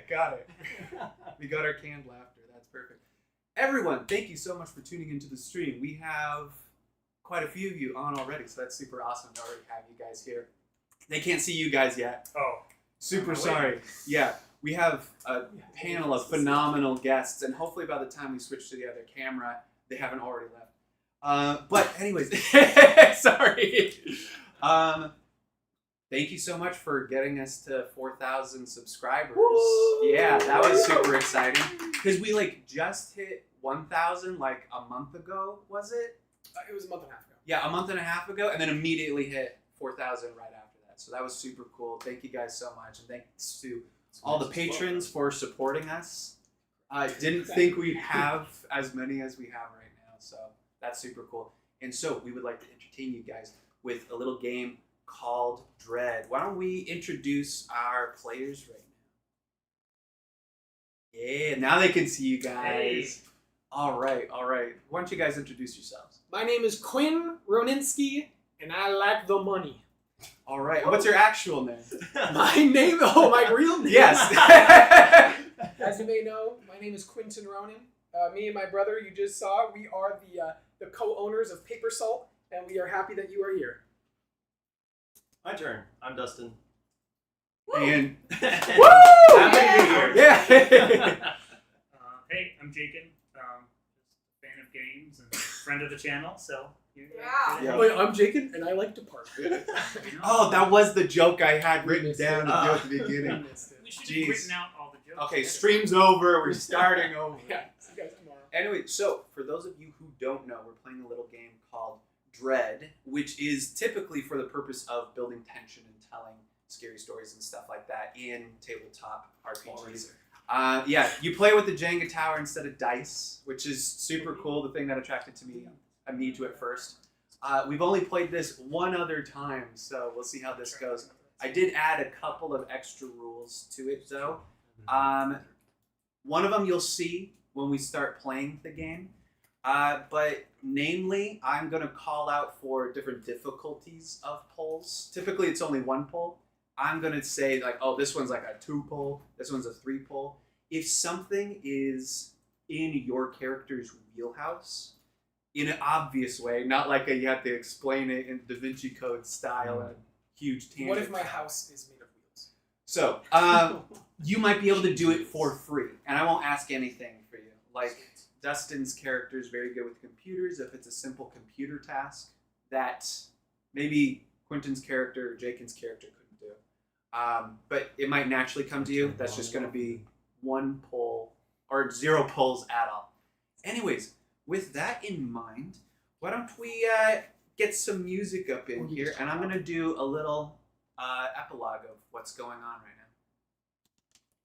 Got it. We got our canned laughter. That's perfect. Everyone, thank you so much for tuning into the stream. We have quite a few of you on already, so that's super awesome to already have you guys here. They can't see you guys yet. Oh. Super sorry. Yeah, we have a panel of phenomenal guests, and hopefully by the time we switch to the other camera, they haven't already left. But anyways, sorry. Thank you so much for getting us to 4,000 subscribers. Woo! Yeah, that was super exciting. Because we just hit 1,000 a month ago, was it? It was a month and a half ago. Yeah, a month and a half ago, and then immediately hit 4,000 right after that. So that was super cool. Thank you guys so much. And thanks to all the patrons for supporting us. I didn't think we'd have as many as we have right now. So that's super cool. And so we would like to entertain you guys with a little game called Dread. Why don't we introduce our players right now? Yeah, now they can see you guys. Hey. All right. Why don't you guys introduce yourselves? My name is Quinn Roninsky, and I like the money. All right. What's your actual name? My real name? Yes. As you may know, my name is Quinton Ronin. Me and my brother, you just saw, we are the co-owners of Paper Salt, and we are happy that you are here. My turn. I'm Dustin. And Woo! Happy to be here. Yeah. Hey, I'm Jakin. Just a fan of games and friend of the channel. So Yeah. Wait, I'm Jakin, and I like to park. Oh, that was the joke I had written down to do at the beginning. we should have written out all the jokes. Okay, stream's over. We're starting over. Yeah, see you guys tomorrow. Anyway, so for those of you who don't know, we're playing a little game called Dread, which is typically for the purpose of building tension and telling scary stories and stuff like that in tabletop RPGs. Yeah, you play with the Jenga tower instead of dice, which is super cool. The thing that attracted me to it first. We've only played this one other time, so we'll see how this goes. I did add a couple of extra rules to it, though. One of them you'll see when we start playing the game. But namely, I'm going to call out for different difficulties of pulls. Typically, it's only one pull. I'm going to say, this one's a 2 pull. This one's a 3 pull. If something is in your character's wheelhouse, in an obvious way, not you have to explain it in Da Vinci Code style and huge tangent. What if my house is made of wheels? So, you might be able to do it for free, and I won't ask anything for you. Dustin's character is very good with computers. If it's a simple computer task that maybe Quentin's character or Jakin's character couldn't do. But it might naturally come to you. That's just going to be 1 pull or 0 pulls at all. Anyways, with that in mind, why don't we get some music up in here, and I'm going to do a little epilogue of what's going on right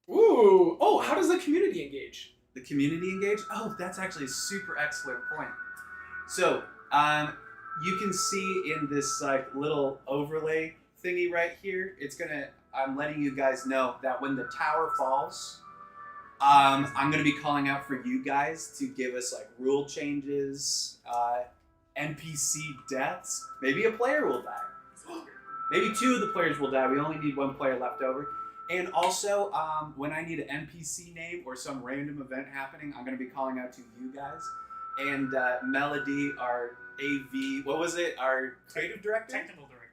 now. Ooh! Oh, how does the community engage? The community engage? Oh, that's actually a super excellent point. So, you can see in this little overlay thingy right here, I'm letting you guys know that when the tower falls, I'm gonna be calling out for you guys to give us rule changes, NPC deaths. Maybe a player will die. Maybe 2 of the players will die. We only need 1 player left over. And also, when I need an NPC name or some random event happening, I'm going to be calling out to you guys. And Melody, our AV, our creative director?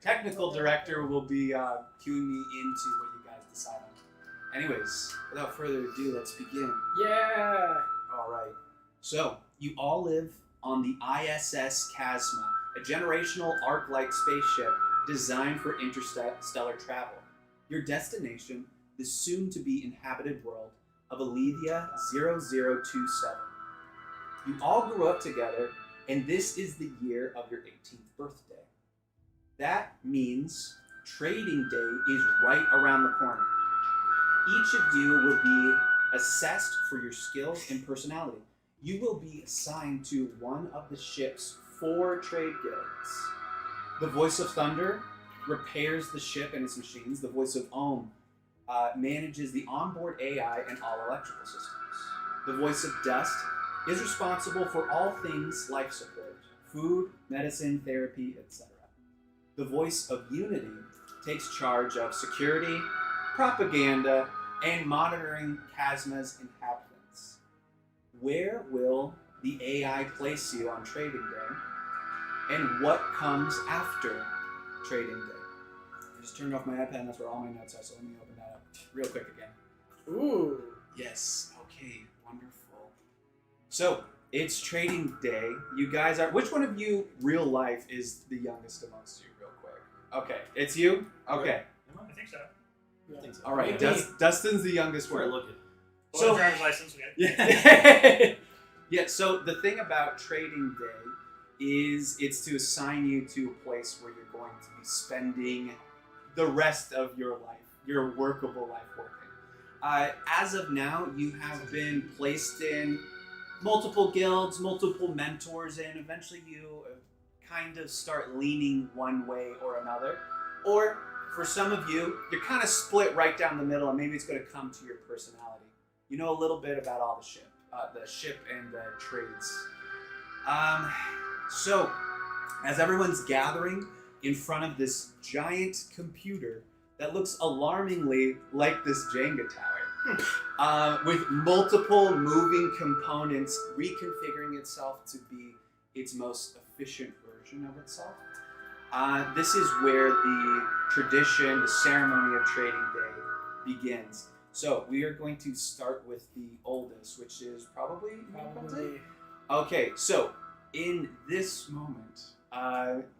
Technical director will be cueing me into what you guys decide on. Anyways, without further ado, let's begin. Yeah! All right. So, you all live on the ISS Chasma, a generational Ark-like spaceship designed for interstellar travel. Your destination, the soon-to-be inhabited world of Aletheia 0027. You all grew up together, and this is the year of your 18th birthday. That means trading day is right around the corner. Each of you will be assessed for your skills and personality. You will be assigned to one of the ship's 4 trade guilds. The Voice of Thunder repairs the ship and its machines. The Voice of Ohm manages the onboard AI and all electrical systems. The Voice of Dust is responsible for all things life support, food, medicine, therapy, etc. The Voice of Unity takes charge of security, propaganda, and monitoring Chasma's inhabitants. Where will the AI place you on trading day? And what comes after trading day? I just turned off my iPad and that's where all my notes are, so let me open that up real quick again. Ooh. Yes, okay, wonderful. So, it's trading day. You guys are... Which one of you, real life, is the youngest amongst you, real quick? Okay, it's you? Okay. I think so. I think so. All right, Me. Dustin's the youngest We're one. looking. So, driver's license, okay. Yeah. Yeah, so the thing about trading day is it's to assign you to a place where you're going to be spending the rest of your life, your workable life working. As of now, you have been placed in multiple guilds, multiple mentors, and eventually you kind of start leaning one way or another. Or for some of you, you're kind of split right down the middle, and maybe it's going to come to your personality. You know a little bit about all the ship and the trades. So, as everyone's gathering in front of this giant computer that looks alarmingly like this Jenga tower, with multiple moving components reconfiguring itself to be its most efficient version of itself. This is where the tradition, the ceremony of trading day begins. So we are going to start with the oldest, which is probably... Okay, so in this moment,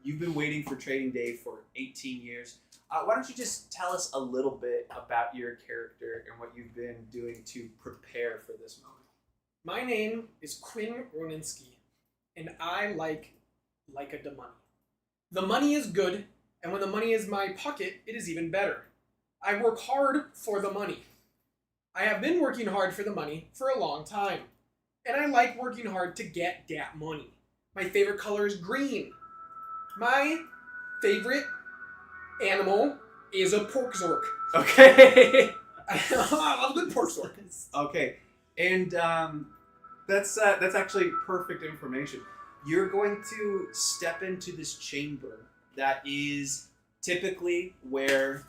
you've been waiting for trading day for 18 years. Why don't you just tell us a little bit about your character and what you've been doing to prepare for this moment? My name is Quinn Roninski, and I like the money. The money is good, and when the money is my pocket, it is even better. I work hard for the money. I have been working hard for the money for a long time, and I like working hard to get that money. My favorite color is green. My favorite animal is a pork zork. Okay. I love good pork zork. Okay, and that's actually perfect information. You're going to step into this chamber that is typically where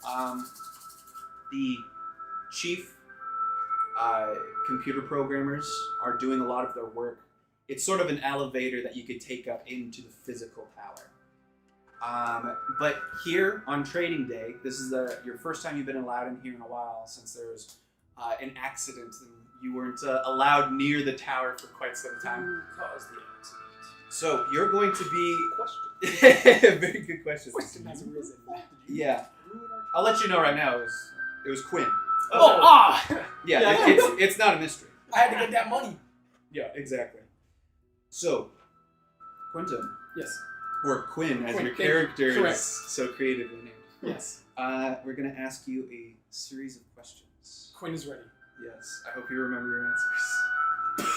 the chief computer programmers are doing a lot of their work. It's sort of an elevator that you could take up into the physical tower. But here on trading day, this is your first time you've been allowed in here in a while since there was an accident and you weren't allowed near the tower for quite some time. Who caused the accident? So you're going to be... Question. Very good question. Question has arisen. Yeah. I'll let you know right now. It was Quinn. Yeah, It's not a mystery. I had to get that money. Yeah, exactly. So, Quentin, Yes. or Quinn, as Quinn, your thank you. character Correct. is so creatively named. Yes. We're going to ask you a series of questions. Quinn is ready. Yes, I hope you remember your answers.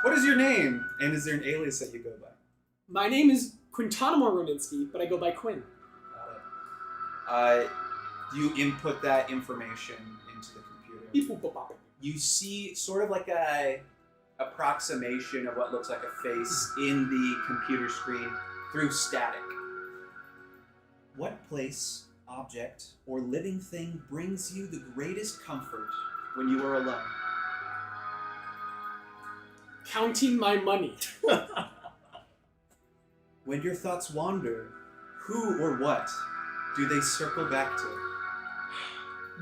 What is your name? And is there an alias that you go by? My name is Quintanamo Roninski, but I go by Quinn. You input that information into the computer. Beep, boop, boop, bop. You see sort of like a approximation of what looks like a face in the computer screen through static. What place, object, or living thing brings you the greatest comfort when you are alone? Counting my money. When your thoughts wander, who or what do they circle back to?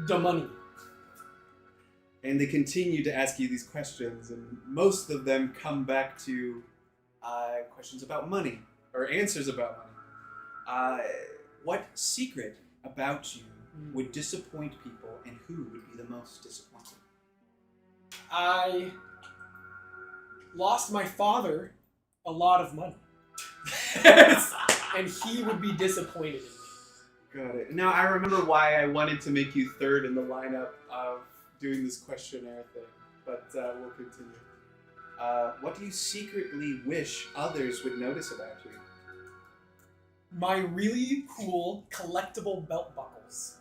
The money. And they continue to ask you these questions, and most of them come back to questions about money, or answers about money. What secret about you would disappoint people, and who would be the most disappointed? I lost my father a lot of money. And he would be disappointed in me. Got it. Now I remember why I wanted to make you third in the lineup of doing this questionnaire thing, but we'll continue. What do you secretly wish others would notice about you? My really cool collectible belt buckles.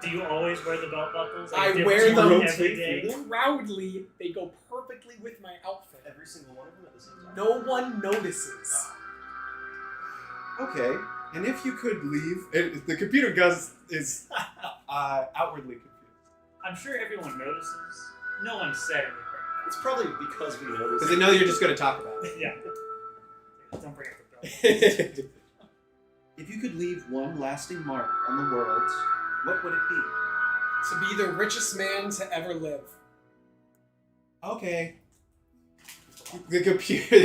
Do you always wear the belt buckles? I dip wear one them every day. proudly. They go perfectly with my outfit. Every single one of them at the same time? No one notices. Okay. And if you could leave, the computer is outwardly confused. I'm sure everyone notices. No one said anything. It's probably because we noticed. Because they know you're just going to talk about it. Yeah. Don't bring up the bill. If you could leave one lasting mark on the world, what would it be? To be the richest man to ever live. Okay. The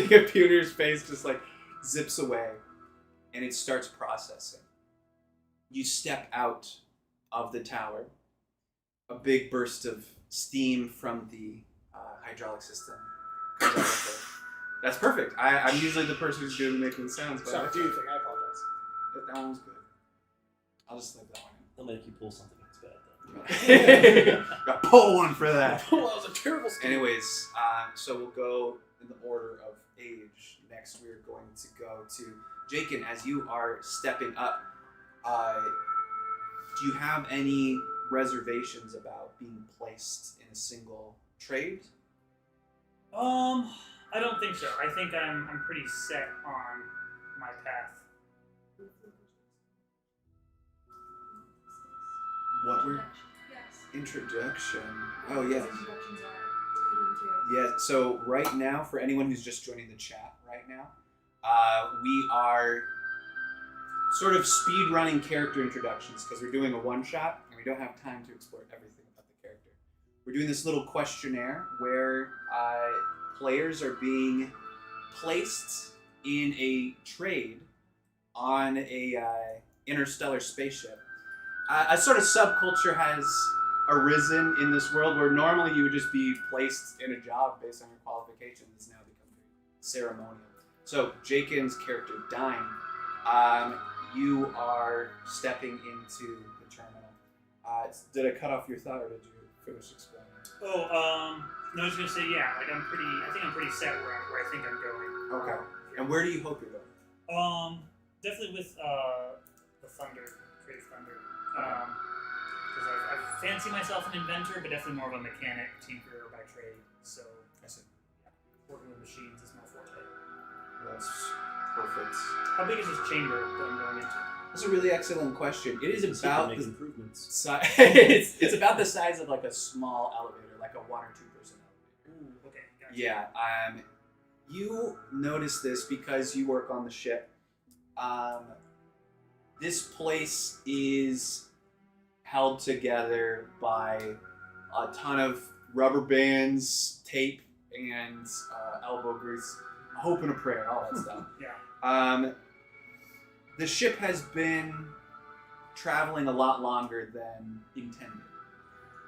computer's face just like zips away, and it starts processing. You step out of the tower. A big burst of steam from the hydraulic system comes out of it. That's perfect. I'm usually the person who's good at making the sounds, but Sorry, do you think? I apologize. that one was good. I'll just leave that one They'll make you pull something that's bad in. Got pull one for that. Well, that was a terrible scheme. Anyways, so we'll go in the order of age. Next, we're going to go to Jakin. As you are stepping up, do you have any reservations about being placed in a single trade? I don't think so. I think I'm pretty set on my path. What were introduction? Oh yeah. Introductions are Yeah, so right now, for anyone who's just joining the chat right now, we are sort of speed running character introductions because we're doing a one-shot and we don't have time to explore everything about the character. We're doing this little questionnaire where players are being placed in a trade on a interstellar spaceship. A sort of subculture has arisen in this world where normally you would just be placed in a job based on your qualifications. It's now become very ceremonial. So Jakin's character, Dime, you are stepping into the terminal. Did I cut off your thought or did you finish explaining? Oh, no, I was gonna say I think I'm pretty set where I think I'm going. Okay. And where do you hope you're going? Definitely with the Thunder, Creative Thunder. Because I fancy myself an inventor, but definitely more of a mechanic, tinkerer by trade. So I see. Working with machines is my forte. That's perfect. How big is this chamber that I'm going into? That's a really excellent question. It is though. about Make the improvements. it's about the size of like a small elevator, like a 1 or 2 person elevator. Ooh, okay, gotcha. Yeah. You notice this because you work on the ship. This place is held together by a ton of rubber bands, tape, and elbow grease, a hope and a prayer, all that stuff. Yeah. The ship has been traveling a lot longer than intended.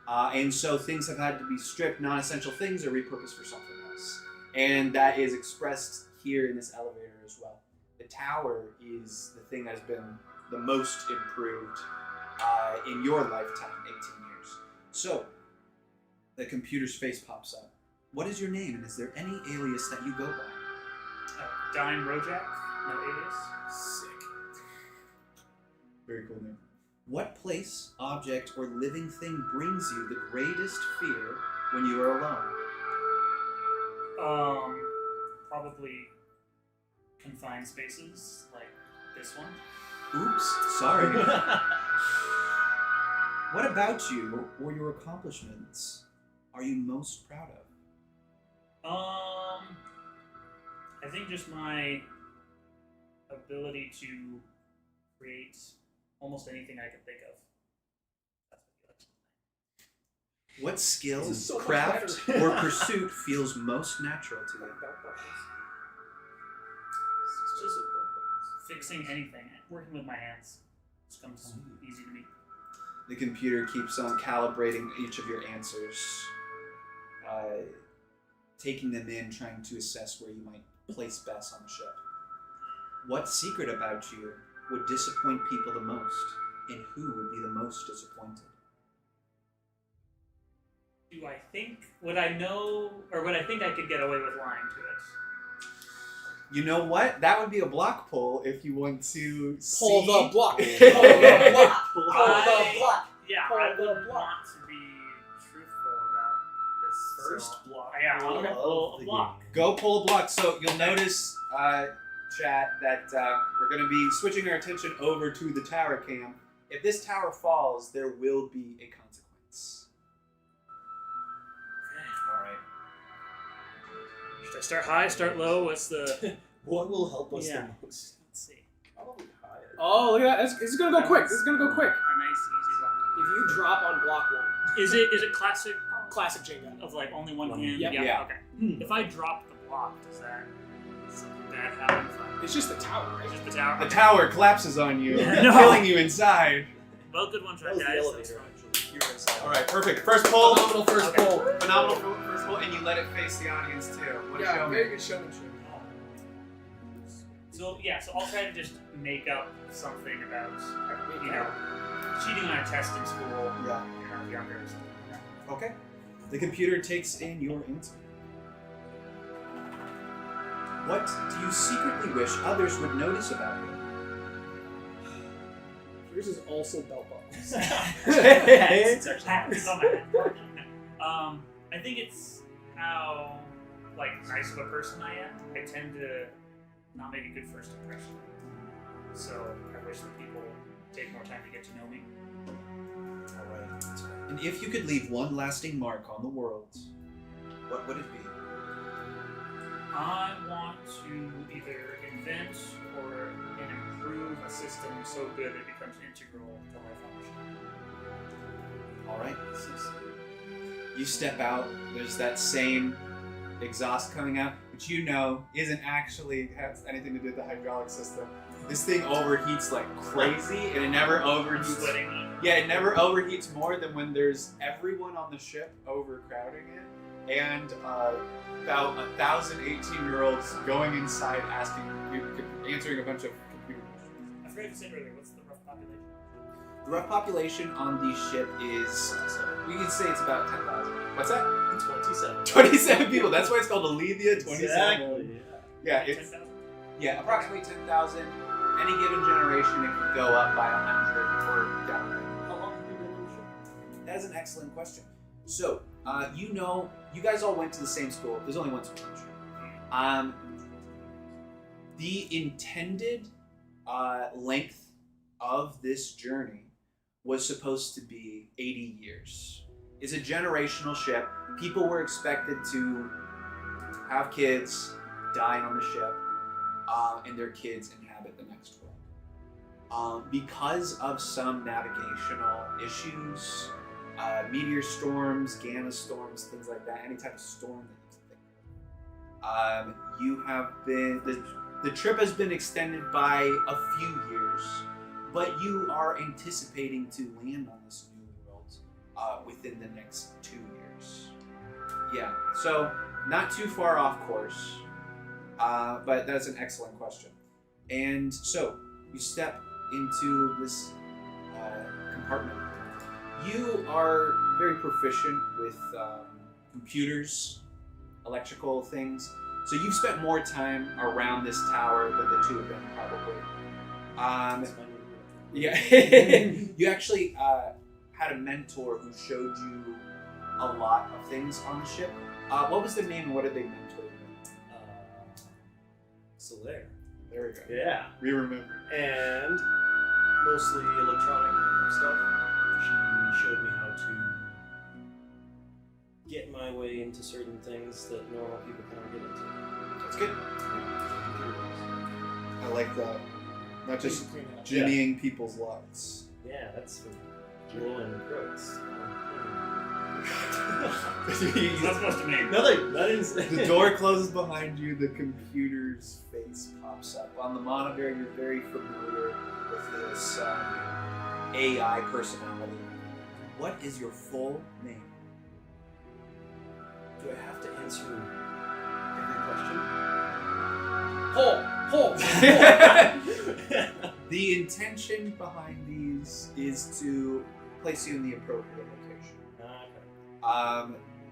And so things have had to be stripped, non-essential things are repurposed for something else. And that is expressed here in this elevator as well. The tower is the thing that has been the most improved in your lifetime, 18 years. So, the computer's face pops up. What is your name, and is there any alias that you go by? Dime Rojak, no alias. Sick. Very cool name. What place, object, or living thing brings you the greatest fear when you are alone? Probably confined spaces like this one. Oops, sorry. What about you or your accomplishments are you most proud of? I think just my ability to create almost anything I can think of. That's what he likes to think. What skill, This is so much craft, better. or pursuit feels most natural to you? It's just fixing anything, working with my hands. Just comes easy to me. The computer keeps on calibrating each of your answers, taking them in, trying to assess where you might place best on the ship. What secret about you would disappoint people the most, and who would be the most disappointed? Do I think, would I know, or would I think I could get away with lying to it? You know what? That would be a block pull if you want to Pull see. the block. Pull the I- block. Pull the block. Yeah, Pull I the would block. want to be truthful about this. First so, block yeah, pull I'll of pull a the block. game. Go pull a block. So you'll notice chat that we're going to be switching our attention over to the tower cam. If this tower falls, there will be a consequence. All right. Should I start high, start low? What's the... What will help us Yeah. the most? Let's see. Probably high. Oh, look at that. This is going to go quick. This is going to go quick. A nice, easy block. If you drop on block 1, Is it classic classic Jenga. of like only one One hand? hand. Yeah. Okay. If I drop the block, does that something bad happen? It's just the tower, It's right? just the tower. The Okay. tower collapses on you, No. killing you inside. Well, good one try, That was the guys. elevator, actually. You're inside. All right, perfect. First pull. Phenomenal first Okay. pull. Phenomenal first pull, and you let it face the audience too. What Yeah, show me? very good showmanship. So I'll try to just make up something about cheating on a test in school. Yeah. Younger or something like that. Okay. The computer takes in your answer. What do you secretly wish others would notice about you? Yours is also belt buckles. It's actually it's on my head. I think it's how nice of a person I am. I tend to not make a good first impression. So I wish that people take more time to get to know me. All right. And if you could leave one lasting mark on the world, what would it be? I want to either invent or improve a system so good it becomes integral to life on the ship. All right. You step out. There's that same exhaust coming out, which isn't actually has anything to do with the hydraulic system. This thing overheats like crazy, and it never I'm overheats. sweating on it. Yeah, it never overheats more than when there's everyone on the ship overcrowding it, and about 1,000 18-year-olds going inside answering a bunch of computer questions. I forgot to say earlier, what's the rough population? The rough population on the ship is, we can say it's about 10,000. What's that? 27. 27 people. That's why it's called Alethea 27. Exactly. Yeah, it's 10,000? approximately 10,000. Any given generation, it could go up by 100 or down. How long have you been on the show? That is an excellent question. So, you guys all went to the same school. There's only one school in the show. The intended length of this journey was supposed to be 80 years. It's a generational ship. People were expected to have kids, die on the ship, and their kids inhabit the next world. Because of some navigational issues, meteor storms, gamma storms, things like that, any type of storm that you can think of, you have been, the trip has been extended by a few years, but you are anticipating to land on this new world within the next 2 years. Yeah, so not too far off course, but that's an excellent question. And so you step into this compartment. You are very proficient with computers, electrical things, so you've spent more time around this tower than the two of them probably. Yeah, you actually had a mentor who showed you a lot of things on the ship. What was their name and what did they mentor you? Solaire. There we go. Yeah. We remember. And mostly electronic stuff. She showed me how to get my way into certain things that normal people can't get into. That's good. I like that. Not just Clean it up. jimmying people's lives. Yeah, that's for blowing crooks. It's not supposed to mean. Nothing. That is. The door closes behind you, the computer's face pops up. On the monitor, you're very familiar with this AI personality. What is your full name? Do I have to answer every question? Pull. The intention behind these is to place you in the appropriate location.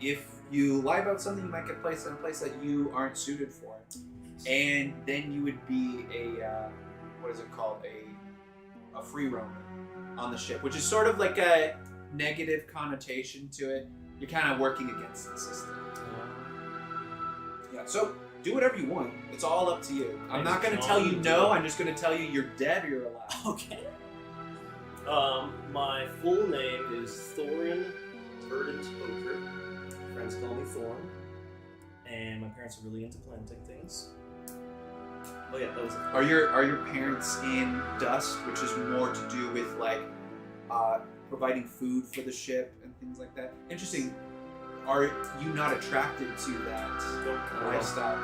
If you lie about something, you might get placed in a place that you aren't suited for, and then you would be a what is it called? A free roamer on the ship, which is sort of like a negative connotation to it. You're kind of working against the system. Yeah. So Do whatever you want. It's all up to you. I'm not going to tell you no. I'm just going to tell you you're dead or you're alive. Okay. My full name is Thorin Verdant Oker. Friends call me Thorn. And my parents are really into planting things. Oh yeah, that was it. Are your parents in Dust, which is more to do with like providing food for the ship and things like that? Interesting. Are you not attracted to that lifestyle?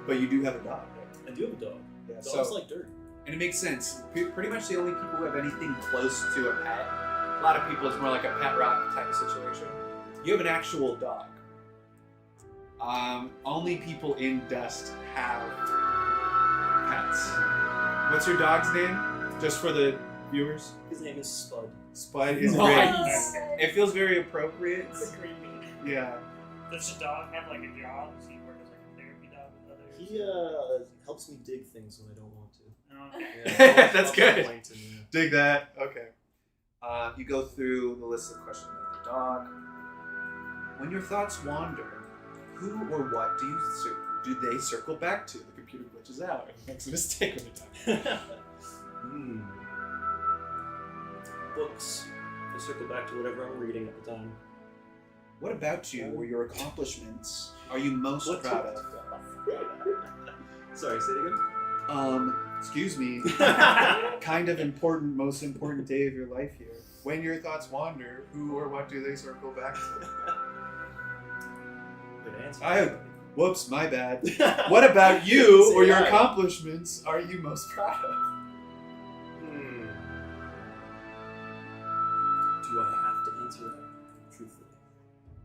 But you do have a dog. I do have a dog. Yeah, Dogs like dirt. and it makes sense. Pretty much the only people who have anything close to a pet. A lot of people, it's more like a pet rock type of situation. You have an actual dog. Only people in Dust have pets. What's your dog's name? Just for the viewers? His name is Spud. Spud is Nice. great. It feels very appropriate. It's a great name. Yeah. Does the dog have like a job? Does he work as like a therapy dog with others? He helps me dig things when I don't want to. Okay. Yeah, That's I'll good. complain to me. Dig that. Okay. You go through the list of questions about the dog. When your thoughts wander, who or what do they circle back to? The computer glitches out and makes a mistake every time. Books. I circle back to whatever I'm reading at the time. What about you or your accomplishments are you most proud of? Sorry, say it again. Excuse me. Kind of important, most important day of your life here. When your thoughts wander, who or what do they circle back to? Good answer. Whoops, my bad. What about you or your Say I. accomplishments are you most proud of? Do I have to answer that truthfully?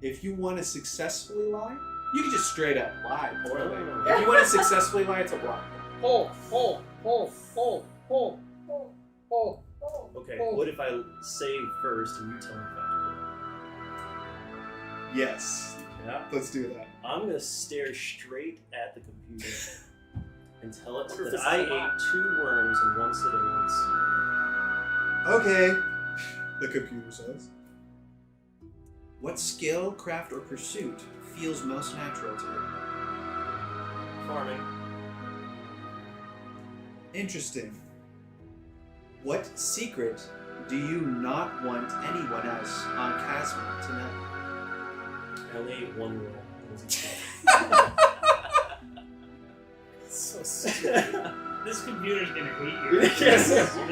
If you want to successfully lie, you can just straight up lie poorly. Oh. If you want to successfully lie, it's a lie. Okay, what if I say first and you tell me if I Yes. have to? Yeah. Let's do that. I'm gonna stare straight at the computer and tell it Wonder if that this I is a lie. ate 2 worms in one sitting once. Okay. The computer says. What skill, craft, or pursuit feels most natural to you? Farming. Interesting. What secret do you not want anyone else on Casma to know? I only ate 1 worm. It was a So stupid. This computer's gonna hate you. Yes.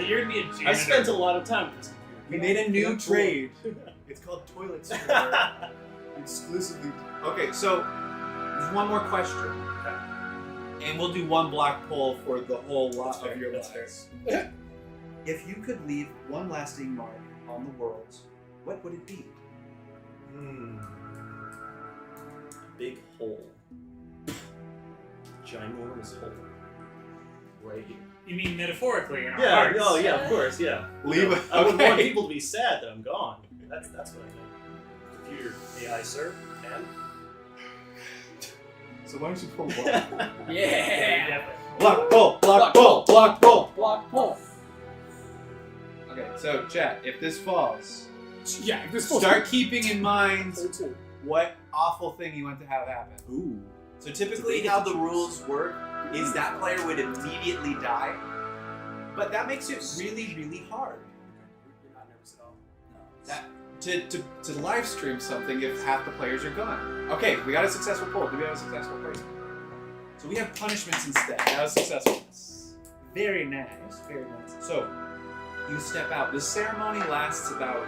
You're gonna be a janitor. I spent a lot of time with this computer. We made a new Yeah, cool. trade. It's called Toilet Server. Exclusively. Okay, so there's one more question. And we'll do one block poll for the whole lot of your That's lives. If you could leave one lasting mark on the world, what would it be? Big hole. Ginormous hole. Right here. You mean metaphorically in our Yeah, hearts? no, yeah, of course, yeah. Leave it. I wouldn't okay. want people to be sad that I'm gone. That's what I meant. Computer AI, sir. And? So why don't you pull one? Yeah, Yeah. definitely. Block pull, block pull, block pull. Block pull. Okay, so chat, if this falls, Yeah, this start keeping in mind too. what awful thing you want to have happen. Ooh. So typically how the rules work is that player would immediately die, but that makes it really, really hard. You're not nervous at all. That to live stream something if half the players are gone. Okay, we got a successful poll. Do we have a successful person? So we have punishments instead. That was successful. Very nice, very nice. So you step out. This ceremony lasts about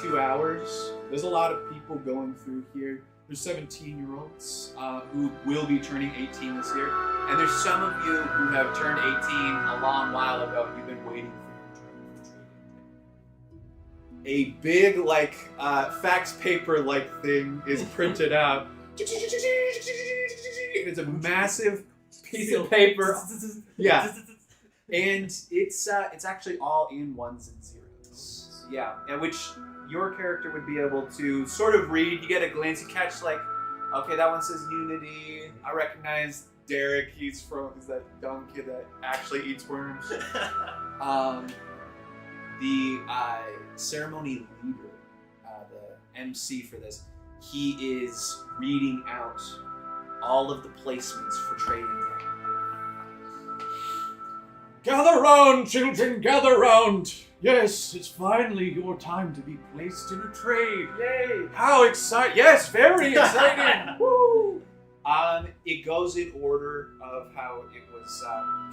2 hours. There's a lot of people going through here. There's 17-year-olds who will be turning 18 this year. And there's some of you who have turned 18 a long while ago and you've been waiting for your turn. A big, like, fax paper-like thing is printed out. It's a massive piece of paper. Yeah. And it's actually all in ones and zeros. Yeah, and which your character would be able to sort of read. You get a glance, you catch like, okay, that one says Unity. I recognize Derek. He's that dumb kid that actually eats worms. The ceremony leader, the MC for this, he is reading out all of the placements for trading in. Gather round, children, gather round. Yes, it's finally your time to be placed in a trade. Yay! How exciting! Yes, very exciting. Woo! It goes in order of how it was.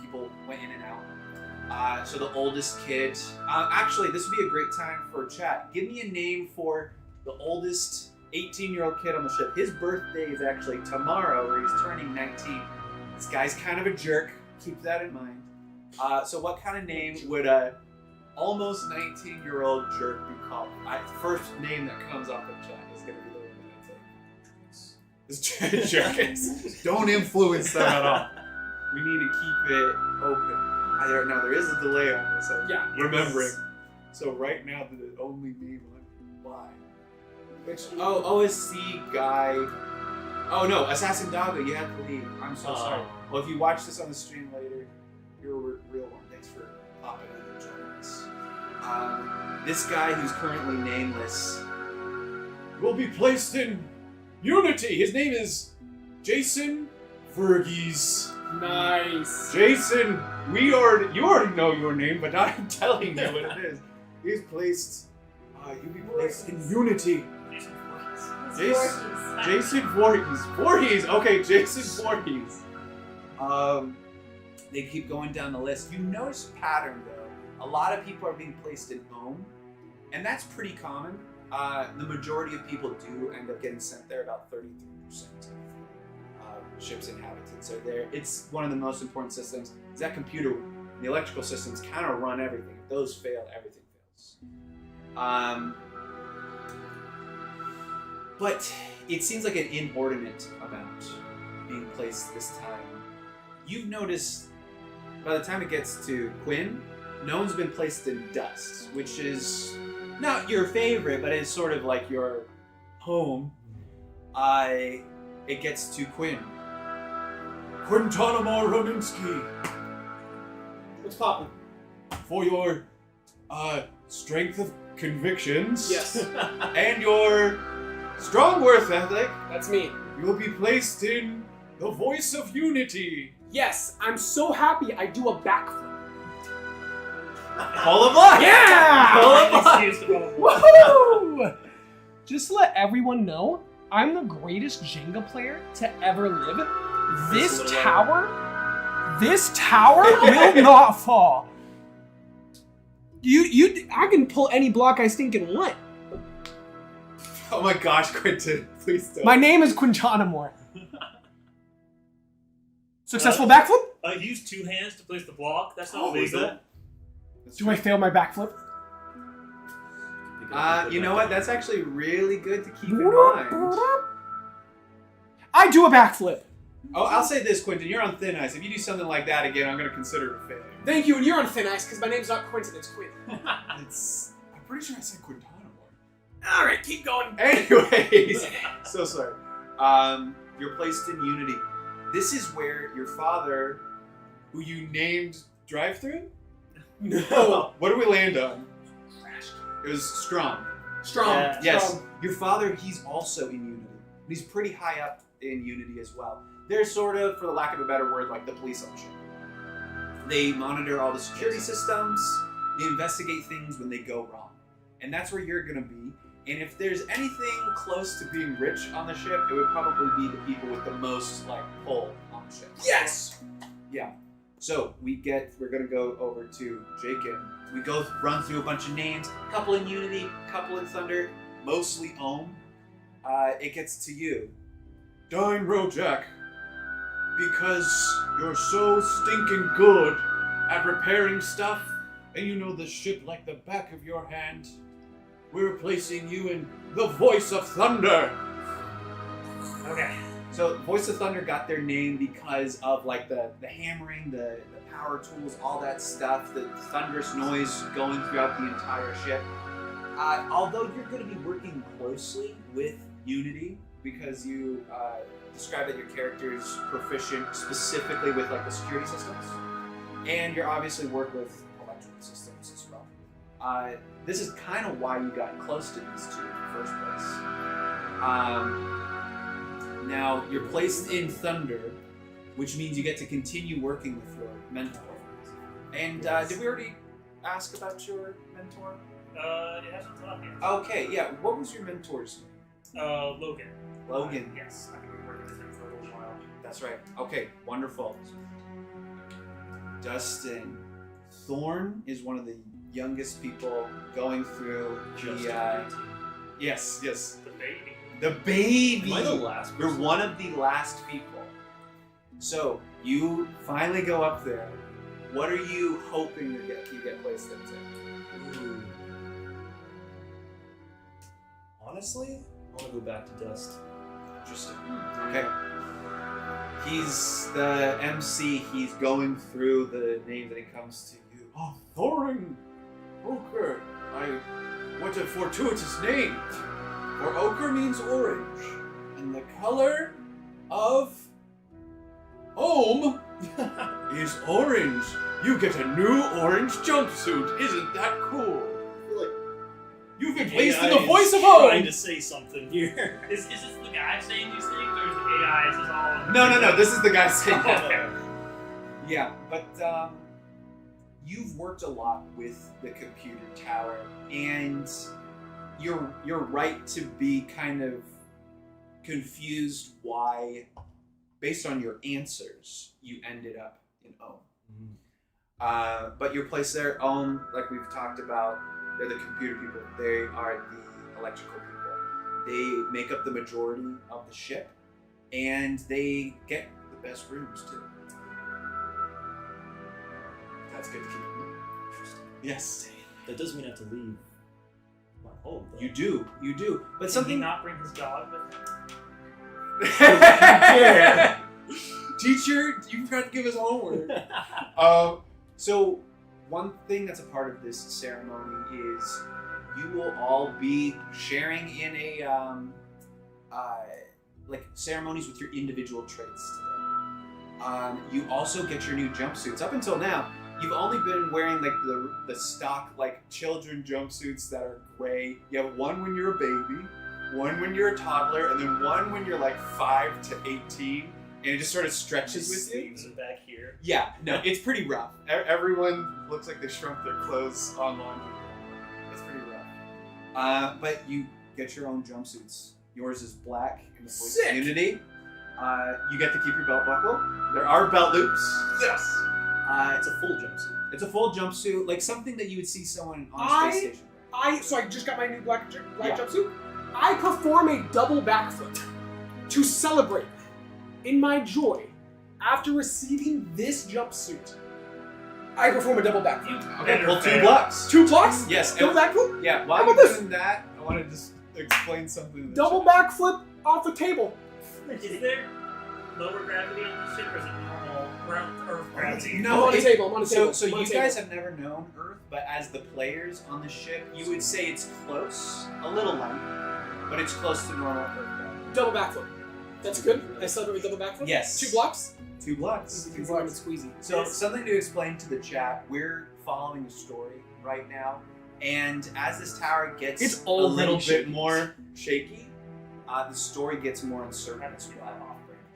People went in and out. So the oldest kid. Actually, this would be a great time for chat. Give me a name for the oldest 18-year-old kid on the ship. His birthday is actually tomorrow, where he's turning 19. This guy's kind of a jerk. Keep that in mind. So what kind of name would a almost 19-year-old jerk be called? First name that comes up in chat is going to be the one that I think. This jerk. Don't influence them at all. We need to keep it open. Now there is a delay on this. I'm remembering. So right now the only name on why. Which OSC guy. Oh no, Assassin Doggo, you have to leave. I'm so sorry. Well, if you watch this on the stream later, you're a real one. Thanks for popping in and joining us. This guy who's currently nameless Will be placed in Unity. His name is Jason Verghese. Nice. Jason, you already know your name, but I'm telling you what it is. He's placed. You'll be placed in Unity. Jason Voorhees. Okay, Jason Voorhees. They keep going down the list. You notice a pattern though. A lot of people are being placed in home, and that's pretty common. The majority of people do end up getting sent there. About 33% of ship's inhabitants are there. It's one of the most important systems. Is that computer room. The electrical systems kind of run everything. If those fail, everything fails. But it seems like an inordinate amount being placed this time. You've noticed by the time it gets to Quinn, no one's been placed in dust, which is not your favorite, but it's sort of like your home. It gets to Quinn. Quintanamar Roninsky, What's poppin'? for your strength of convictions Yes, and your strong worth ethic, that's me. you will be placed in the Voice of Unity. Yes, I'm so happy I do a backflip. Pull of luck! Yeah! Excuse the ball. Woohoo! Just to let everyone know, I'm the greatest Jenga player to ever live. This tower will not fall. I can pull any block I stinking want. Oh my gosh, Quentin, please don't. My name is Quintanamore. Successful backflip? Use two hands to place the block. That's not is legal. that? Do I fail my backflip? You know what? That's actually really good to keep in mind. I do a backflip. Oh, I'll say this, Quentin. You're on thin ice. If you do something like that again, I'm going to consider it a failure. Thank you, and you're on thin ice because my name's not Quentin, it's Quinn. I'm pretty sure I said Quintanamar. Alright, keep going. Anyways, so sorry. You're placed in Unity. This is where your father, Who you named Drive-Thru? No. What did we land on? it was Strong. Strong. Yeah. Yes, Strong. your father, he's also in Unity. He's pretty high up in Unity as well. They're sort of, for the lack of a better word, like the police on the ship. They monitor all the security systems. They investigate things when they go wrong. And that's where you're going to be. And if there's anything close to being rich on the ship, it would probably be the people with the most, like, pull on the ship. Yes! Yeah. So we're gonna go over to Jacob. We run through a bunch of names, couple in Unity, couple in Thunder, mostly Ohm. It gets to you. Dine Rojak, because you're so stinking good at repairing stuff, and you know the ship like the back of your hand, we're placing you in the Voice of Thunder. Okay. So Voice of Thunder got their name because of like the hammering, the power tools, all that stuff, the thunderous noise going throughout the entire ship. Although you're going to be working closely with Unity because you describe that your character is proficient specifically with like the security systems, and you're obviously work with electrical systems as well. This is kind of why you got close to these two in the first place. Now, you're placed in Thunder, which means you get to continue working with your mentor. And did we already ask about your mentor? It hasn't come up yet. Okay, yeah. What was your mentor's name? Logan. Logan. Yes, I've been working with him for a little while. That's right. Okay, wonderful. Dustin. Thorn is one of the youngest people going through the... Yes. The baby. The baby! Am I the last You're person? one of the last people. So, you finally go up there. What are you hoping you get placed into? Ooh. Honestly, I want to go back to Dust. Interesting. Okay. He's the MC. He's going through the names and it comes to you. Oh, Thorin! Ochre! What a fortuitous name! For ochre means orange, and the color of home is orange. You get a new orange jumpsuit. Isn't that cool? I feel like You've been placed in the AI voice is of home! trying to say something here. Is this the guy saying these things, or is the AI? Is this all? No. This is the guy saying that. Okay. Yeah, but you've worked a lot with the computer tower, and you're right to be kind of confused why, based on your answers, you ended up in Ohm. But your place there, Ohm, like we've talked about, they're the computer people. They are the electrical people. They make up the majority of the ship, and they get the best rooms too. That's good to keep in mind. Yes. That doesn't mean I have to leave my home, though. You do. But Did he something not bring his dog with him? Teacher, you forgot to give us homework. So one thing that's a part of this ceremony is you will all be sharing in a like ceremonies with your individual traits today. You also get your new jumpsuits. Up until now, you've only been wearing like the stock like children jumpsuits that are gray. You have one when you're a baby, one when you're a toddler, and then one when you're like 5 to 18, and it just sort of stretches with you. Sleeves and back here. Yeah, no, it's pretty rough. Everyone looks like they shrunk their clothes on laundry. It's pretty rough. But you get your own jumpsuits. Yours is black in the voice Sick. community. You get to keep your belt buckle. There are belt loops. Yes. It's a full jumpsuit. It's a full jumpsuit, like something that you would see someone on a space station. So I just got my new black Yeah. jumpsuit. I perform a double backflip to celebrate in my joy after receiving this jumpsuit. I perform a double backflip. Okay, well, 2 Fair. blocks. 2 blocks? Yes. Double backflip? Yeah, How while about you're this? doing that, I want to just explain something. in the Double chat. backflip off the table. Is there lower gravity on the ship, or is it normal Earth gravity? No, I'm on a it- table. I'm on a table. So I'm on a you table. guys have never known Earth, but as the players on the ship, you would say it's close, a little light, but it's close to normal Earth gravity. Double backflip. That's good. I celebrate double backflip. Yes. 2 blocks. 2 blocks. Easy lemon squeezy. So something to explain to the chat. We're following a story right now, and as this tower gets It's a already little bit shaky. more shaky, the story gets more uncertain as well.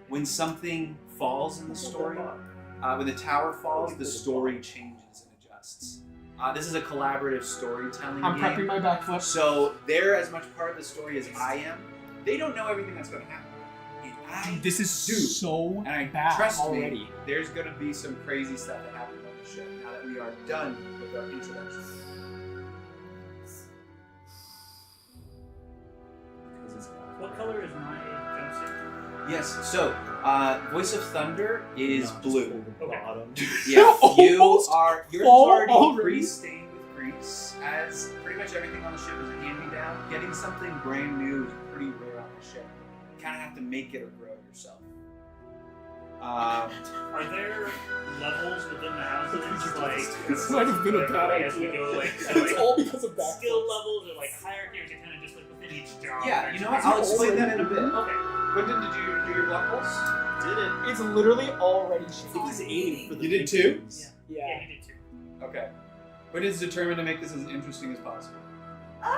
When something falls in the story, when the tower falls, the story changes and adjusts. This is a collaborative storytelling I'm game. prepping my backflip. So they're as much part of the story as I am. They don't know everything that's going to happen. And I This is do. so And I bad trust already. me, there's going to be some crazy stuff that happens on the ship now that we are done with our introduction. What color is my jumpsuit? Yes, so Voice of Thunder is Not just blue. pull the Okay. bottom. Yeah, you Almost are. Yours is fall already already. pre-stained with grease, as pretty much everything on the ship is a hand-me-down. Getting something brand new is pretty rare on the ship. You kind of have to make it or grow it yourself. Are there levels within the houses, like This might have been a bad as we idea. go, like, It's all because of backflips. skill levels or like hierarchy, or is it kind of just like within each job? Yeah, you know what? It's I'll explain that in a bit. Okay. Quentin, did you do your block pulse? Did it? It's literally already I shaky. was aiming for the You did too? things. Yeah, Yeah. you did too. Okay. Quentin's determined to make this as interesting as possible.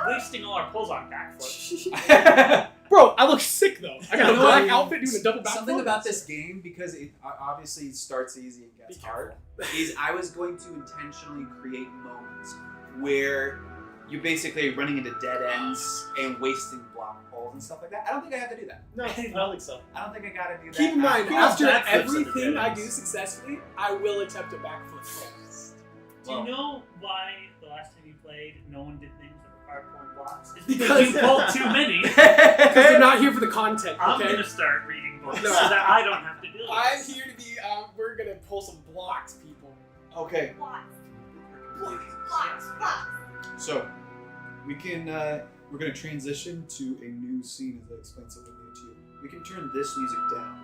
Wasting all our pulls on backflips. Bro, I look sick though. I got a black outfit doing a double backflip. Something about this game, because it obviously starts easy and gets Be hard, is I was going to intentionally create moments where you're basically running into dead ends and wasting block holes and stuff like that. I don't think I have to do that. No, I don't think so. I don't think I gotta do that. Keep in mind, People after have backflips everything under I dead do ends. successfully, I will attempt a backflip first. Do you know why the last time you played, no one did things that required pulling blocks? It's Because- you pulled too many. Because they're not here for the content, I'm okay? gonna start reading books No. so that I don't have to do this. I'm here to be, we're gonna pull some blocks, people. Okay, So, we can, we're gonna transition to a new scene as I explain something new to you. we can turn this music down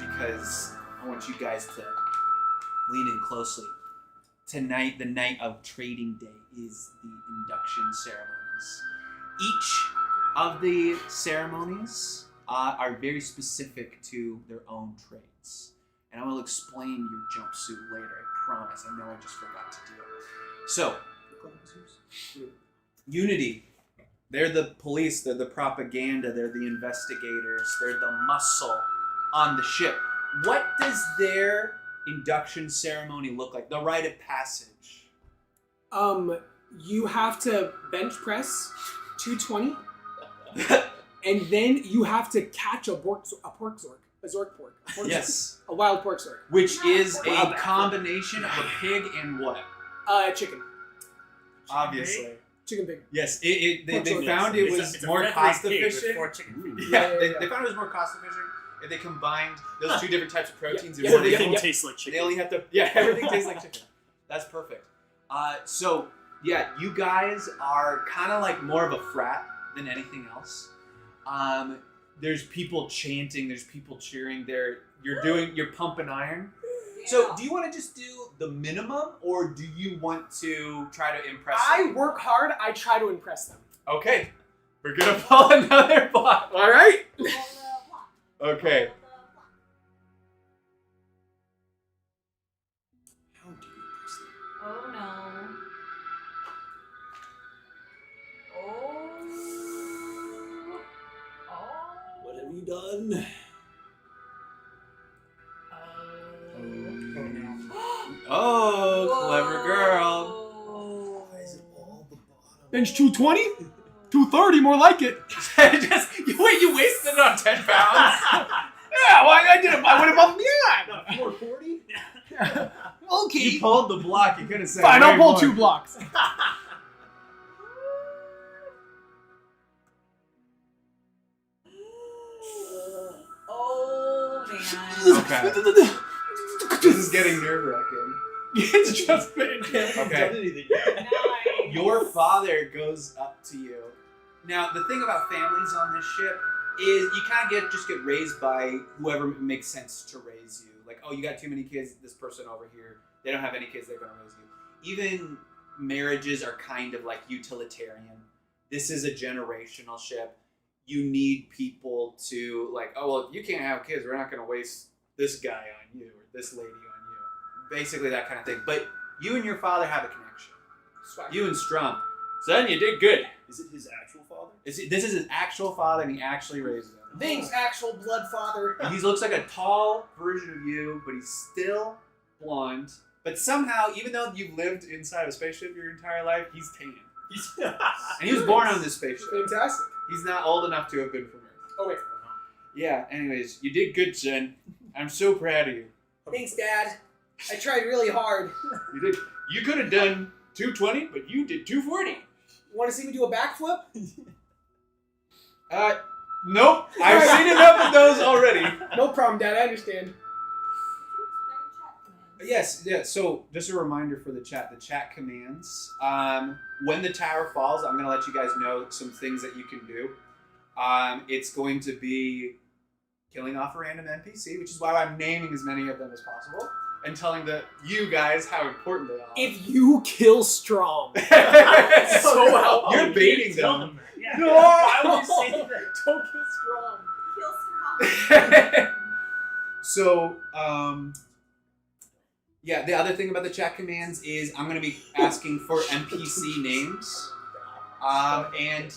because I want you guys to lean in closely. Tonight, the night of trading day, is the induction ceremonies. Each of the ceremonies are very specific to their own trades. And I will explain your jumpsuit later, I promise. I know I just forgot to do it. So, Unity. They're the police, they're the propaganda, they're the investigators, they're the muscle on the ship. What does their induction ceremony look like? The rite of passage. You have to bench press 220, and then you have to catch a pork zork. A zork pork. A pork Yes. zork. A wild pork zork. Which is Wow. a combination of a pig and what? Chicken. Obviously. Chicken pig. Yes, Pork they zork. found it It's was it's a more feathery cost pig with efficient. 4 chicken feet. Yeah, Yeah, they yeah. found it was more cost efficient if they combined those two different types of proteins in Yeah, one yeah, meal. yeah. tastes like They only have to, yeah, everything tastes like chicken. That's perfect. So, yeah, you guys are kind of like more of a frat than anything else. There's people chanting, there's people cheering, you're pumping iron. So, do you want to just do the minimum, or do you want to try to impress I them? work hard. I try to impress them. Okay, we're gonna pull another block. All right. Okay. How do you impress them? Oh no. Oh. What have you done? Oh, clever girl. Why is it all the bottom? Bench 220? 230, more like it. Wait, you wasted it on 10 pounds? Yeah, well, I went above and beyond. 440? Okay. You pulled the block. You could have said. Fine, way I'll pull more. 2 blocks. Oh man. Okay. This is getting nerve wracking. It's just been. Okay. Anything. Nice. Your father goes up to you. Now, the thing about families on this ship is you kind of just get raised by whoever makes sense to raise you. Like, oh, you got too many kids. This person over here, they don't have any kids. They're going to raise you. Even marriages are kind of like utilitarian. This is a generational ship. You need people to like, oh, well, if you can't have kids, we're not going to waste this guy on you or this lady on you. Basically that kind of thing. But you and your father have a connection. Swag. You and Strum. Son, you did good. Is it his actual father? This is his actual father, and he actually raised him. Thanks, actual blood father. And he looks like a tall version of you, but he's still blonde. But somehow, even though you've lived inside of a spaceship your entire life, he's tan. And he was born on this spaceship. Fantastic. He's not old enough to have been from Earth. Oh, wait. Yeah, anyways, you did good, son. I'm so proud of you. Thanks, Dad. I tried really hard. You could have done 220, but you did 240. Want to see me do a backflip? Nope. I've seen enough of those already. No problem, Dad. I understand. Yes, yeah. So just a reminder for the chat commands. When the tower falls, I'm gonna let you guys know some things that you can do. It's going to be killing off a random NPC, which is why I'm naming as many of them as possible and telling you guys how important they are. If you kill Strom, so helpful. you're baiting Tell them. that. Yeah. No! Why would you say that? Don't kill Strom. So, yeah, the other thing about the chat commands is I'm going to be asking for NPC names. And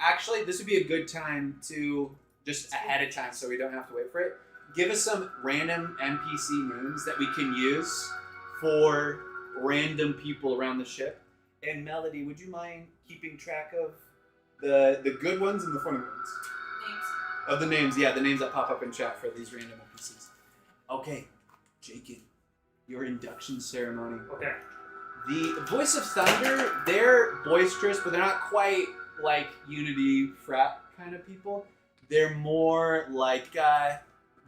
actually, this would be a good time to just ahead of time, so we don't have to wait for it. Give us some random NPC names that we can use for random people around the ship. And Melody, would you mind keeping track of the good ones and the funny ones? Names. Of the names, yeah, the names that pop up in chat for these random NPCs. Okay, Jacob, your induction ceremony. Okay. The Voice of Thunder, they're boisterous, but they're not quite like Unity frat kind of people. They're more like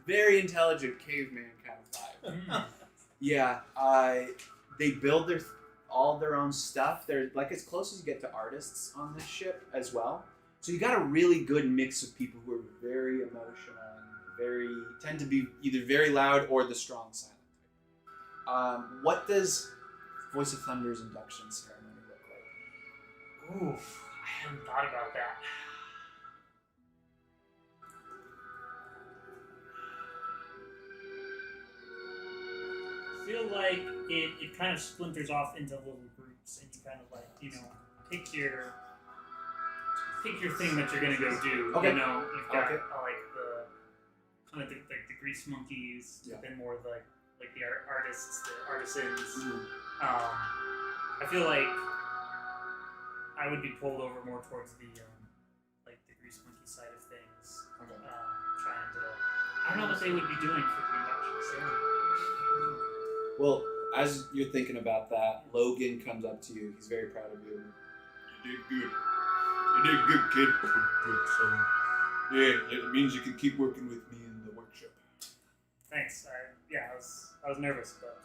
very intelligent caveman kind of vibe. Yeah, they build all their own stuff. They're like as close as you get to artists on this ship as well. So you got a really good mix of people who are very emotional and tend to be either very loud or the strong silent type. What does Voice of Thunder's induction ceremony look like? Oof, I hadn't thought about that. I feel like it kind of splinters off into little groups, and you kind of like, pick your thing that you're gonna go do. Okay. You've got Okay. like the kind of the grease monkeys, Yeah. then more like the artists, the artisans. Mm-hmm. I feel like I would be pulled over more towards the grease monkey side of things. Okay. Trying to, I don't know what they would be doing for the induction ceremony. Well, as you're thinking about that, Logan comes up to you. He's very proud of you. You did good. You did good, kid. Good, son. Yeah, it means you can keep working with me in the workshop. Thanks. I was nervous, but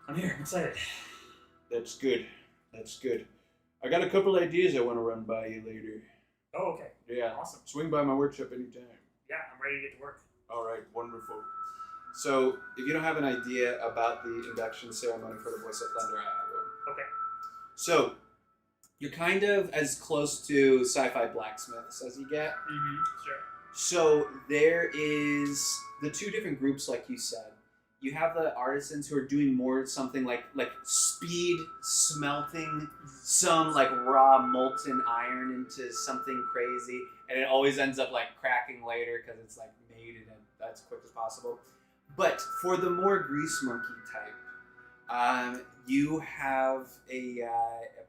I'm here. I'm excited. That's good. That's good. I got a couple ideas I want to run by you later. Oh, okay. Yeah. Awesome. Swing by my workshop anytime. Yeah, I'm ready to get to work. All right, wonderful. So, if you don't have an idea about the induction ceremony for the Voice of Thunder, I have one. Okay. So, you're kind of as close to sci-fi blacksmiths as you get. Mm-hmm. Sure. So there is the two different groups, like you said. You have the artisans who are doing more something like speed smelting some like raw molten iron into something crazy, and it always ends up like cracking later because it's like made in as quick as possible. But for the more grease monkey type, you have a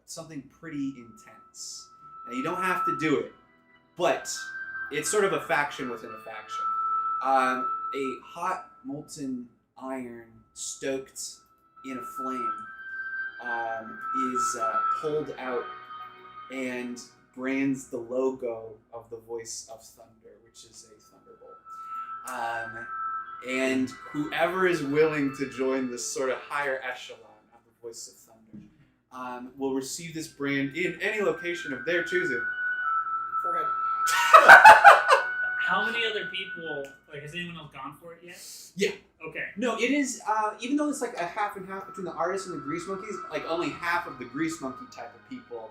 something pretty intense. Now you don't have to do it, but it's sort of a faction within a faction. A hot molten iron stoked in a flame is pulled out and brands the logo of the Voice of Thunder, which is a thunderbolt. And whoever is willing to join this sort of higher echelon of the Voice of Thunder will receive this brand in any location of their choosing. Forehead. How many other people, has anyone else gone for it yet? Yeah. Okay. No, it is, even though it's like a half and half between the artists and the grease monkeys, like only half of the grease monkey type of people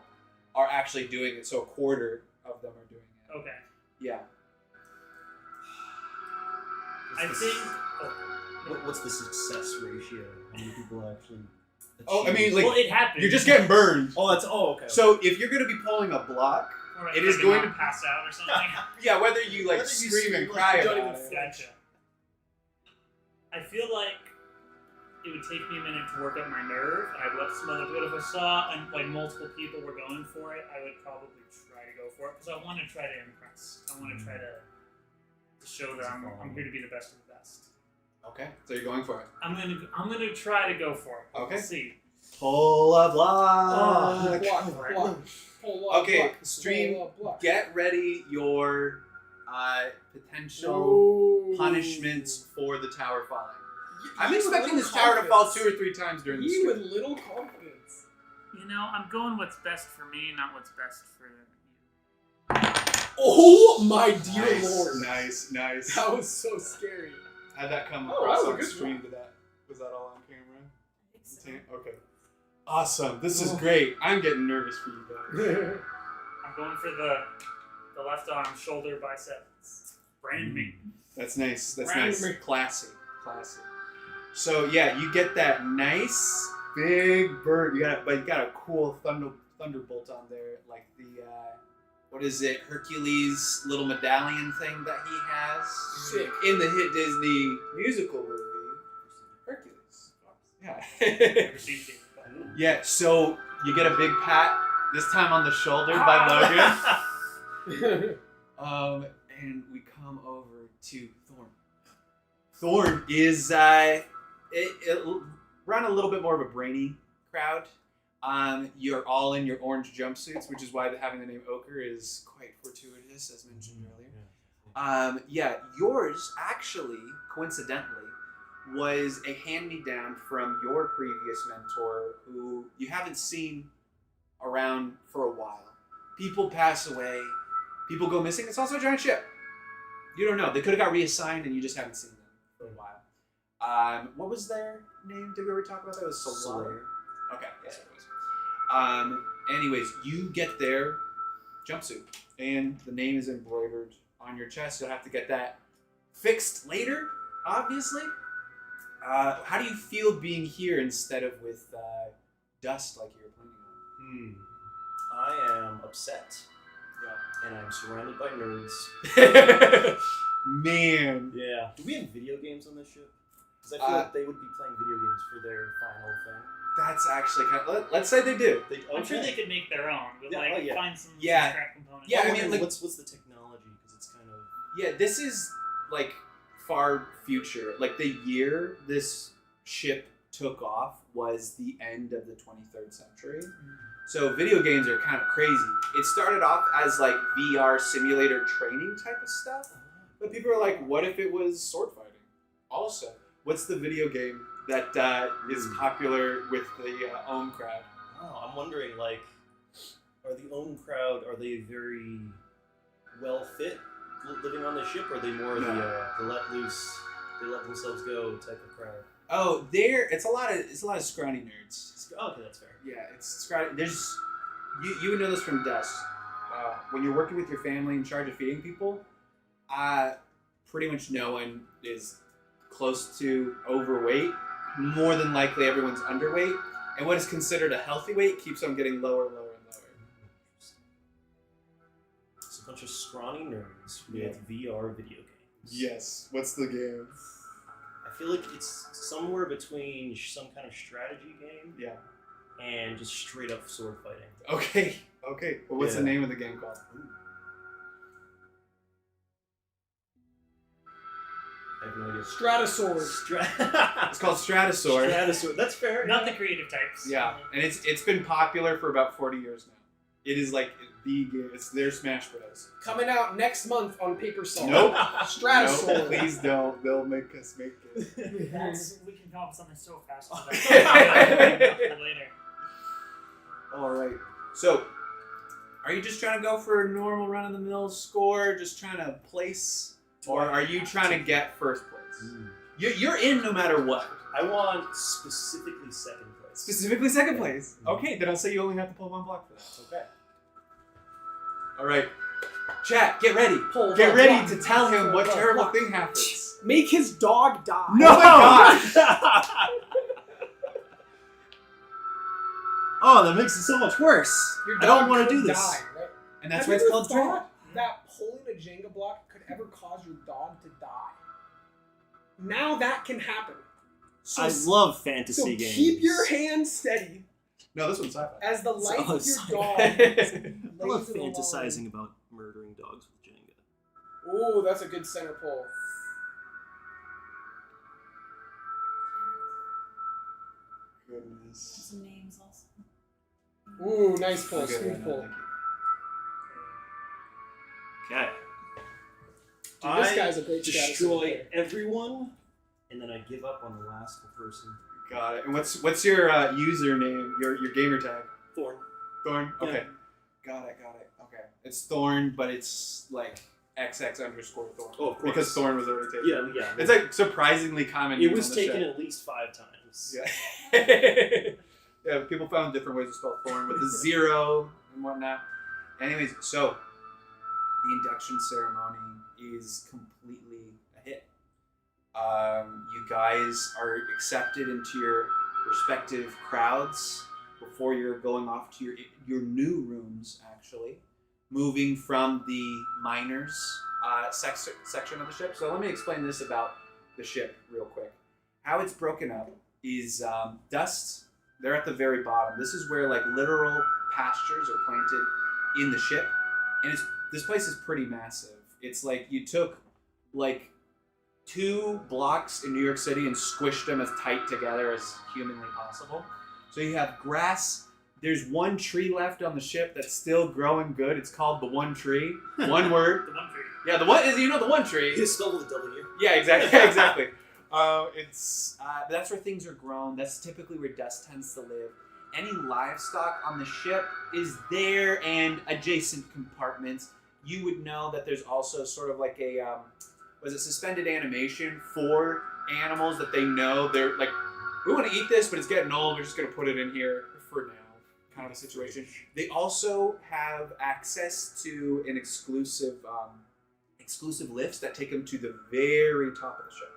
are actually doing it, so a quarter of them are doing it. Okay. Yeah. What's the success ratio? How many people actually achieve? Oh, I mean, like, well, it happened. you're just getting burned. okay. So if you're going to be pulling a block, Or it is like going not to- pass out or something. yeah, whether you like Whether you scream and scream, cry like, you don't about even it. Gotcha. I feel like it would take me a minute to work up my nerve, and I'd let some other. But if I saw multiple people were going for it, I would probably try to go for it because I want to try to impress. I want to try to show that I'm here to be the best of the best. Okay, so you're going for it. I'm gonna try to go for it. Okay. We'll see. Pull a block. Block. Okay, Block. stream, Block. get ready your potential punishments for the tower falling. I'm You with expecting little this tower to fall confidence. 2 or 3 times during the You stream. with little confidence. I'm going what's best for me, not what's best for you. Oh my dear Nice, lord. nice, nice. That was so scary. How'd that come Oh, across that was a on good stream? one. Did that, was that all on camera? Okay. Awesome. This is great. I'm getting nervous for you guys. I'm going for the left arm, shoulder, biceps. Brand me. That's nice. That's Brand nice. me. Classy. Classy. So yeah, you get that nice big bird. You got a cool thunderbolt on there, like what is it, Hercules little medallion thing that he has Sick. in the hit Disney musical movie, Hercules. Yeah. Never seen it. Yeah, so you get a big pat, this time on the shoulder by Logan. And we come over to Thorn. Thorn is run a little bit more of a brainy crowd. You're all in your orange jumpsuits, which is why having the name Ochre is quite fortuitous, as mentioned earlier. Yours actually, coincidentally, was a hand-me-down from your previous mentor, who you haven't seen around for a while. People pass away. People go missing. It's also a giant ship. You don't know. They could have got reassigned, and you just haven't seen them for a while. What was their name? Did we ever talk about that? It was Solar. Okay, yes, it was. Anyways, you get their jumpsuit, and the name is embroidered on your chest. You'll have to get that fixed later, obviously. How do you feel being here instead of with dust like you were planning on? I am upset. Yeah. And I'm surrounded by nerds. Man. Yeah. Do we have video games on this ship? Because I feel like they would be playing video games for their final thing. That's actually kind of... Let's say they do. I'm sure they could make their own. But find some scrap components. Yeah, I mean, like, what's the technology? Because it's kind of... Yeah, this is, like, far future. Like, the year this ship took off was the end of the 23rd century. So video games are kind of crazy. It started off as, like, VR simulator training type of stuff. But people are like, what if it was sword fighting? Also, what's the video game that is popular with the Ohm crowd? Oh, I'm wondering, like, are the Ohm crowd, are they very well fit living on the ship, or are they more the let loose, they let themselves go type of crowd? Oh, it's a lot of scrawny nerds. Okay, that's fair. Yeah, it's scrawny. There's you would know this from Dust. When you're working with your family in charge of feeding people, pretty much no one is close to overweight. More than likely, everyone's underweight, and what is considered a healthy weight keeps on getting lower, lower, and lower. It's a bunch of scrawny nerds with VR video games. Yes. What's the game? I feel like it's somewhere between some kind of strategy game, and just straight up sword fighting. Okay. Well, what's the name of the game called? I have no idea. Stratosaur. It's called Stratosaur. Stratosaur. That's fair. Not the creative types. Yeah, and it's been popular for about 40 years now. It is like the game. It's their Smash Bros. Coming out next month on Paper Salt. Nope. Stratosaur. No, please don't. They'll make us make it. We can come up with something so fast. Later. All right. So, are you just trying to go for a normal run-of-the-mill score, just trying to place, or are you trying to get first place? You're in no matter what. I want specifically second place. Specifically second place. Okay, then I'll say you only have to pull one block for that. Okay. All right. Chat, get ready. Pull Get one ready block. to tell him what Pull one terrible block. thing happens. Make his dog die. No! Oh my God. Oh, that makes it so much worse. Your I don't dog want to could do this. Die, right? And that's Have why it's you called ever Dread. thought that pulling a Jenga block could ever cause your dog to die? Now that can happen. So, I love so fantasy games. keep your hand steady No, this one's sci-fi. as the life of your sci-fi. dog. I love lays it along. fantasizing about murdering dogs with Jenga. Ooh, that's a good center pull. Goodness. Some names also. Ooh, nice pull. Okay, Smooth pull. Okay. Dude, this guy's a great destroy player. everyone, and then I give up on the last person. Got it. And what's your username? Your gamer tag? Thorn. Thorn. Yeah. Okay. Got it. Okay. It's Thorn, but it's like XX_Thorn. Oh, of course. Because Thorn was already taken. Yeah. It's like surprisingly common. It was on the taken show. at least 5 times. Yeah. Yeah. People found different ways to spell Thorn with the 0 and whatnot. Anyways, so the induction ceremony is completely a hit. You guys are accepted into your respective crowds before you're going off to your new rooms, actually. moving from the miners section of the ship. So let me explain this about the ship real quick. How it's broken up is dusts. They're at the very bottom. This is where like literal pastures are planted in the ship, and this place is pretty massive. It's like you took like 2 blocks in New York City and squished them as tight together as humanly possible. So you have grass. There's 1 tree left on the ship that's still growing good. It's called the One Tree. One word. The one tree. Yeah, the one is the One Tree. It's spelled with a W. Yeah, exactly. Exactly. That's where things are grown. That's typically where dust tends to live. Any livestock on the ship is there, and adjacent compartments. You would know that there's also sort of like a suspended animation for animals that they know they're like, we want to eat this, but it's getting old. We're just gonna put it in here for now, kind of a situation. They also have access to an exclusive lifts that take them to the very top of the ship.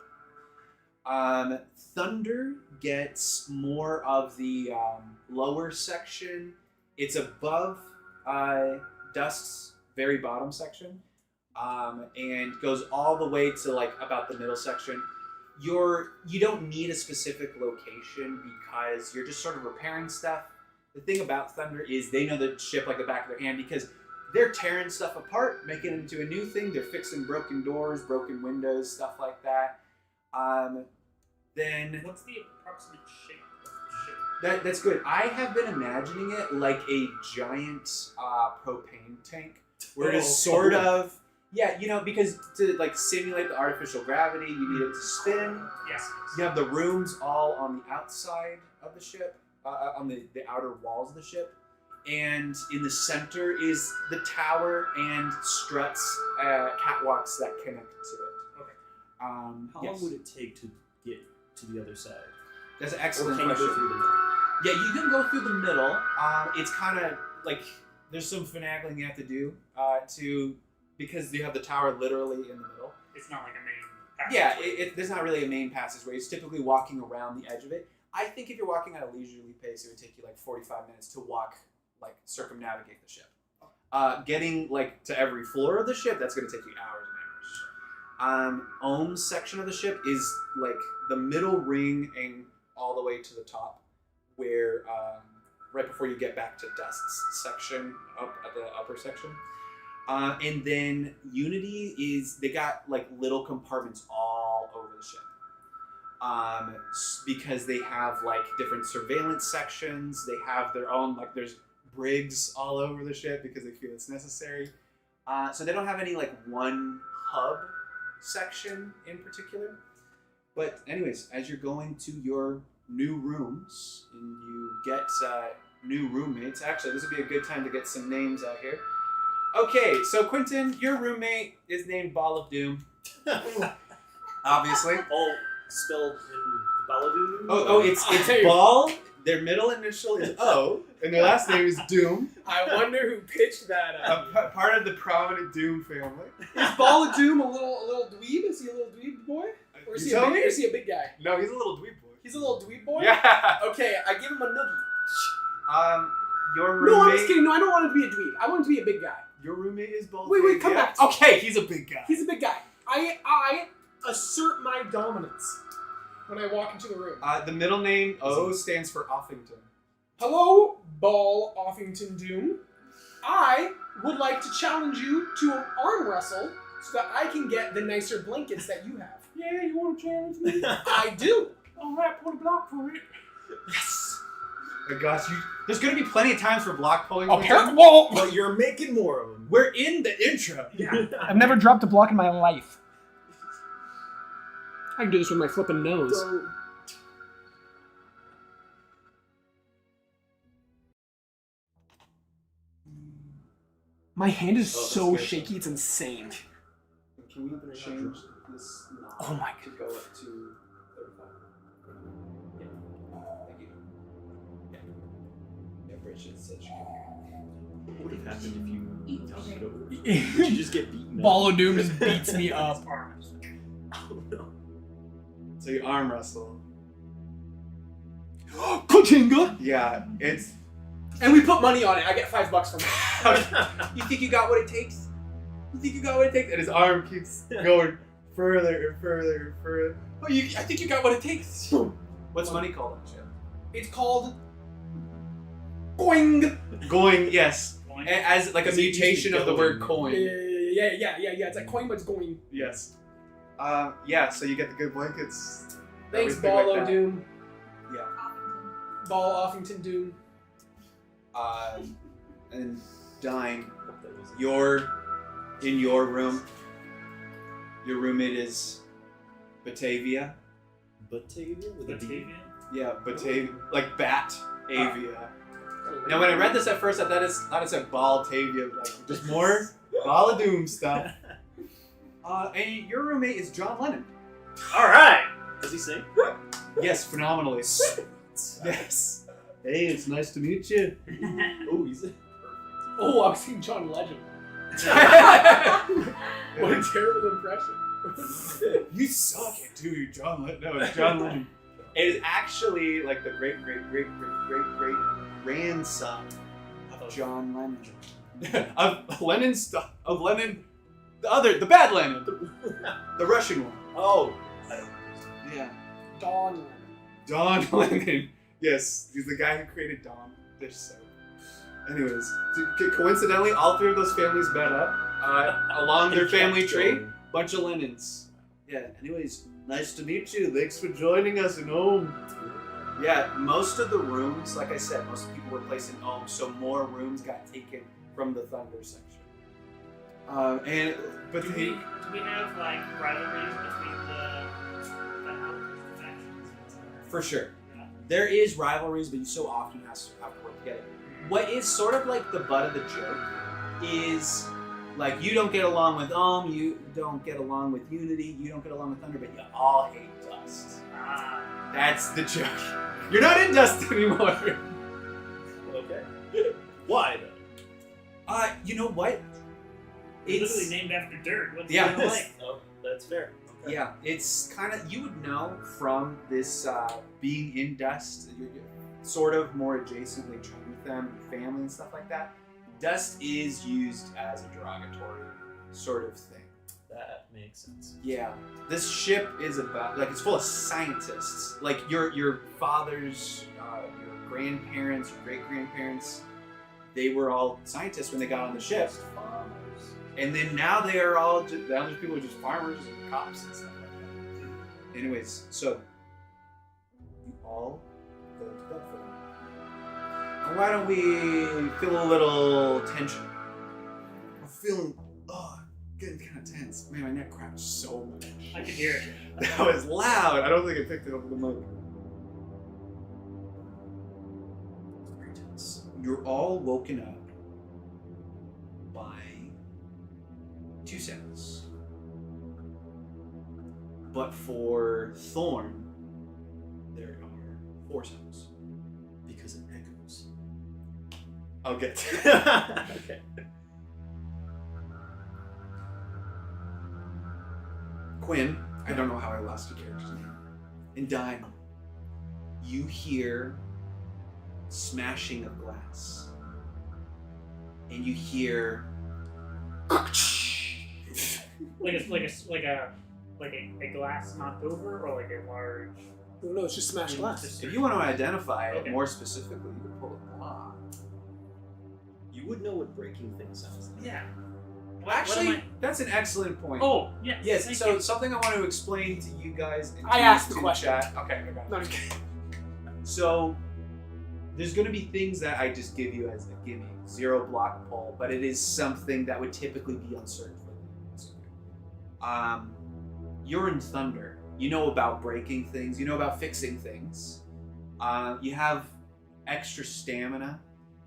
Thunder gets more of the lower section. It's above Dust's very bottom section, and goes all the way to like about the middle section. You don't need a specific location because you're just sort of repairing stuff. The thing about Thunder is they know the ship like the back of their hand because they're tearing stuff apart, making it into a new thing. They're fixing broken doors, broken windows, stuff like that. Then What's the approximate shape of the ship? that's good. I have been imagining it like a giant propane tank, where it is sort of because to like simulate the artificial gravity, you need it to spin. Yes. You have the rooms all on the outside of the ship, on the outer walls of the ship, and in the center is the tower and struts, catwalks that connect to it. Okay. How long would it take to get to the other side? That's an Or excellent can you question. go through the middle? Yeah, you can go through the middle. It's kind of like there's some finagling you have to do because you have the tower literally in the middle. It's not like a main passage. Yeah, there's not really a main passageway. It's typically walking around the edge of it. I think if you're walking at a leisurely pace, it would take you like 45 minutes to walk, like circumnavigate the ship. Getting like to every floor of the ship, that's going to take you hours and hours. Ohm's section of the ship is like the middle ring and all the way to the top, where right before you get back to Dust's section up at the upper section. And then Unity they got like little compartments all over the ship. Because they have like different surveillance sections. They have their own, like there's brigs all over the ship because they feel it's necessary. So they don't have any like one hub section in particular. But anyways, as you're going to your new rooms and you get new roommates, actually this would be a good time to get some names out here. Okay, so Quentin, your roommate is named Ball of Doom. Obviously. All spelled in Balladoo? Oh, it's Ball. Their middle initial is O, and their last name is Doom. I wonder who pitched that up. Part of the prominent Doom family. Is Ball of Doom a little dweeb? Is he a little dweeb boy? Or is he a big guy? No, he's a little dweeb boy. He's a little dweeb boy? Yeah. Okay, I give him a noogie. Your roommate. No, I'm just kidding. No, I don't want him to be a dweeb. I want him to be a big guy. Your roommate is both. Wait, come back. Okay, he's a big guy. He's a big guy. I assert my dominance when I walk into the room. The middle name O stands for Offington. Hello, Ball Offington Doom. I would like to challenge you to an arm wrestle so that I can get the nicer blankets that you have. Yeah, you want to challenge me? I do. All right, put a block for it. Yes. Oh my gosh, there's going to be plenty of times for block pulling. But you're making more of them. We're in the intro. Yeah. I've never dropped a block in my life. I can do this with my flipping nose. My hand is so shaky, it's insane. Can we change this knob Oh my to go up to 35? Yeah. Thank you. Yeah. Yeah, Bridge is such What would have happened if you knocked it over? Did you just get beaten up? Ball of Doom just beats me up. Oh no. So you arm wrestle. Kuchinga! Yeah, it's And we put money on it. I get $5 from it. You think you got what it takes? You think you got what it takes? And his arm keeps going further and further and further. Oh, I think you got what it takes. What's money called on the ship? It's called Boing. Going, yes. Going. As like a Does it use mutation the of the word going? coin. Yeah. It's like coin, but it's going. Yes. Yeah, so you get the good blankets. Thanks, everything Ball like that. O'Doom. Yeah. Ball Offington Doom. And Dine, That was- you're in your room. Your roommate is Batavia. Batavia with a B. Batavia? Yeah, Batavia. Like Bat-avia. Now, when I read this at first, I thought it said Baltavia, like just more Ball of Doom stuff. And your roommate is John Lennon. All right. Does he sing? Yes, phenomenally. Yes. Hey, it's nice to meet you. Oh, he's perfect. Oh, I've seen John Legend. What a terrible impression. You suck at dude, John Lennon. No, it's John Lennon. It is actually like the great grandson of John Lennon. of Lennon stuff. Of Lennon. The bad Lennon. The Russian one. Oh. Yeah. Dawn Lennon. Don Lennon. Yes, he's the guy who created Dawn dish soap. Anyways, coincidentally, all three of those families met up along their family tree. Bunch of Lennons. Yeah. Anyways, nice to meet you. Thanks for joining us in Ohm. Yeah, most of the rooms, like I said, most people were placed in Ohm, so more rooms got taken from the Thunder section. But Do we have like rivalries between the houses, the factions? for sure. Yeah. There is rivalries, but you so often have to work together. What is sort of like the butt of the joke is like you don't get along with Ohm, you don't get along with Unity, you don't get along with Thunder, but you all hate Dust. Ah. That's the joke. You're not in Dust anymore. Okay. Why though? You know what? It's literally named after dirt. What's Yeah. it gonna like? Oh, that's fair. Okay. Yeah, it's kind of, you would know from this being in Dust, you're sort of more adjacently trained with them, family and stuff like that. Dust is used as a derogatory sort of thing. That makes sense. Yeah, this ship is about, like, it's full of scientists. Like, your father's, your grandparents, your great-grandparents, they were all scientists when they got on the ship. Just farmers. And then now they are all just, now there's people who are just farmers and cops and stuff like that. Anyways, so you all go to bed for the night. And why don't we feel a little tension? I'm feeling, getting kind of tense. Man, my neck cracked so much. I could hear it. That was loud. I don't think I picked it up with the mic. Very tense. You're all woken up by two sounds. But for Thorn, there are four sounds. Because it echoes. I'll get to Okay. Quinn, I don't know how I lost your character's name. And Dime, you hear smashing of glass. And you hear like a glass knocked over, or like a large. No, it's just smashed glass. if you want to identify it Okay. more specifically, you can pull a block. You would know what breaking things sounds like. Yeah. Actually, that's an excellent point. Oh, yes. Yes, thank so you. something I want to explain to you guys and I to asked to the question. chat. Okay, I got it. No, I'm kidding. So there's going to be things that I just give you as a gimme, 0 block pull, but it is something that would typically be uncertain for you. You're in Thunder. You know about breaking things. You know about fixing things. You have extra stamina,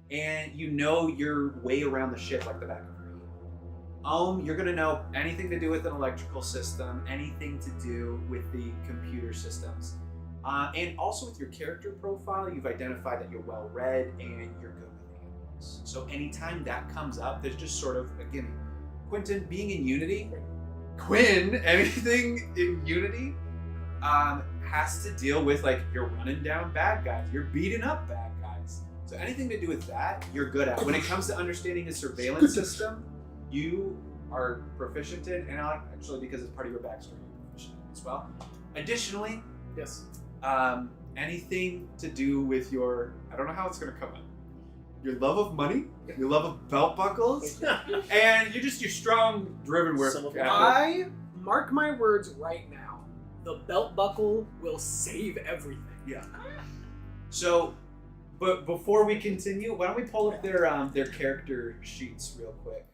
and you know your way around the ship like the back of your hand. You're going to know anything to do with an electrical system, anything to do with the computer systems. And also with your character profile, you've identified that you're well-read and you're good with animals. So anytime that comes up, there's just sort of a gimme. Quentin, being in Unity, anything in Unity has to deal with, like, you're running down bad guys, you're beating up bad guys. So anything to do with that, you're good at. When it comes to understanding a surveillance system, you are proficient in, and actually because it's part of your backstory, you're proficient in as well. Additionally, Yes. anything to do with your, I don't know how it's going to come up, your love of money, your love of belt buckles, and you're just your strong, driven work. Some of ethic. I mark my words right now. The belt buckle will save everything. Yeah. So, but before we continue, why don't we pull up their character sheets real quick?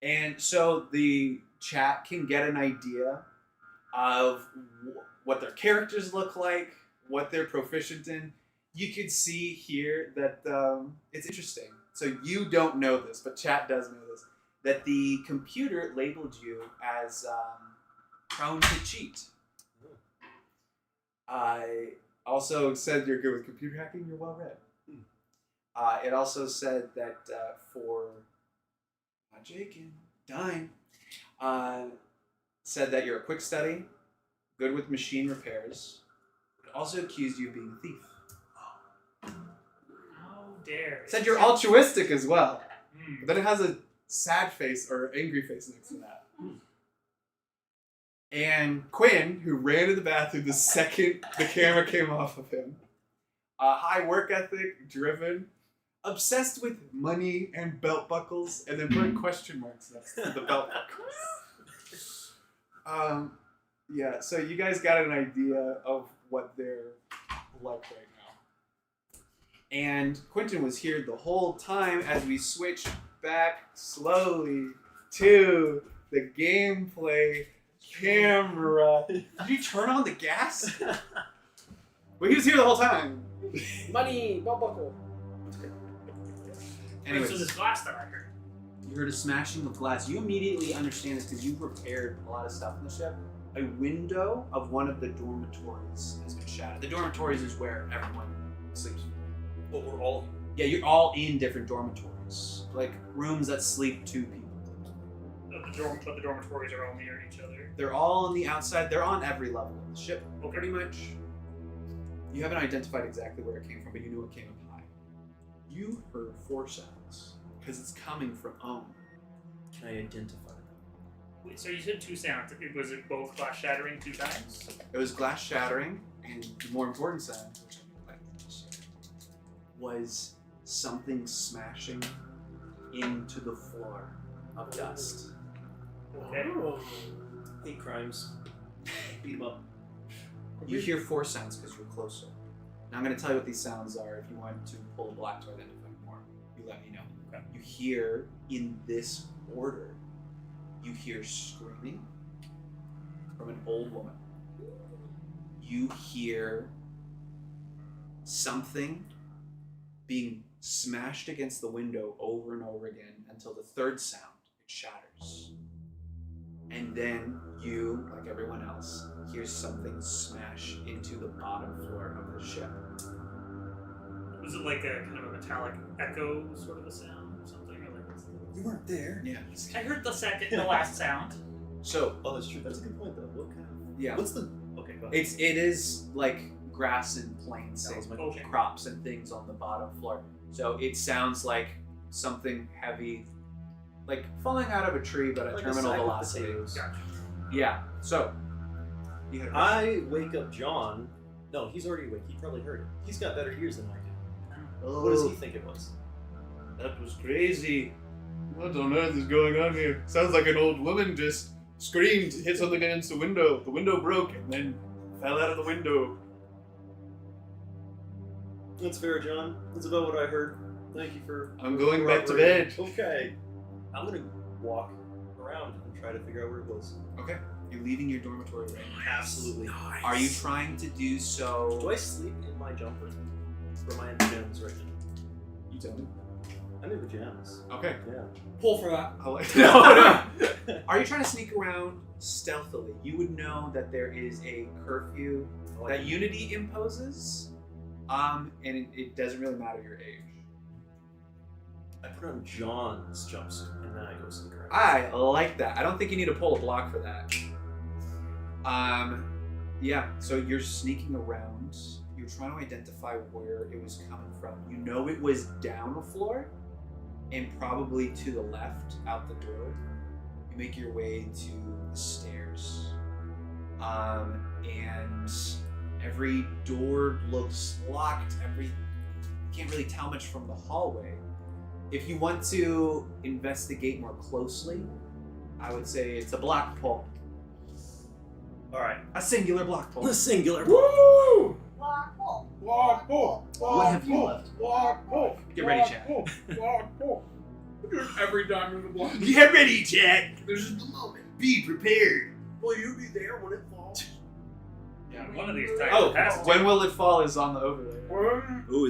And so the chat can get an idea of what their characters look like, what they're proficient in. You could see here that it's interesting. So you don't know this, but chat does know this. That the computer labeled you as prone to cheat. I also said you're good with computer hacking. You're well read. It also said that for Jake and Dine, said that you're a quick study, good with machine repairs. It also accused you of being a thief. How dare. Said you're altruistic as well. Hmm. But then it has a sad face or angry face next to that. And Quinn, who ran to the bathroom the second the camera came off of him, high work ethic, driven, obsessed with money and belt buckles, and then put question marks next to the belt buckles. Yeah, so you guys got an idea of what they're like right now. And Quentin was here the whole time as we switched back slowly to the gameplay camera. Did you turn on the gas? Well, he was here the whole time. Money, belt buckle. Anyways, So this glass that I heard. you heard a smashing of glass. You immediately understand this because you've repaired a lot of stuff in the ship. A window of one of the dormitories has been shattered. The dormitories is where everyone sleeps. But we're all. Yeah, you're all in different dormitories. Like rooms that sleep two people. But the dormitories are all near each other. They're all on the outside. They're on every level of the ship. Okay. Pretty much. You haven't identified exactly where it came from, but you knew it came up high. You heard 4 sounds because it's coming from Ohm. Can I identify them? Wait, so you said 2 sounds. Was it both glass shattering 2 times? It was glass shattering, and the more important sound, which I like to say, was something smashing into the floor of dust. Okay. Oh. Hate crimes. Beat them up. You hear 4 sounds because you're closer. Now I'm going to tell you what these sounds are. If you want to pull a block to identify more, you let me know. Okay. You hear, in this order, you hear screaming from an old woman. You hear something being smashed against the window over and over again until the 3rd sound, it shatters. And then you, like everyone else, hear something smash into the bottom floor of the ship. Was it like a kind of a metallic echo sort of a sound or something? Or like, You weren't there. Yeah. I heard the last sound. So, Oh, that's true. That's a good point, though. What kind of? yeah. What's the? Okay, go ahead. It is like grass and plains, That was my Okay. crops and things on the bottom floor. So it sounds like something heavy, like falling out of a tree, but at Like a terminal sack of velocity. potatoes. Gotcha. Yeah. So you had a I wake up John. No, he's already awake. He probably heard it. He's got better ears than I do. What does he think it was? That was crazy. What on earth is going on here? Sounds like an old woman just screamed, hit something against the window. The window broke and then fell out of the window. That's fair, John. That's about what I heard. Thank you for. I'm going back to corroborating. bed. Okay. I'm gonna walk around and try to figure out where it was. Okay. You're leaving your dormitory right now. Absolutely. Are you trying to do so? Do I sleep in my jumper? Or am I in pajamas right now? You tell me. I'm in pajamas. Okay. Yeah. Pull for that. I like no. Are you trying to sneak around stealthily? You would know that there is a curfew that Unity imposes, and it doesn't really matter your age. I put on John's jumpsuit and then I go sneak around. I like that. I don't think you need to pull a block for that. Yeah. So you're sneaking around. you're trying to identify where it was coming from. You know it was down the floor and probably to the left out the door. You make your way to the stairs. And every door looks locked. You can't really tell much from the hallway. If you want to investigate more closely, I would say it's a block pull. Alright. A singular block pull. The singular. Woo! Block pull. Block pull. What have you left? Block pull. Get ready, Chad. Block pull. Every time there's a block. Get ready, Jack. There's just a moment. Be prepared. Will you be there when it falls? Yeah, one of these times Oh, has to. when will it fall is on the overlay. Oh,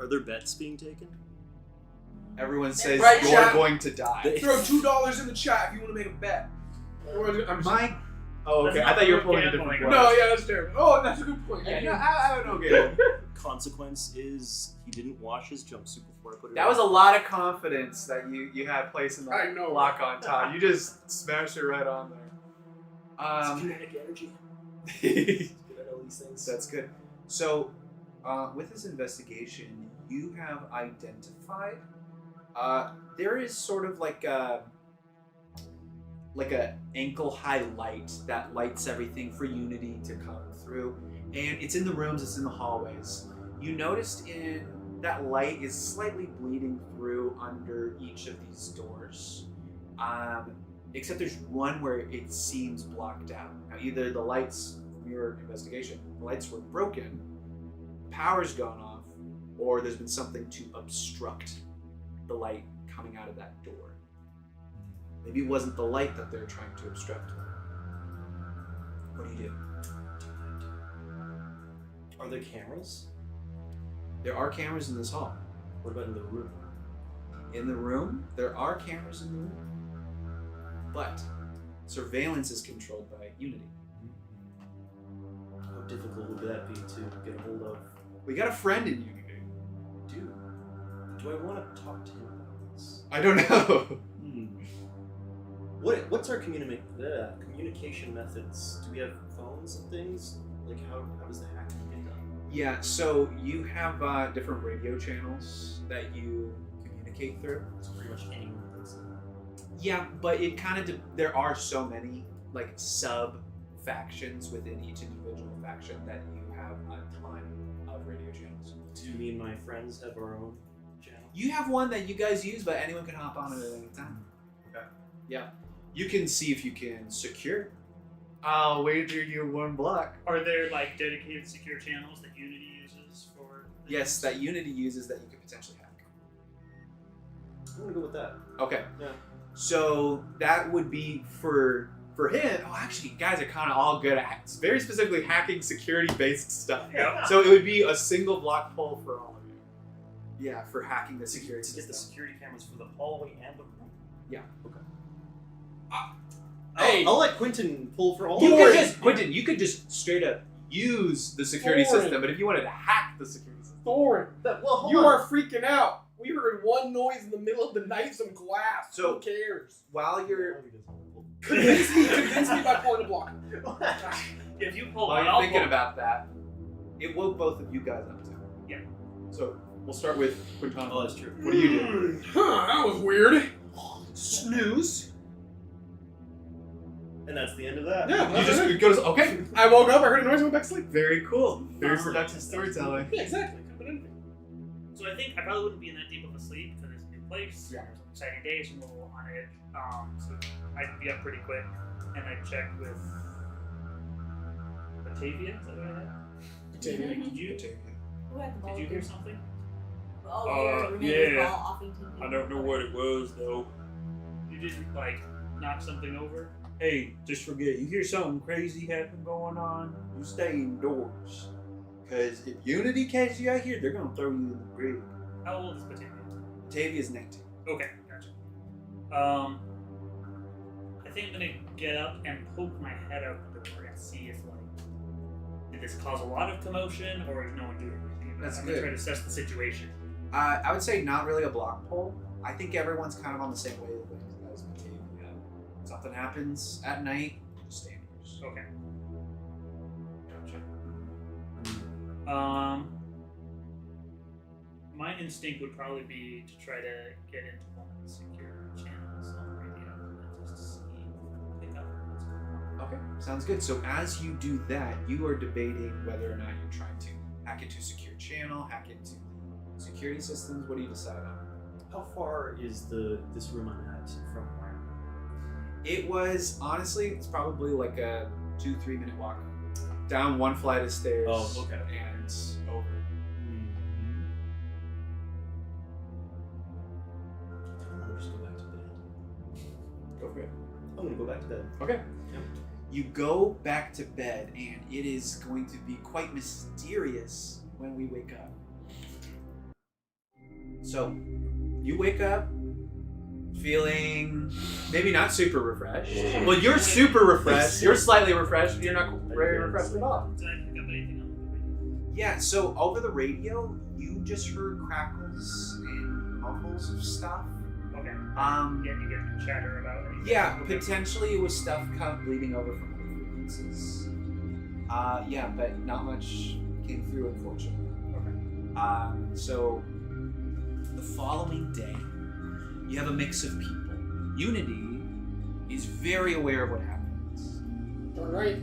are there bets being taken? Everyone says Right, you're Chad. going to die. Throw $2 in the chat if you want to make a bet. I'm just, My. Oh, okay. That's I thought you were not pulling a gambling. different no, one. yeah, that's terrible. Oh, that's a good point. Yeah, Yeah, no, I don't know. Okay. Consequence is he didn't wash his jumpsuit before I put it That on. was a lot of confidence that you had placing I the know. block on top. You just smashed it right on there. It's kinetic energy. That's Good at all these things. good. So, with this investigation, you have identified there is sort of like a ankle high light that lights everything for Unity to come through, and it's in the rooms, it's in the hallways. You noticed in that light is slightly bleeding through under each of these doors, except there's one where it seems blocked out. Now, either the lights from your investigation, the lights were broken, power's gone off, or there's been something to obstruct the light coming out of that door. Maybe it wasn't the light that they're trying to obstruct. What do you do? Are there cameras? There are cameras in this hall. What about in the room? In the room, there are cameras in the room. But surveillance is controlled by Unity. How difficult would that be to get a hold of? We got a friend in Unity. Do I want to talk to him about this? I don't know. What's our communication methods? Do we have phones and things? Like how does the hacking get done? Yeah, so you have different radio channels that you communicate through. It's pretty much anyone does it. Yeah, but it kind of there are so many like sub factions within each individual faction that you have a ton of radio channels. Do me and my friends have our own channel? You have one that you guys use, but anyone can hop on it at any time. Okay. Yeah, you can see if you can secure. I'll wager you one block. Are there like dedicated secure channels that Unity uses for? Yes, that Unity uses that you could potentially hack. I'm gonna go with that. Okay. Yeah. So that would be for him. Oh, actually, you guys are kind of all good at very specifically hacking security-based stuff. Yeah. So it would be a single block pull for all of you. Yeah, for hacking the security To get the system. security cameras for the hallway and the room. Yeah. Okay. Hey. I'll let Quentin pull for all You of could it. just, Quentin, you could just straight up use the security Thorin. system, but if you wanted to hack the security system, Thorin, Well, hold you on. are freaking out. We heard one noise in the middle of the night, some glass. So- Who cares? while you're Convince me by pulling a block. If you pull while one, you're I'll thinking pull. about that, it woke both of you guys up too. Yeah. So we'll start with Quintana. Oh, that's true. What do you do? That was weird. Snooze. And that's the end of that. Yeah, You just go to okay. I woke up, I heard a noise, and went back to sleep. Very cool. Very Uh-huh. productive storytelling. Yeah, exactly. Could've been anything. So I think I probably wouldn't be in that deep of a sleep because it's a new place. Yeah. There's an exciting day, so I'm a little on edge. So I'd be up pretty quick, and I'd check with Batavia. Is that what I had? Did you Who had the ball? Did you hear something? Oh, your yeah. ball off in TV. I don't know what it was though. You didn't like knock something over? Hey, just forget. You hear something crazy happen going on, you stay indoors. Because if Unity catches you out here, they're going to throw you in the grave. How old is Batavia? Tavia's 19. Okay, gotcha. I think I'm gonna get up and poke my head out the door and see if did this cause a lot of commotion or is no one doing anything? That's I'm good. gonna try to assess the situation. I would say not really a block poll. I think everyone's kind of on the same wavelength as Batavia. Something happens at night, just stay indoors. Okay. Gotcha. My instinct would probably be to try to get into one of the secure channels on the radio and just see, pick up what's going on. Okay, sounds good. So as you do that, you are debating whether or not you're trying to hack into a secure channel, hack into security systems. What do you decide on? How far is this room I'm at from where I'm at? It was honestly, it's probably like a 2-3 minute walk down one flight of stairs. Oh, okay. And over. I'll just go back to bed. Go for it. I'm gonna go back to bed. Okay. Yep. You go back to bed, and it is going to be quite mysterious when we wake up. So, you wake up feeling maybe not super refreshed. Well, you're super refreshed. You're slightly refreshed. You're not very refreshed at all. Did I pick up anything on the radio? Yeah, so over the radio, you just heard crackles and mumbles of stuff. Okay. Um, Yeah, you get chatter about anything. Yeah, Okay. potentially it was stuff kind of bleeding over from other frequencies. Yeah, but not much came through, unfortunately. Okay. So the following day, you have a mix of people. Unity is very aware of what happens. All right.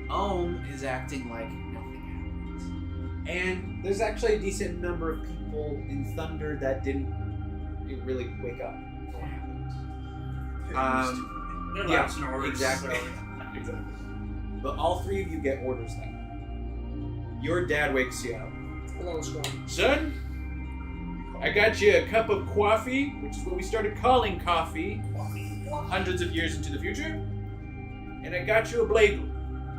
Ohm is acting like nothing happened. And there's actually a decent number of people in Thunder that didn't really wake up from what happened. They're Yeah, lapsed in orders. exactly. So, Exactly. But all three of you get orders now. Your dad wakes you up. A little strong. Son, I got you a cup of coffee, which is what we started calling coffee hundreds of years into the future. And I got you a bagel,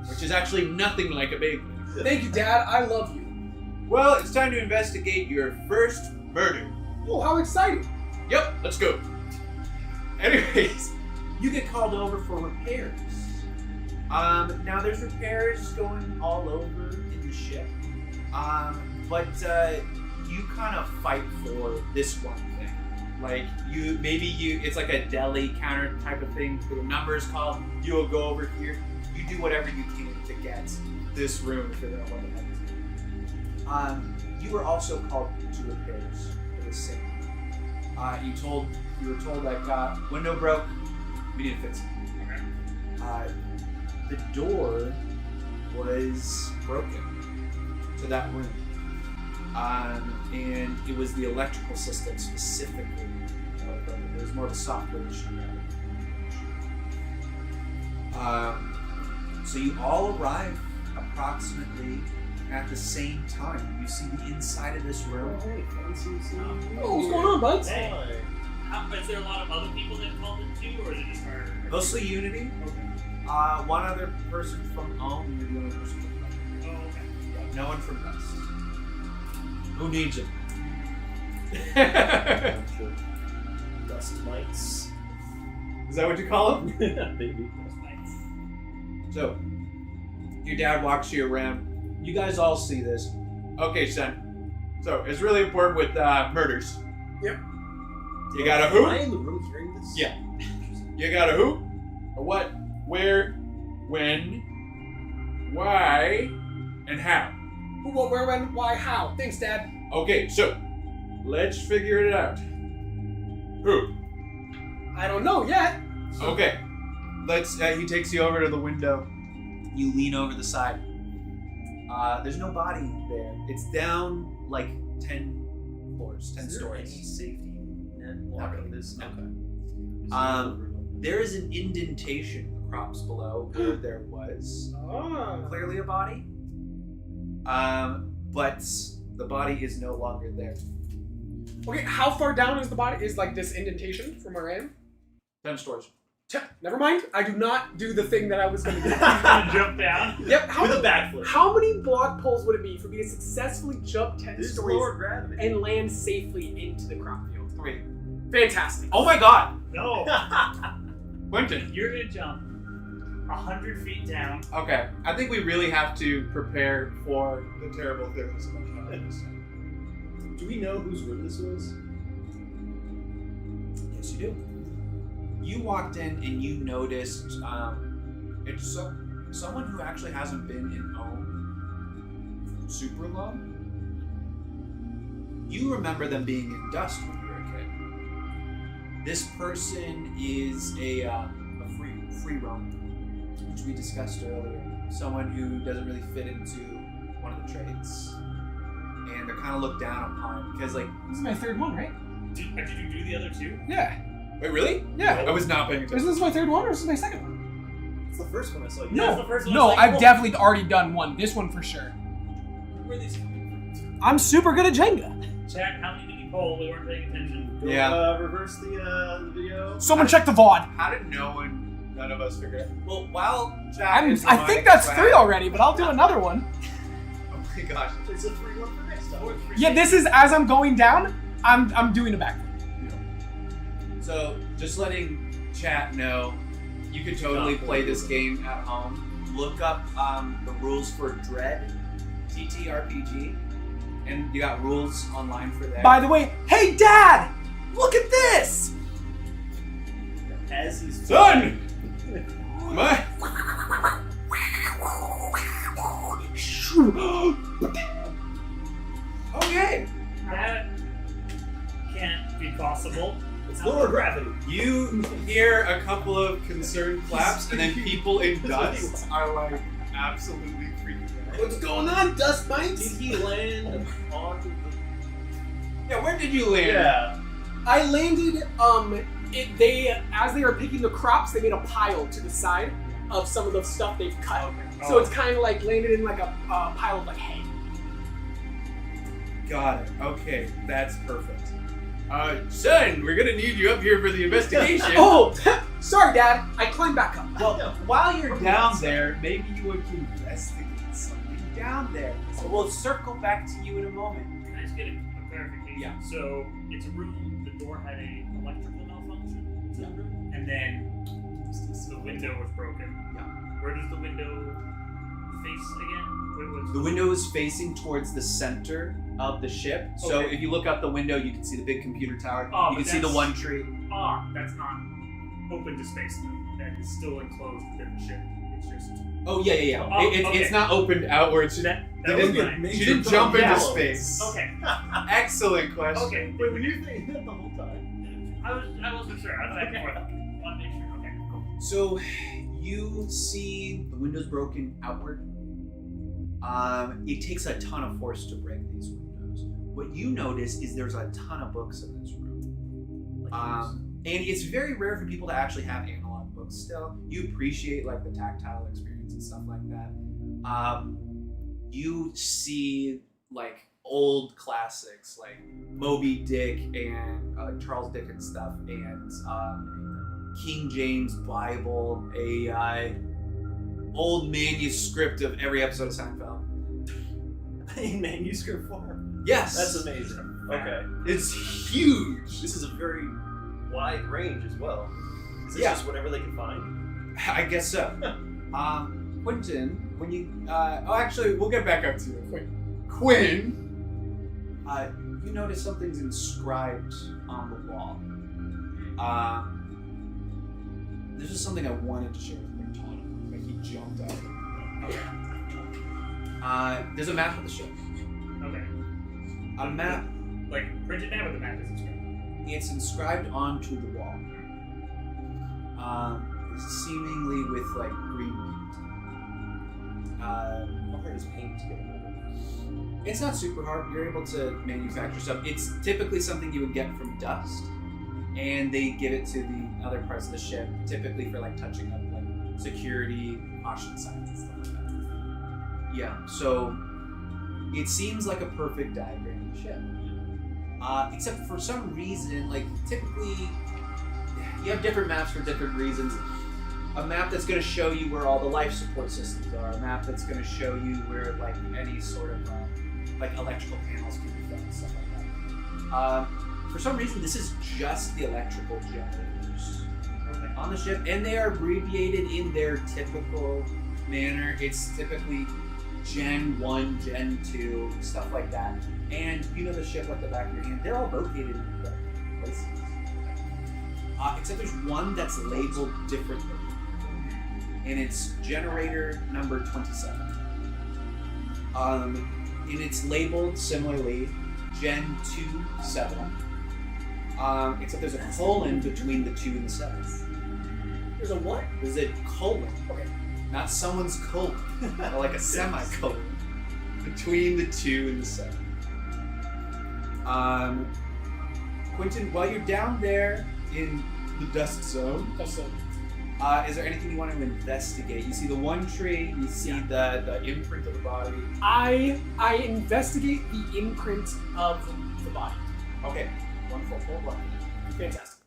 which is actually nothing like a bagel. Thank you, Dad. I love you. Well, it's time to investigate your first murder. Oh, how exciting! Yep, let's go. Anyways, You get called over for repairs. Now there's repairs going all over in the ship. But you kind of fight for this one thing. Like it's like a deli counter type of thing. The number's called. You'll go over here. You do whatever you can to get this room for them. You were also called to repairs for the same. You were told that window broke. We need to fix it. okay. The door was broken to that room. And it was the electrical system specifically. It was more of a software issue. So you all arrive approximately at the same time. You see the inside of this room. Oh, what's going on, buds? Hey. Is there a lot of other people that called in too, or is it just our... Mostly Unity. Okay. One other person from Ohm. You're the only person from Ohm. Oh, okay. No one from Dust. Who needs it? Dust mites. is that what you call them? Maybe. Nice. So, your dad walks you around. You guys all see this. Okay, son. So it's really important with murders. Yep. You got a who? Am I in the room hearing this? Yeah. You got a who, a what, where, when, why, and how. Who, what, where, when, why, how? Thanks, Dad. Okay, so let's figure it out. Who? I don't know yet. Okay. Let's. He takes you over to the window. You lean over the side. There's no body there. It's down like 10 floors, 10 Is there stories. any safety net blocking this? No. Okay. There is an indentation across below where there was clearly a body. But the body is no longer there. Okay, how far down is the body? Is like this indentation from where I am? 10 stories. Never mind. I do not do the thing that I was going to do. Gonna jump down. Yep. With a backflip. How many block pulls would it be for me to successfully jump 10 This is stories lower gravity. and land safely into the crop field? 3. Fantastic. Oh my god! No. Quentin. You're gonna jump 100 feet down. Okay, I think we really have to prepare for the terrible thing that's going to happen. Do we know whose room this was? Yes, you do. You walked in and you noticed it's someone who actually hasn't been in Ohm super long? You remember them being in dust when you were a kid. This person is a free roamer, which we discussed earlier. Someone who doesn't really fit into one of the trades, and they're kind of looked down upon because, like, This is my third one, right? Did you do the other two? Yeah. wait, really? Yeah. I was not paying Is attention. this my third one or is this my second one? It's the first one I saw. That's the first one. No, I was like, I've well, definitely already done one. This one for sure. Where are these coming from? I'm super good at Jenga. Chat, how many did you poll? We weren't paying attention. Yeah. Reverse the video. Someone check the VOD. How did none of us figure it out? Well, while Jack I is think reminding that's us 3 already, but I'll do another one. Oh my gosh. It's a 3-1 for next time. Yeah, this is as I'm going down. I'm doing a backflip. So, just letting chat know, you could totally play this game at home. Look up the rules for Dread, TTRPG, and you got rules online for that. By the way, hey Dad, look at this. As he's Son! My... Okay. That can't be possible. It's lower gravity. You hear a couple of concerned claps, and then people in dust are like absolutely freaking out. What's going on, Dust Did Mites? he land onto the? Yeah, where did you land? Yeah. I landed. As they were picking the crops, they made a pile to the side of some of the stuff they've cut. So it's kind of like landed in like a pile of like hay. Got it. Okay, that's perfect. Son, we're gonna need you up here for the investigation. Oh, sorry, Dad. I climbed back up. Well, while you're down there, maybe you would investigate something down there. So we'll circle back to you in a moment. Can I just get a clarification? Yeah. So it's a room. The door had a electrical malfunction to the room, and then the window was broken. Yeah. Where does the window face again? The window is facing towards the center of the ship. So Okay. if you look out the window, you can see the big computer tower. Oh, you can but see the that's- one tree. That's not open to space though. That is still enclosed within the ship. It's just Oh yeah. Oh, It's okay. not opened outwards. that. They That was didn't- mine. She didn't jump into Yeah. space. Okay. Excellent question. Okay. Wait, were you thinking that the whole time? I wasn't sure. I was like, want to make sure. Okay. Cool. So you see the windows broken outward. It takes a ton of force to break these windows. What you notice is there's a ton of books in this room. And it's very rare for people to actually have analog books still. You appreciate like the tactile experience and stuff like that. You see like old classics like Moby Dick and Charles Dickens stuff and King James Bible, a old manuscript of every episode of Seinfeld. In manuscript form. Yes, That's amazing. Okay. it's huge. This is a very wide range as well. Is this Yeah. just whatever they can find? I guess so. Quentin, when you actually we'll get back up to you. Quinn, you notice something's inscribed on the wall. This is something I wanted to share with Quinton, but he jumped out. There's a map of the ship. Okay. A map. Like printed map or the map is inscribed? It's inscribed onto the wall. Seemingly with like green paint. How hard is paint to get over? It's not super hard. You're able to manufacture stuff. It's typically something you would get from dust, and they give it to the other parts of the ship, typically for like touching up like security, caution signs, and stuff like that. Yeah. So it seems like a perfect diagram of the ship. Except for some reason, like typically you have different maps for different reasons. A map that's going to show you where all the life support systems are. A map that's going to show you where like any sort of like electrical panels can be found, stuff like that. For some reason, this is just the electrical generators on the ship, and they are abbreviated in their typical manner. It's typically Gen 1, Gen 2, stuff like that. And you know the ship like the back of your hand. They're all located in the correct places. Except there's one that's labeled differently. And it's generator number 27. and it's labeled similarly Gen 2 7. Except there's a colon between the 2 and the 7. There's a what? There's a colon. Okay. Not someone's colon, or like a semicolon between the 2 and the 7. Quentin, while you're down there in the dust zone, That's it. is there anything you want to investigate? You see the one tree, you see the imprint of the body. I investigate the imprint of the body. Okay, wonderful. Hold on. Fantastic.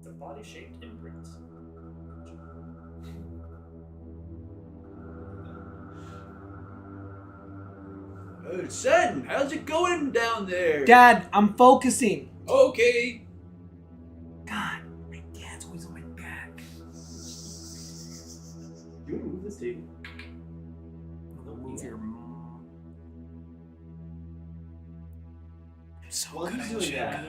The body-shaped imprint. Oh, son, how's it going down there? Dad, I'm focusing. Okay. God, my dad's always on my back. You want to move this table? Move your mom. I'm so While good he's at doing check. that,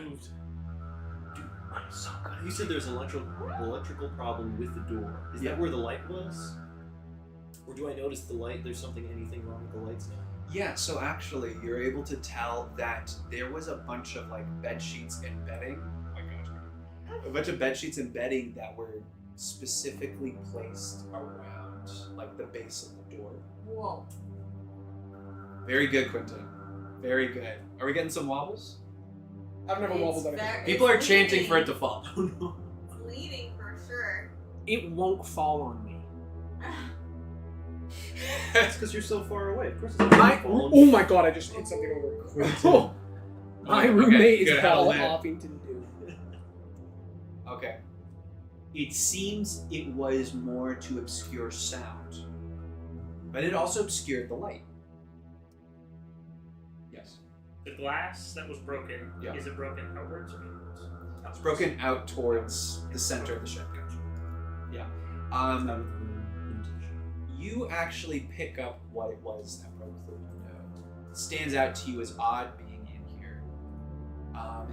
I'm so good at you said there's an electrical problem with the door. Is Yeah. that where the light was? Or do I notice the light? There's anything wrong with the lights now? Yeah, so actually, you're able to tell that there was a bunch of like bed sheets and bedding. Oh my gosh. A bunch of bed sheets and bedding that were specifically placed around like the base of the door. Whoa. Very good, Quentin. Very good. Are we getting some wobbles? I've never wobbled on It's it. People are it's chanting for it leaning. to fall. Oh no. It's leaning for sure. It won't fall on me. That's because you're so far away. Of course it's Oh my god, I just hit something over. Oh, my Okay, roommate good, is how to ball land. hoppington dude. Okay. It seems it was more to obscure sound, but it also obscured the light. Yes. The glass that was broken, Yeah. is it broken outwards or inwards? It's broken out towards the center of the ship. Yeah. You actually pick up what it was that broke the window. It stands out to you as odd being in here.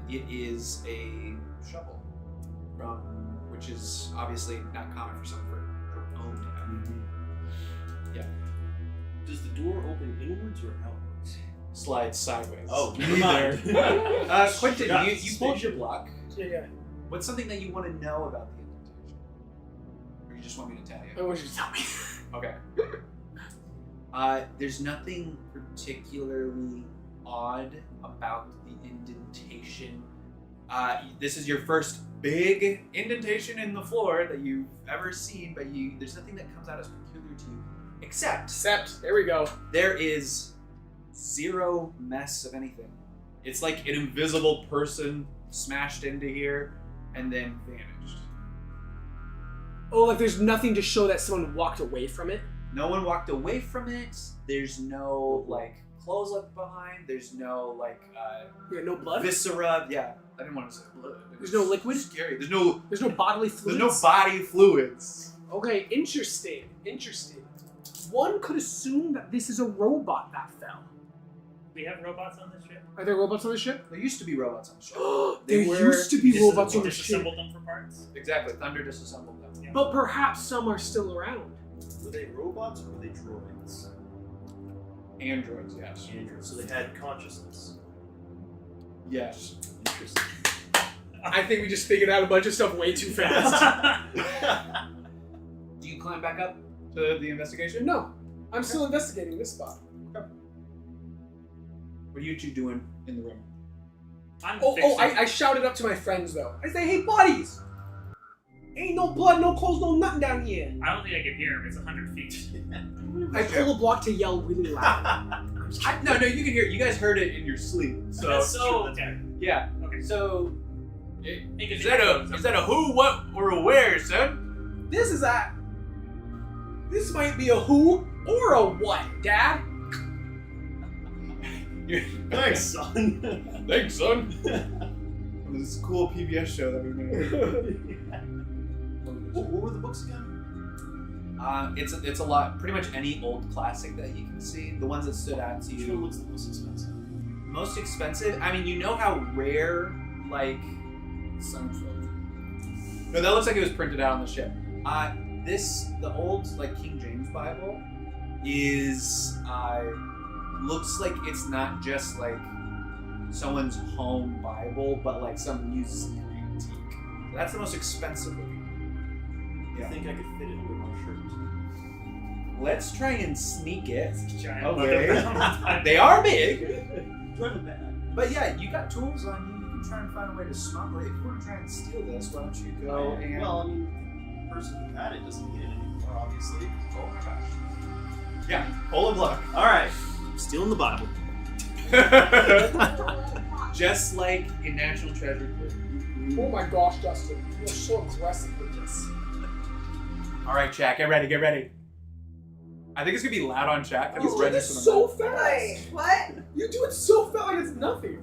It is a shovel, which is obviously not common for someone for owned to have. Yeah. Does the door open inwards or outwards? Slides sideways. Oh, never Neither. mind. Quentin, Got you pulled your station. block. Yeah. What's something that you want to know about the indentation? Or you just want me to tell I you? want you to tell me. Okay. There's nothing particularly odd about the indentation. This is your first big indentation in the floor that you've ever seen, but there's nothing that comes out as peculiar to you, except There we go. there is zero mess of anything. It's like an invisible person smashed into here and then vanished. Oh, like there's nothing to show that someone walked away from it. No one walked away from it. There's no like clothes left behind. There's no like Yeah, no blood. viscera. Yeah, I didn't want to say blood. There's no liquid? Scary. There's no bodily there's fluids. no body fluids. Okay, interesting. One could assume that this is a robot that fell. We have robots on this ship? Are there robots on the ship? There used to be robots on the ship. There They were used to be robots on the ship. Disassembled them for parts? Exactly. Thunder disassembled them. Yeah. But perhaps some are still around. Were they robots or were they droids? Androids, yes. Androids. So they had consciousness. Yes. Interesting. I think we just figured out a bunch of stuff way too fast. Do you climb back up to the investigation? No, I'm still investigating this spot. What are you two doing in the room? I'm Oh, fixing I shouted up to my friends though. I say, hey buddies! Ain't no blood, no clothes, no nothing down here. I don't think I can hear him. It's 100 feet. I pull a block to yell really loud. No, you can hear it. You guys heard it in your sleep. So, Okay. yeah. Okay. So, Make Is that a who, what, or a where, son? This might be a who or a what, Dad? Thanks, son. Thanks, son. this is a cool PBS show that we made. What were the books again? It's a lot. Pretty much any old classic that you can see. The ones that stood out to Which you. one looks the most expensive? Most expensive. I mean, you know how rare like. No, that looks like it was printed out on the ship. The old like King James Bible is looks like it's not just like someone's home Bible, but like some museum antique. That's the most expensive looking. I think I could fit it under my shirt. Let's try and sneak it. Giant Okay. leather- They are big, Do I have a bag? but yeah, you got tools on you. You can try and find a way to smuggle it. If you want to try and steal this, why don't you go and... Well, I mean, the person who had it doesn't need it anymore, obviously. Oh my gosh. Yeah, pull of luck. Alright, stealing the Bible. Just like in National Treasure. Oh my gosh, Justin. You're so aggressive with this. All right, chat, get ready, get ready. I think it's gonna be loud on chat because You Red did it is from so the Wait, fast. what? You do it so fast like it's nothing.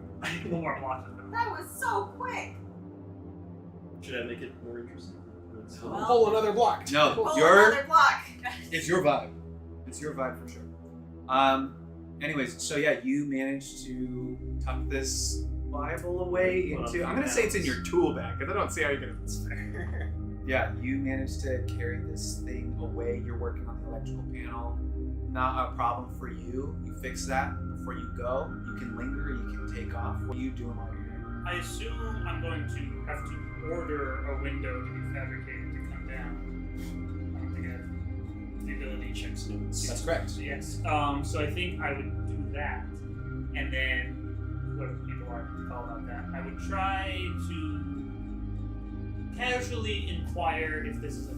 One more block. That was so quick. Should I make it more interesting? Well- Pull another block. No, Pull your another block. it's your vibe. It's your vibe for sure. Anyways, so yeah, you managed to tuck this Bible away into. I'm gonna say it's in your tool bag because I don't see how you're gonna. Yeah, you managed to carry this thing away. You're working on the electrical panel. Not a problem for you. You fix that before you go. You can linger. You can take off. What are you doing while you're here? I assume I'm going to have to order a window to be fabricated to come down. I don't think I have the ability checks. That's correct. Yes. So I think I would do that, and then whoever the people are call about that, I would try to casually inquire if this is a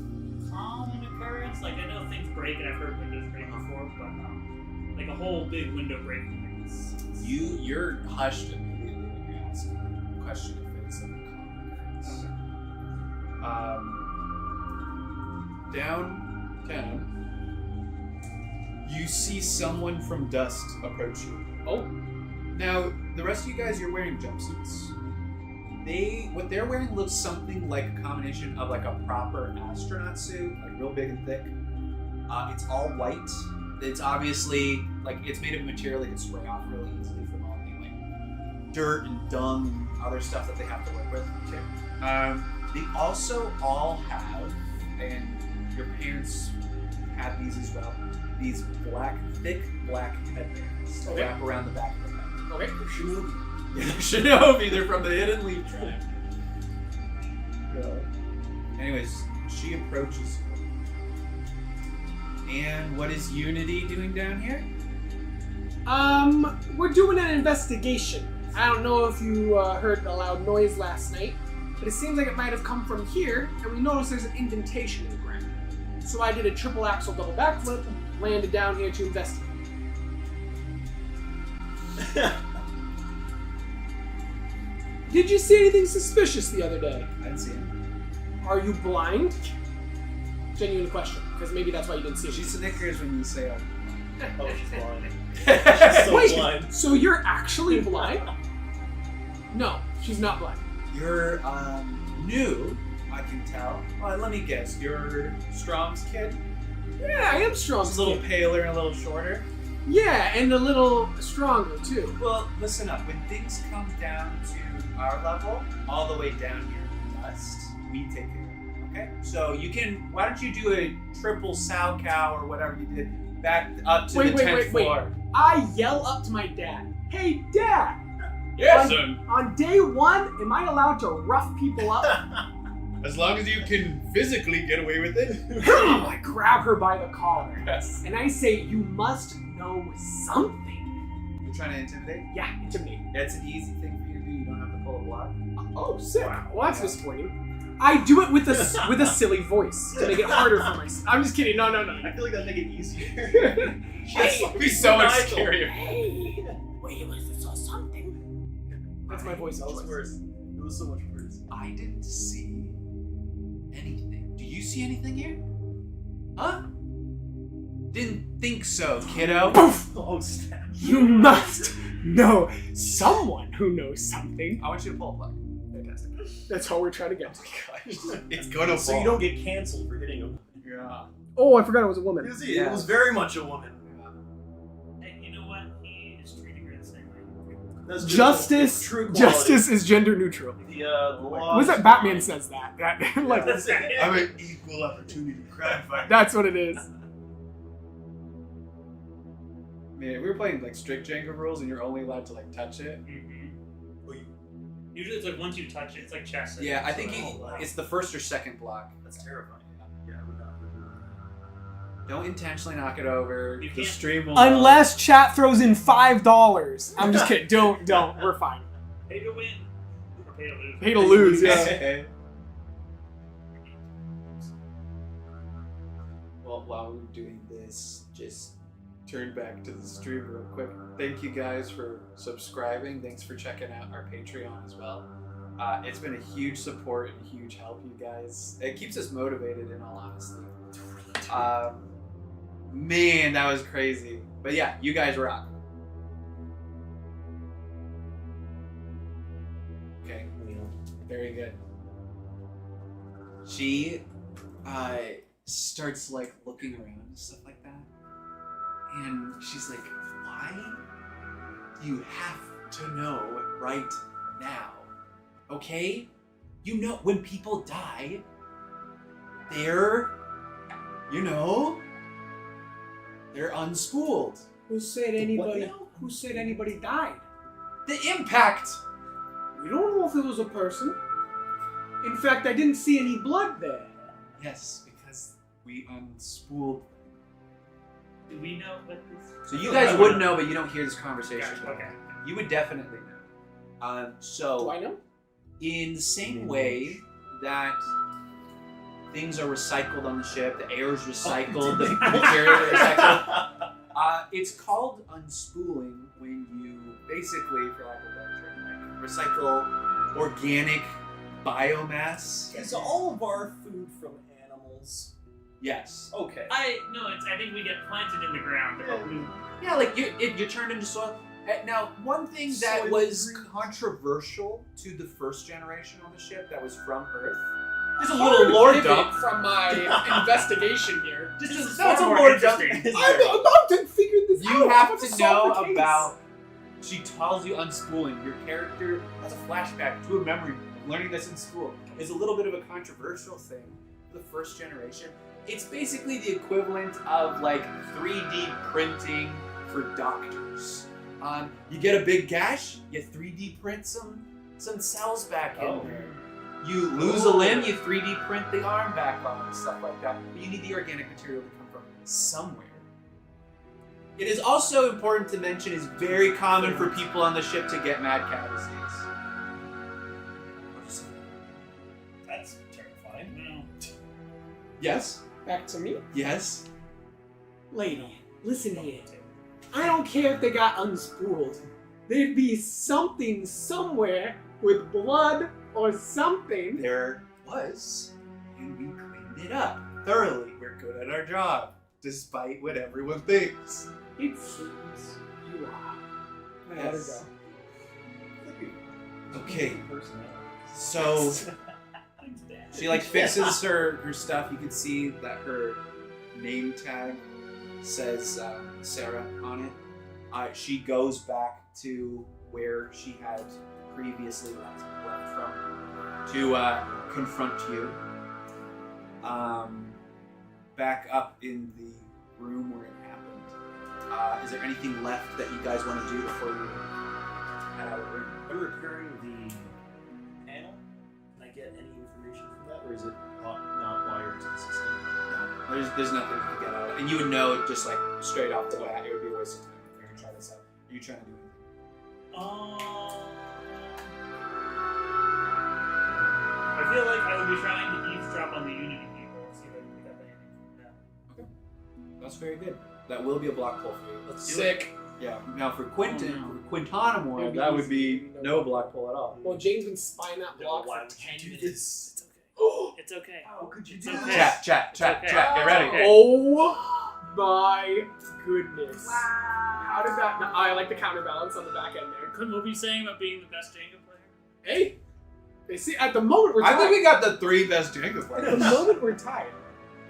common occurrence. Like I know things break, and I've heard windows break before, but like a whole big window breaking. You're hushed immediately when you ask the question if it's a common occurrence. Downtown, you see someone from Dust approach you. Oh. Now, the rest of you guys, you're wearing jumpsuits. What they're wearing looks something like a combination of like a proper astronaut suit, like real big and thick. It's all white. It's obviously like it's made of material that can spray off really easily from all the like dirt and dung and other stuff that they have to work with. Okay. They also all have, and your parents had these as well, these thick black headbands that wrap around the back of the head. Okay. Shinobi. Yeah, Shinobi, they're from the Hidden Leaf tribe. Anyways, she approaches you. And what is Unity doing down here? We're doing an investigation. I don't know if you heard a loud noise last night, but it seems like it might have come from here, and we noticed there's an indentation in the ground. So I did a triple axle double backflip, landed down here to investigate. Did you see anything suspicious the other day? I didn't see him. Are you blind? Genuine question, because maybe that's why you didn't see it. She snickers when you say it. Oh, she's blind. She's so Wait, blind. so you're actually blind? No, she's not blind. You're new, I can tell. Well, let me guess. You're Strom's kid? Yeah, I am strong. She's a little paler and a little shorter. Yeah, and a little stronger too. Well, listen up. When things come down to our level, all the way down here in Dust, we take care of it. Okay? So you can. Why don't you do a triple sow cow or whatever you did back up to the 10th floor? I yell up to my dad. Hey, Dad! Yes, son. On day one, am I allowed to rough people up? As long as you can physically get away with it. I grab her by the collar. Yes. And I say, you must know something. You're trying to intimidate? Yeah, intimidate. That's an easy thing for you to do. You don't have to pull a block. Oh, sick. Wow. Well, that's disappointing. I do it with a silly voice to make it harder for myself. I'm just kidding. No. I feel like that'd make it easier. It'd be so much Nigel. scarier. Hey, wait, you saw something? That's my voice. That was worse. It was so much worse. I didn't see anything. Do you see anything here? Huh? Didn't think so, kiddo. Oh, snap. You must know someone who knows something. I want you to pull a plug. Fantastic. That's all we're trying to get to. It's gonna So you don't get canceled for hitting him. Yeah. Oh, I forgot it was a woman. Yeah. It was very much a woman. And you know what? He is treating her the same way. That's Justice. True quality. Justice is gender neutral. The law. Was that Batman says that? Like That's it. I'm an equal opportunity crime fighter. that's what it is. Man, if we were playing like strict Jenga rules and you're only allowed to like touch it. Usually it's like once you touch it, it's like chess. Yeah, I think wow. it's the first or second block. That's terrifying. Yeah, I would not. Don't intentionally knock it over. You The can't- stream will Unless chat throws in $5. I'm just kidding. Don't. We're fine. Pay to win. Or pay to lose. Pay to lose, yeah. Well, while we're doing this, just turn back to the stream real quick. Thank you guys for subscribing. Thanks for checking out our Patreon as well. It's been a huge support and a huge help, you guys. It keeps us motivated, in all honesty. Man, that was crazy. But yeah, you guys rock. Okay, very good. She starts like looking around and stuff like that. And she's like, why do you have to know right now? Okay? You know, when people die, they're, they're unspooled. Who said anybody? Who said anybody died? The impact! We don't know if it was a person. In fact, I didn't see any blood there. Yes, because we unspooled. Do we know what this? So you guys would know, but you don't hear this conversation. Gotcha, okay. You would definitely know. So Do I know? in the same way that things are recycled on the ship, the air is recycled, the material is recycled. It's called unspooling when you basically, for lack of a better term, like, recycle organic biomass. Is all of our food from animals? Yes. Okay. I think we get planted in the ground to help move. Yeah, like you're turned into soil. Now, one thing that Soil was green. controversial to the first generation on the ship that was from Earth. There's a Hard little to lore pivot dump. from my investigation here. This is that's far a more lore dump. interesting. I'm about to figure this out. You have I'm to gonna know solve the case. about. She tells you unspooling. Your character has a flashback to a memory. Learning this in school is a little bit of a controversial thing for the first generation. It's basically the equivalent of like 3D printing for doctors. You get a big gash, you 3D print some cells back in there. You lose a limb, you 3D print the arm back on and stuff like that. But you need the organic material to come from somewhere. It is also important to mention it's very common for people on the ship to get mad cow disease. That's terrifying. No. Yes? Back to me. Yes? Lady, listen here. I don't care if they got unspooled. There'd be something somewhere with blood or something. There was, and we cleaned it up thoroughly. We're good at our job, despite what everyone thinks. It seems you are. Let her Yes. go. Okay, Personality. so Thanks, Dad. She like fixes her stuff. You can see that her name tag says Sarah on it. She goes back to where she had previously left from to confront you. Back up in the room where it happened. Is there anything left that you guys want to do before you head out of the room? Are we repairing the panel? Can I get any information from that, or is it not wired to the system? No, there's nothing you can get out of it. And you would know just like straight off the bat, it would be a waste of time if you were to try this out. Are you trying to do anything? I feel like I would be trying to eavesdrop on the Unity people and see if I can pick up anything from them. That's very good. That will be a block pull for you. let's do it. Sick. Yeah. Now for Quentin, Oh, no. for Quintanamore, that would be no block pull at all. Well, Jane's been spying that No, block why for would 10 you do minutes. this? It's okay. How could you It's do okay. this? Chat, okay. get ready. Okay. Oh my goodness. Wow. How did that? I like the counterbalance on the back end there. Couldn't what were you saying about being the best Jenga player? Hey, they see at the moment we're tied. I think we got the 3 best Jenga At the players. moment we're tied.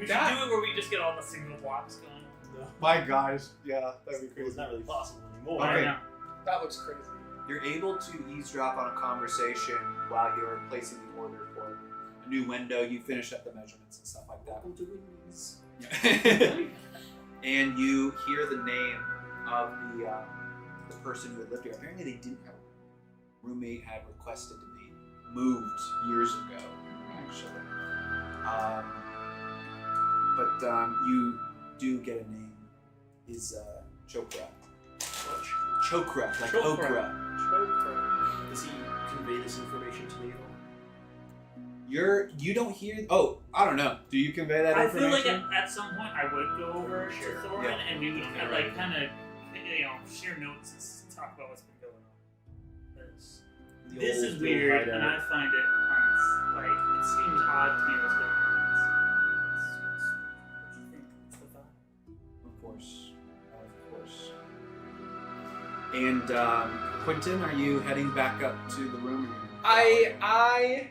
We should That- do it where we just get all the single blocks going. My gosh, yeah, that'd be It's crazy. not really possible anymore. Okay. I know. That looks crazy. You're able to eavesdrop on a conversation while you're placing the order for a new window. You finish up the measurements and stuff like that. And you hear the name of the person who had lived here. Apparently, they didn't have a roommate. Had requested to be moved years ago, actually. But you do get a name. Is Chokra. Chokra, like Chokra. okra. Does he convey this information to me at all? You don't hear. Oh, I don't know. Do you convey that I feel information? like at some point I would go over to Thorin Yeah. and we would Okay. like kind of share notes and talk about what's been going on. 'Cause The this old is weird, and I find it like it seems odd to me what's going on. What do you think? What's the thought? Of course. And Quentin, are you heading back up to the room? I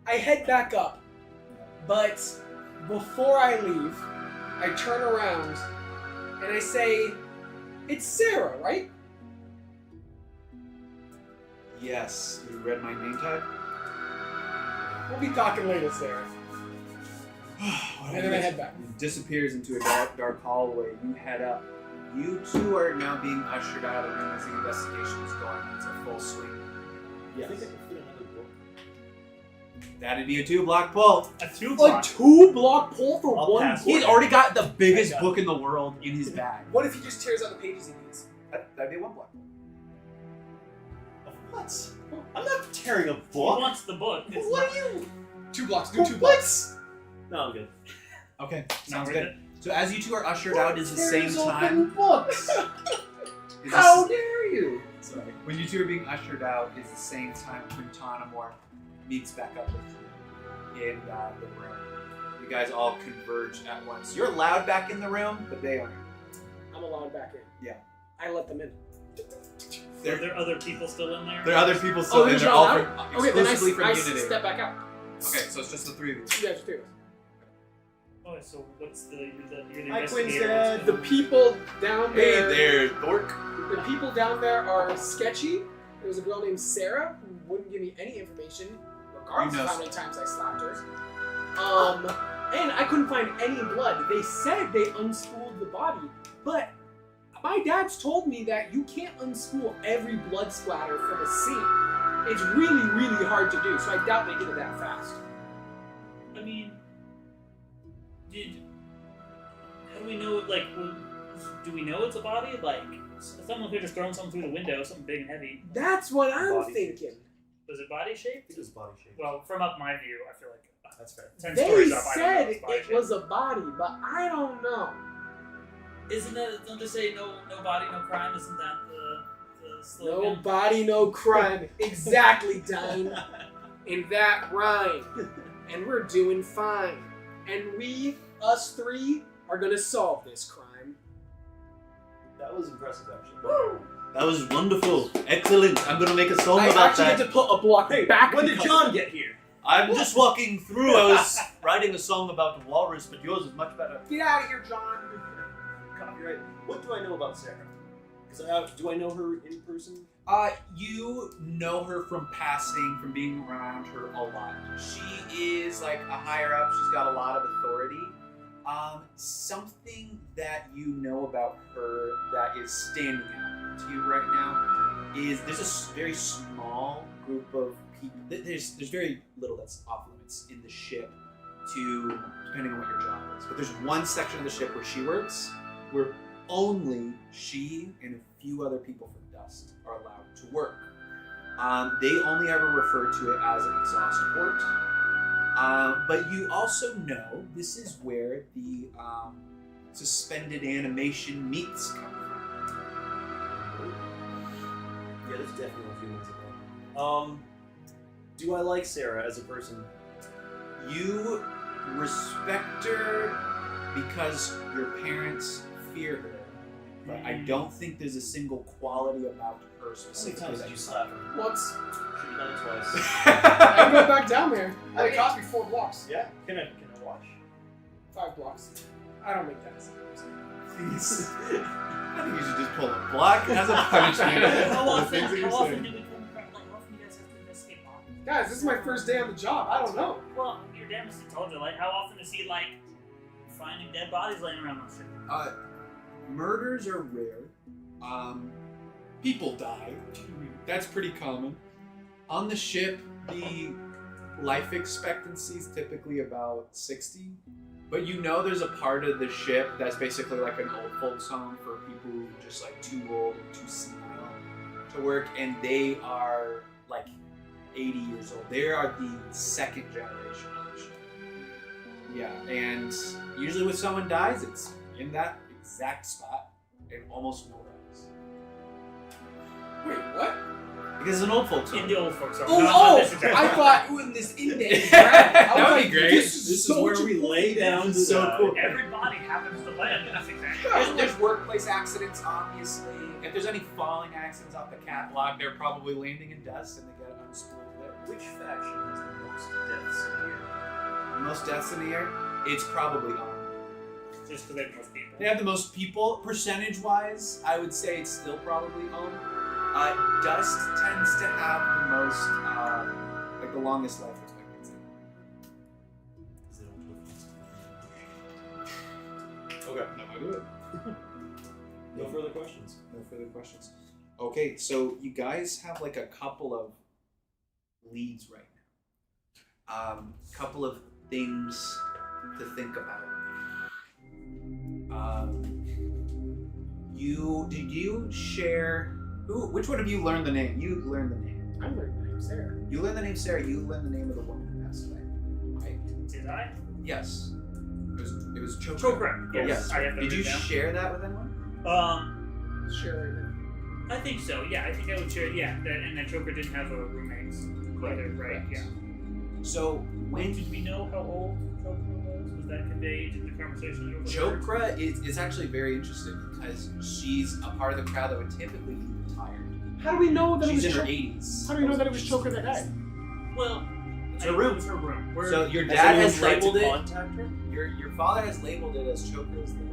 head back up, but before I leave, I turn around and I say, "It's Sarah, right?" Yes. You read my name tag? We'll be talking later, Sarah. And then I head back. It disappears into a dark hallway. You head up. You two are now being ushered out of the room as the investigation is going into full swing. I think I can fit another book. That'd be a 2-block pull. A 2 A block. 2-block pull for I'll one pass. book? He's already got the biggest I got book in the world in his bag. What if he just tears out the pages he needs? That'd be a 1-block pull. What? I'm not tearing a He book. wants the book. It's What not- are you? 2 blocks. Do 2 blocks. No, I'm good. Okay, Not sounds worth good. it. So as you two are ushered out is the same Tears open time. books. Is How this- dare you? Sorry. When you two are being ushered out is the same time Quintanamore meets back up with you in the room. You guys all converge at once. You're allowed back in the room, but they aren't. I'm allowed back in. Yeah. I let them in. Are there other people still in there? There are other people still in. there's They're not all allowed? from, Okay, then exclusively from I Unity. step back out. Okay, so it's just the three of you. You guys are 3 of us. Oh, so what's the you're the Hi, Quinn's investigator? dad. The people down Hey there. there, Thork. The people down there are sketchy. There was a girl named Sarah who wouldn't give me any information, regardless You know of how many times I slapped her. And I couldn't find any blood. They said they unspooled the body, but my dad's told me that you can't unspool every blood splatter from a scene. It's really, really hard to do, so I doubt they did it that fast. I mean, how do we know? Like, do we know it's a body? Like, someone could have just thrown something through the window, something big and heavy. That's what I'm Body. thinking. Was it body shaped? It is body shape. Well, from up my view, I feel like That's fair. 10 They stories up, I don't know said it's body it was a body, but I don't know. Isn't that? Don't they say no body, no crime? Isn't that the No slogan? body, no crime. Exactly, Dine. In that rhyme. And we're doing fine. And we, us 3, are gonna solve this crime. That was impressive, actually. That was wonderful. Excellent. I'm gonna make a song I about actually that. get to put a block back. When did because- John get here? I'm just walking through. I was writing a song about the walrus, but yours is much better. Get out of here, John. Copyright. What do I know about Sarah? Because do I know her in person? You know her from passing, from being around her a lot. She is like a higher up. She's got a lot of authority. Something that you know about her that is standing out to you right now is there's a very small group of people. There's very little that's off limits in the ship to depending on what your job is. But there's one section of the ship where she works where only she and a few other people from Dust are allowed to work. They only ever refer to it as an exhaust port. But you also know this is where the suspended animation meats come from. Yeah, there's definitely feelings of that. Do I like Sarah as a person? You respect her because your parents fear her, but I don't think there's a single quality about her How many specifically times that did you slap her? Once. Should have done it twice. I can go back down there. It cost me 4 blocks. Yeah. Can I watch? 5 blocks. I don't make that as Please. I think you should just pull a block as a punishment. How for the things that often? you're How often saying. do we come across? Like, how often do you guys have to investigate bodies? Guys, this is my first day on the job. I don't know. Well, your dad must have told you. Like, how often is he like finding dead bodies laying around on ship? Murders are rare. People die. That's pretty common. On the ship, the life expectancy is typically about 60. But you know there's a part of the ship that's basically like an old folks home for people who are just like too old and too senile to work, and they are like 80 years old. They are the second generation on the ship. Yeah, and usually when someone dies, it's in that exact spot and almost nowhere else. Wait, what? Because it's an old folks In home. the old folks home. Oh, not this exact I spot. thought in this index. That would be great. This This so is where we lay down to So die. cool. Every body happens to land in this exact There's workplace accidents, obviously. If there's any falling accidents off the catwalk, they're probably landing in dust and they get unspooled there. Which faction has the most deaths in a year? Most deaths in the year, it's probably on. Just because they have most people. They have the most people, percentage-wise. I would say it's still probably on. Dust tends to have the most, like the longest life expectancy. Because they don't live Okay. No, I do it. No further questions. No further questions. Okay, so you guys have like a couple of leads right now. Couple of things to think about. Did you share? Which one of you learned the name? You learned the name. I learned the name Sarah. You learned the name Sarah. You learned the name of the woman who passed away, right? Did I? Yes. It was Chokra. Chokra. Yes. Yes. I have that Did you written down. share that with anyone? Sure. I think so. Yeah, I think I would share. Yeah, and that Chokra didn't have a roommate either, right? Correct. Yeah. So when Did we know how old Chokra was? Was that conveyed in the conversation? that overheard? Chokra is actually very interesting because she's a part of the crowd that would typically be retired. How do we know that She's it in was her 80s. How do we know that it was Choker that died? Well, It's I her know it room. was her room. We're, So your Has dad anyone has tried to labeled it. contact her? Your father has labeled it as Chokra's there.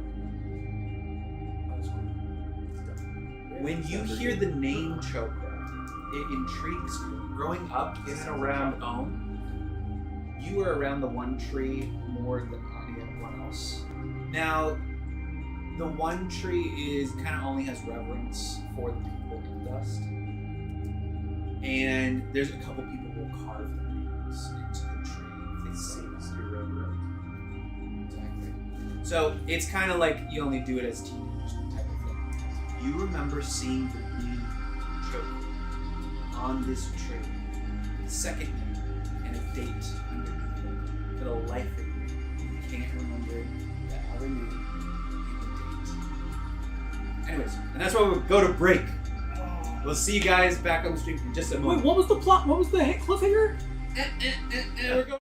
When you hear the name Chokra, it intrigues you. Growing up in and around Ohm, you were around the one tree more than anyone else. Now, the one tree kind of only has reverence for the people in dust, and there's a couple people who will carve their names into the tree. It seems irreverent. Exactly. So it's kind of like you only do it as teenagers type of thing. You remember seeing the name Choker on this tree, the second name, and a date underneath it. For the life of you, you can't remember the other name and the date. Anyways, and that's why we'll go to break. We'll see you guys back on the stream in just a Wait, moment. what was the plot? What was the cliffhanger? We're going.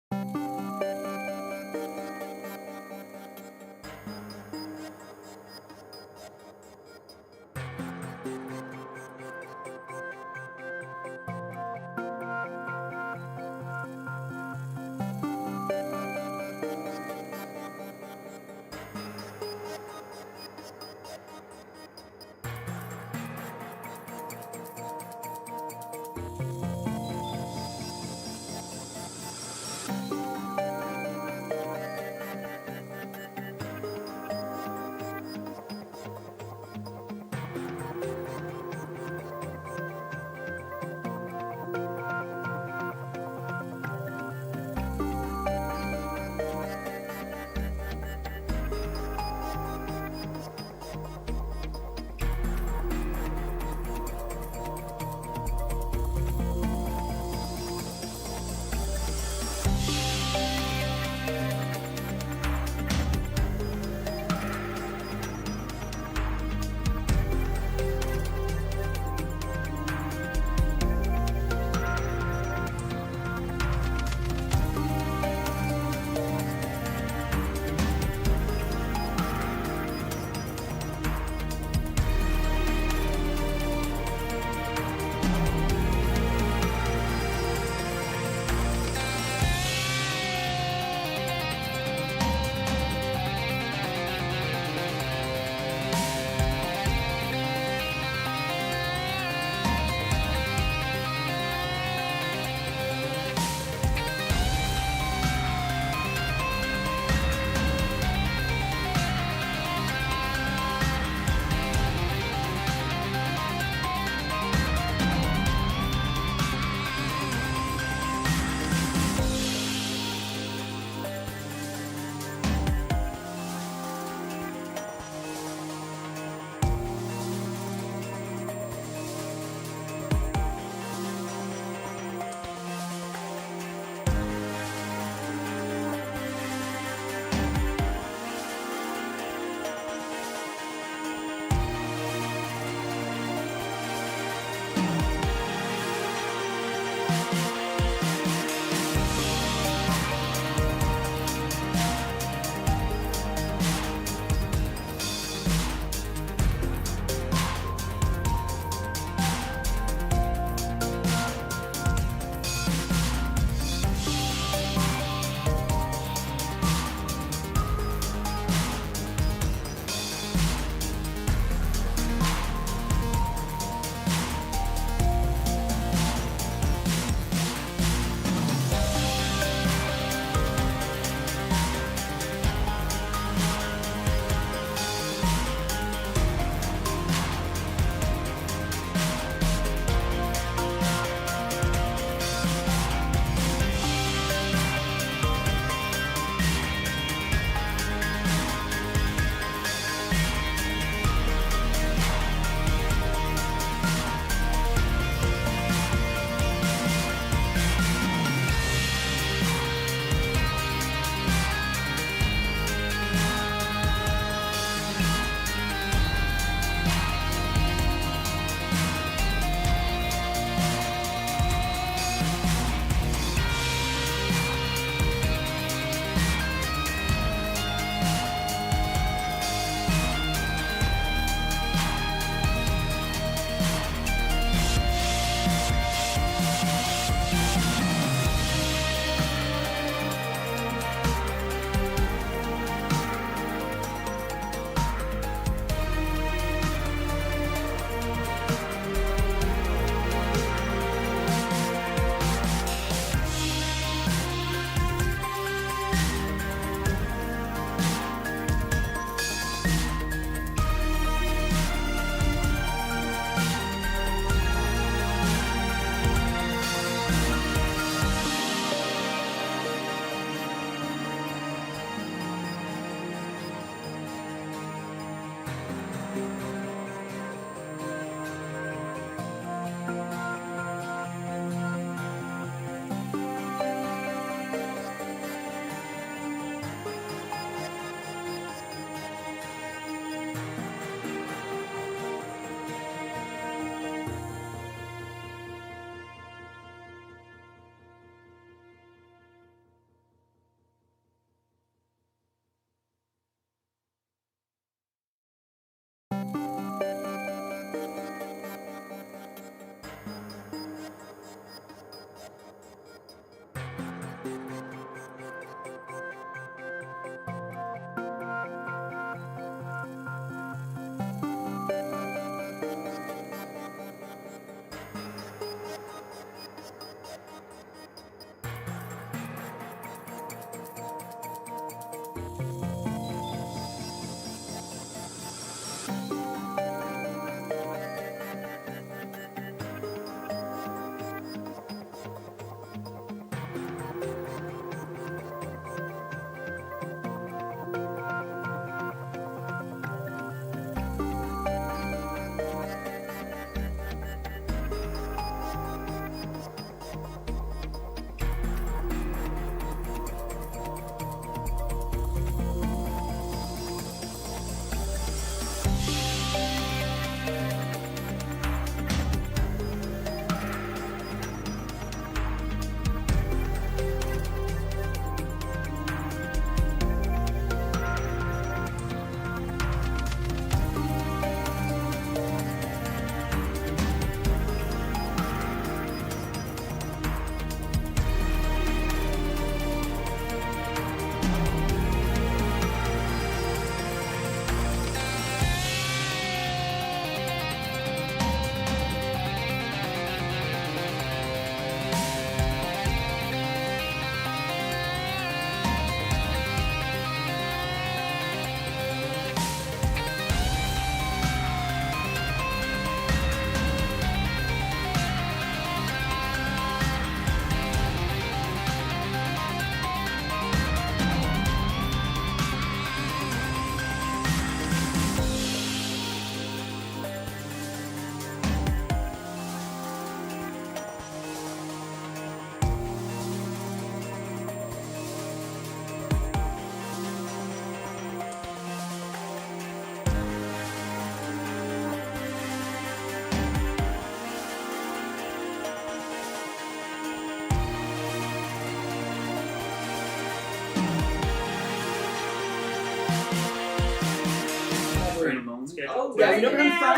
moment. Schedule. Oh, Yeah, right we never now.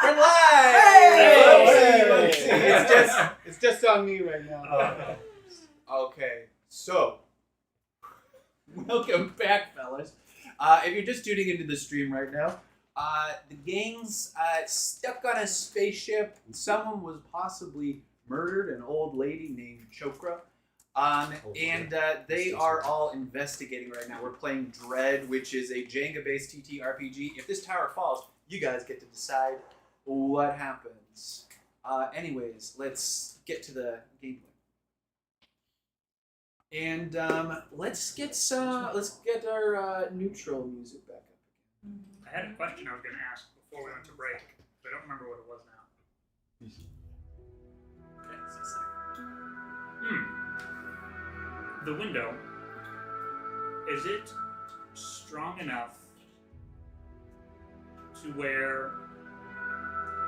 We're live! Hey! It's just on me right now. Okay, so welcome back, fellas. If you're just tuning into the stream right now, the gang's stuck on a spaceship. Someone was possibly murdered, an old lady named Chokra. And they are all investigating right now. We're playing Dread, which is a Jenga-based TTRPG. If this tower falls, you guys get to decide what happens. Anyways, let's get to the gameplay. And let's get our neutral music back up again. I had a question I was going to ask before we went to break, but I don't remember what it was now. Okay, so it's like- The window, is it strong enough to where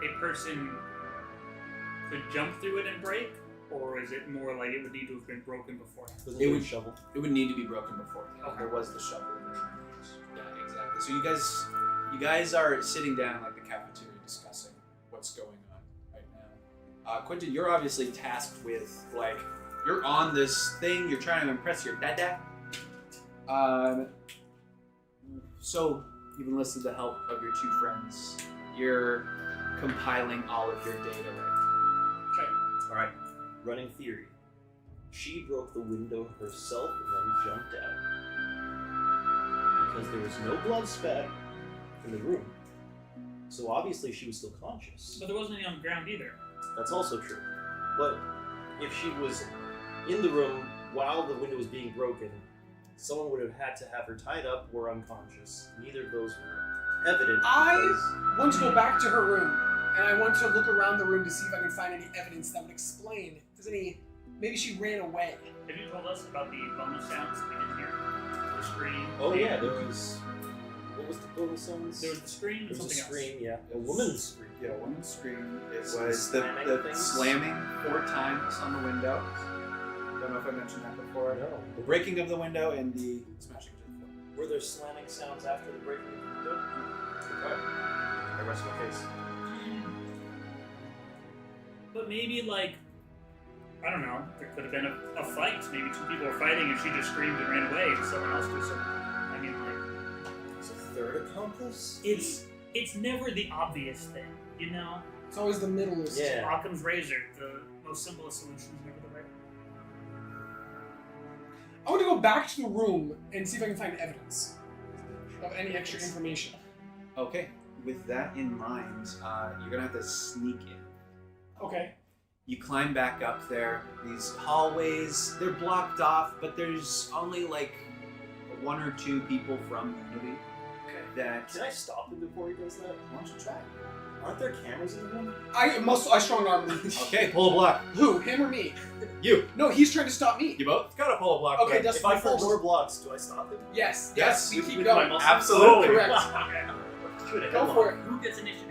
a person could jump through it and break, or is it more like it would need to have been broken beforehand? With It a would- shovel. It would need to be broken before. Okay. There was the shovel in there. Yeah, exactly. So you guys are sitting down like the cafeteria discussing what's going on right now. Quentin, you're obviously tasked with like you're on this thing. You're trying to impress your dada. So you've enlisted the help of your two friends. You're compiling all of your data right Okay. Alright, running theory. She broke the window herself and then jumped out. Because there was no blood spat in the room. So obviously she was still conscious. But there wasn't any on the ground either. That's also true. But if she was in the room while the window was being broken, someone would have had to have her tied up or unconscious. Neither of those were evident. I want to go back to her room, and I want to look around the room to see if I can find any evidence that would explain if there's any. Maybe she ran away. Have you told us about the bonus sounds that we didn't hear? The scream. Oh yeah, there was... What was the bonus sounds? There was the scream and There was a something scream, yeah. A woman's scream. Yeah, one scream. It Some was the slamming things? slamming 4 times on the window. Don't know if I mentioned that before. No. The breaking of the window and the smashing to the floor. Were there slamming sounds after the breaking of the window? Okay. I rest my case. But maybe, like, I don't know, there could have been a fight. Maybe 2 people were fighting and she just screamed and ran away and someone else did something. I mean, like, It's a third accomplice? it's never the obvious thing, you know? It's always the middleist. Yeah. Occam's razor, the most simplest solution is never the right one. I want to go back to the room and see if I can find evidence of any extra information. Okay. With that in mind, you're gonna have to sneak in. Okay. You climb back up there. These hallways, they're blocked off, but there's only like 1 or 2 people from Unity Okay. that. Can I stop him before he does that? Why don't you try? Aren't there cameras in the room? I strong arm him. Okay, pull a block. Who? Him or me? You. No, he's trying to stop me. You both gotta pull a block. Okay, right? that's If my I pull first. more blocks, do I stop him? Yes. Yes, We with- keep with going. my muscles? Absolutely. Correct. Okay. Go for it. Who gets initiative?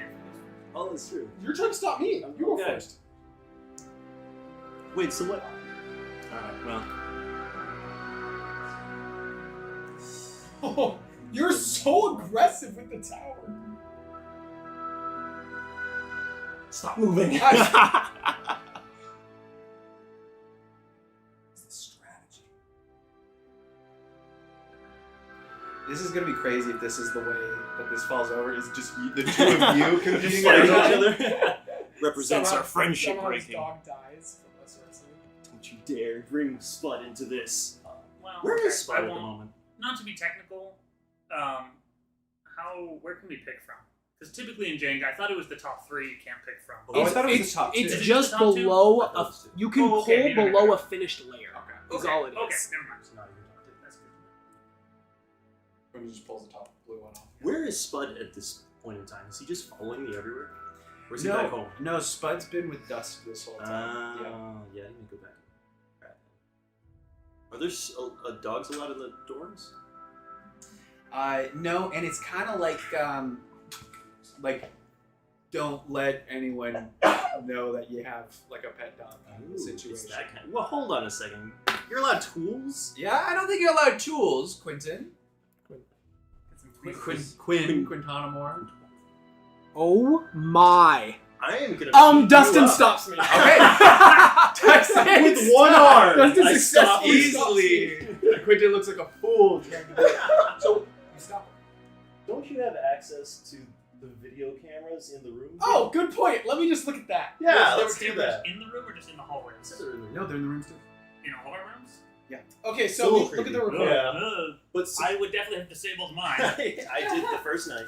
Oh, that's true. You're trying to stop me. You go Okay. first. Wait, so what? Alright, well. Oh, you're so aggressive with the tower. Stop moving! It's the strategy. This is gonna be crazy if this is the way that this falls over. Is just the 2 of you competing Just fighting right each now. other. Represents Somehow- our friendship somehow his breaking. dog dies from us or something. Don't you dare bring Spud into this. Well, Where okay, is Spud I at the won't- moment? Not to be technical, where can we pick from? Because typically in Jenga, I thought it was the top 3 you can't pick from. Oh, I thought it was the top 2. Is It's it just the top 2? below I thought it was two. you can Oh, okay, pull maybe below not. a finished layer. Okay. Is all it is. Okay, never mind. It's not even top two. That's good. When he just pulls the top blue one off. Where is Spud at this point in time? Is he just following me everywhere? Or is he back home? No, Spud's been with Dusk this whole time. Yeah, I need to go back. Crap. Are there dogs allowed in the dorms? No, and it's kind of like, don't let anyone know that you have like a pet dog Ooh, situation. it's that kind. Well, hold on a second. You're allowed tools? Yeah, I don't think you're allowed tools, Quentin. Quintana Moore. Oh my. I am gonna. beat Dustin you up. stops me. Okay. With one arm. Dustin I stop successfully you. stops Easily. Quentin looks like a fool. So you stop. Don't you have access to the video cameras in the room? Oh, good point. Let me just look at that. yeah, There let's were do cameras that. in the room or just in the hallways? No, they're in the rooms too. In all our rooms? Okay, It's a so little look at the creepy. recording. Yeah. Ugh. But I would definitely have disabled mine. I did the first night.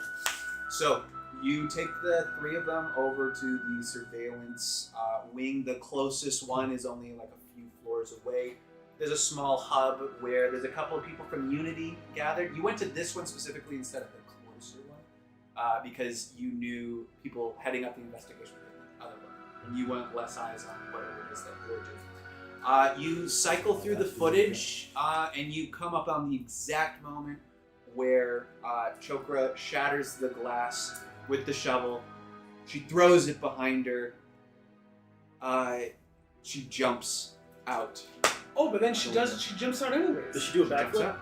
So you take the three of them over to the surveillance wing. The closest one is only like a few floors away. There's a small hub where there's a couple of people from Unity gathered. You went to this one specifically instead of the closer one because you knew people heading up the investigation with the other one, and you want less eyes on whatever it is that you're doing. You cycle through the footage and you come up on the exact moment where Chokra shatters the glass with the shovel. She throws it behind her. She jumps out. Oh, but then she jumps out anyways. Does she do a She jumps backflip? out.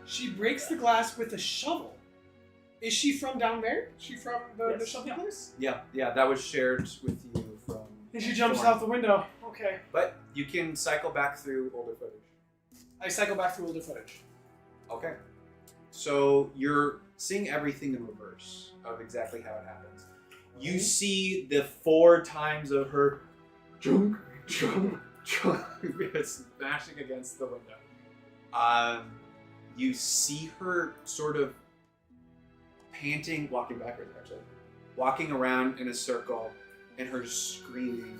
She breaks the glass with a shovel. Is she from down there? She from the Yes. shovel Yeah. place? Yeah, that was shared with you from. And she jumps Thorn. out the window. Okay. But you can cycle back through older footage. I cycle back through older footage. Okay. So you're seeing everything in reverse of exactly how it happens. You see the 4 times of her chunk, chunk, chunk smashing against the window. You see her sort of panting, walking backwards actually, walking around in a circle, and her screaming.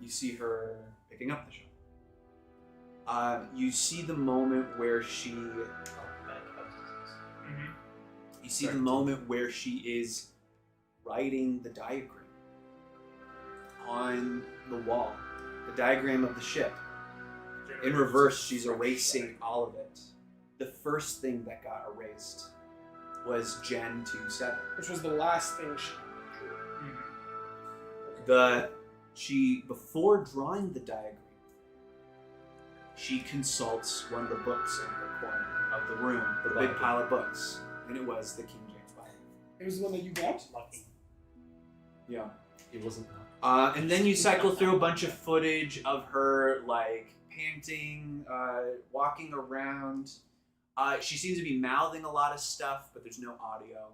You see her picking up the shovel. You see the moment where she. Mhm. You see the moment where she is writing the diagram on the wall, the diagram of the ship. In reverse, she's erasing all of it. The first thing that got erased was Gen 2-7. Which was the last thing she Before drawing the diagram, she consults one of the books in her corner of the room, the big pile of books, and it was the King James Bible. It was the one that you got? Lucky. Yeah. It wasn't. And then you cycle through a bunch of footage of her like panting, walking around. She seems to be mouthing a lot of stuff, but there's no audio.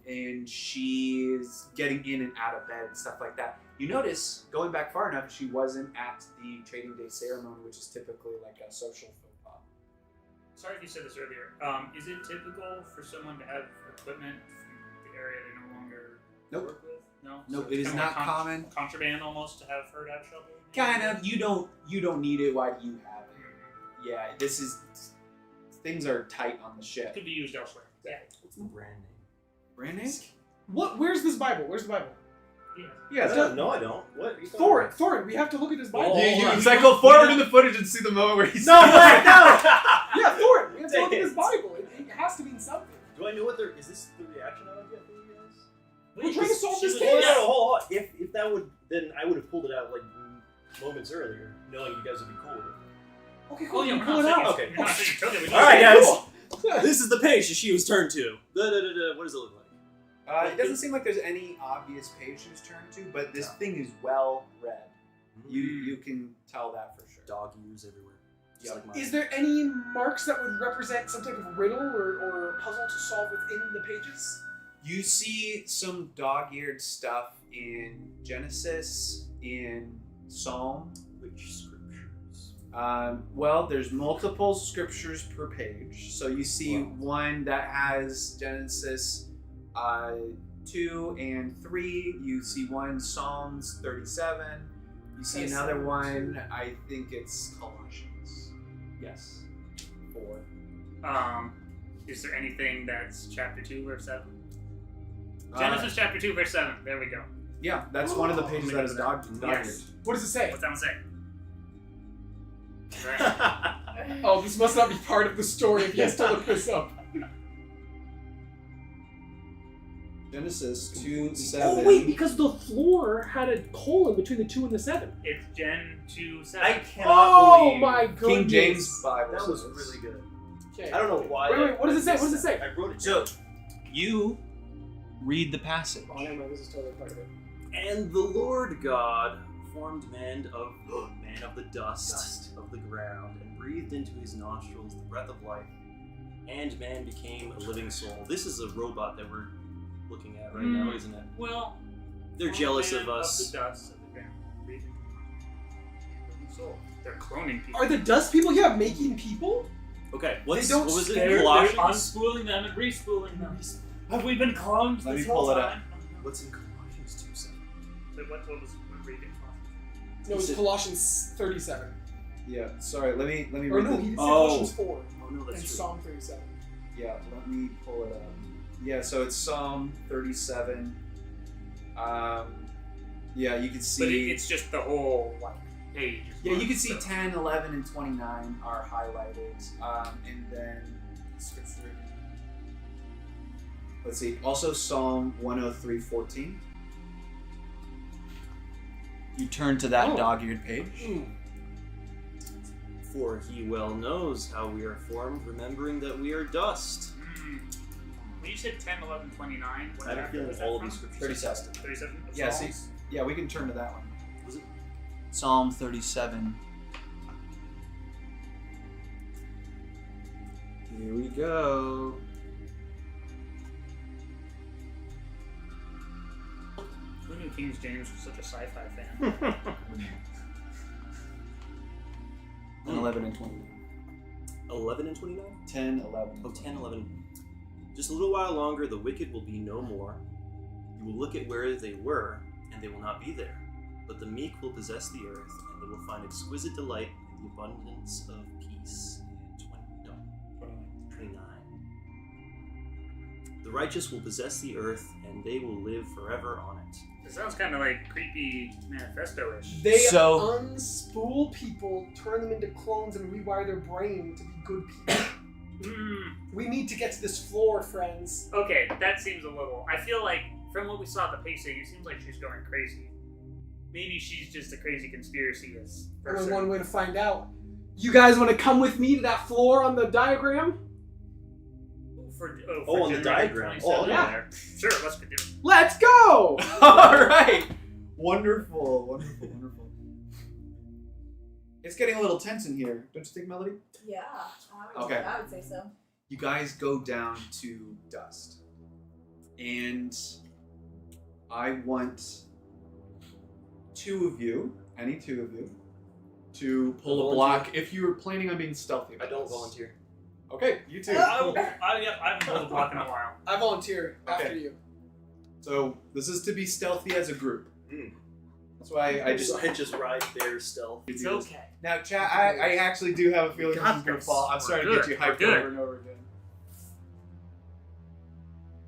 And she's getting in and out of bed and stuff like that. You notice, going back far enough, she wasn't at the Trading Day ceremony, which is typically like a social faux pas. Sorry if you said this earlier. Is it typical for someone to have equipment from the area they no longer Nope. work with? No. Nope, So it it's is kinda not like common. Contraband almost to have her to have shovel. Kind of. You don't need it. Why do you have it? Yeah, things are tight on the ship. Could be used elsewhere. Yeah. What's the brand name? Brand name? What? Where's this Bible? Where's the Bible? Yeah. No, I don't. What? Are you talking Thorin, about? Thorin, we have to look at this Bible. Oh, You hold can on. cycle forward in the footage and see the moment where he's. No way! No! Yeah, Thorin, we have to look at Dang this it. Bible. It has to mean something. Do I know what there is? This the reaction I would get from you guys? We're trying to solve She this was- case. No, hold on. If that would, then I would have pulled it out like moments earlier, knowing you guys would be cool with it. Okay, Oh cool. yeah, You we're pull not it saying out. Okay. You're not saying you took it. We All right, guys. Cool. This is the page that she was turned to. What does it look like? It doesn't seem like there's any obvious page she was turned to, but this thing is well read. You can tell that for sure. Dog ears everywhere. Just Yep. like mine. Is there any marks that would represent some type of riddle or puzzle to solve within the pages? You see some dog-eared stuff in Genesis, in Psalm. Which scriptures? Well, there's multiple scriptures per page. So you see Wow. one that has Genesis 2 and 3. You see one Psalms 37. You see another 37, one, I think it's Colossians. Yes. 4. Is there anything that's chapter 2, verse 7? Uh, Genesis chapter 2, verse 7. There we go. Yeah, that's one of the pages that is dog-eared. Yes. What does it say? What's that one say? Right. Oh, this must not be part of the story if he has to look this up. Genesis 2, 7. Oh, wait, because the floor had a hole in between the 2 and the 7. It's Gen 2, 7. I cannot Oh believe my goodness. King James Bible. that was says. really good. Okay. I don't know why. Wait, what does it say? What does it say? I wrote it So, down. you read the passage. Oh, never mind. This is totally part of it. And the Lord God formed man of the dust of the ground and breathed into his nostrils the breath of life, and man became a living soul. This is a robot that we're looking at right now, isn't it? Well, They're jealous man of us. Of the dust of the ground. Breathing. Soul. They're cloning people. Are the dust people making people? Okay, don't what was it? They're Colossians? unspooling them and respooling them. Have we been cloned Let this me whole pull it up. time? What's in Colossians 2:7? So what was reading? No, it's Colossians 37. Yeah, sorry, let me Or read no, the- he did say Oh. Colossians 4 Oh no, and that's true. Psalm 37. Yeah, let me pull it up. Yeah, so it's Psalm 37. Yeah, you can But see. it's just the whole page. is Yeah, you marked, can see so- 10, 11, and 29 are highlighted. And then scripture. Let's see. Also, Psalm 103:14. You turn to that Oh. dog-eared page. For he well knows how we are formed, remembering that we are dust. When you said 10, 11, 29, what I have a chapter feeling was that all of from? these scriptures. 37. 37? of Yeah, Psalms? see, yeah, we can turn to that one. Was it? Psalm 37. Here we go. Who knew King James was such a sci-fi fan? 11 and 29. 11 and 29? 10, 11. Oh, 10, 11. Just a little while longer, the wicked will be no more. You will look at where they were, and they will not be there. But the meek will possess the earth, and they will find exquisite delight in the abundance of peace. 29. The righteous will possess the earth, and they will live forever on it. It sounds kind of like creepy manifesto-ish. They So- unspool people, turn them into clones, and rewire their brain to be good people. We need to get to this floor, friends. Okay, that seems a little... I feel like, from what we saw at the pacing, it seems like she's going crazy. Maybe she's just a crazy conspiracyist Only person. one way to find out. You guys want to come with me to that floor on the diagram? For Oh, on the January diagram. 27th Oh, yeah. there. Sure, let's go do it. Let's go! All right. Wonderful, wonderful, wonderful. It's getting a little tense in here, don't you think, Melody? Yeah. Okay. I would say so. You guys go down to dust, and I want two of you, any two of you, to pull a block if you were planning on being stealthy. I about don't this. volunteer. Okay, you two. I haven't pulled a block in a while. I volunteer after Okay. you. So this is to be stealthy as a group. Mm. That's why I just ride their stealth. It's do this. okay. Now, chat. I actually do have a feeling We this got is gonna this. fall. I'm We're starting good. to get you We're hyped good. over and over again.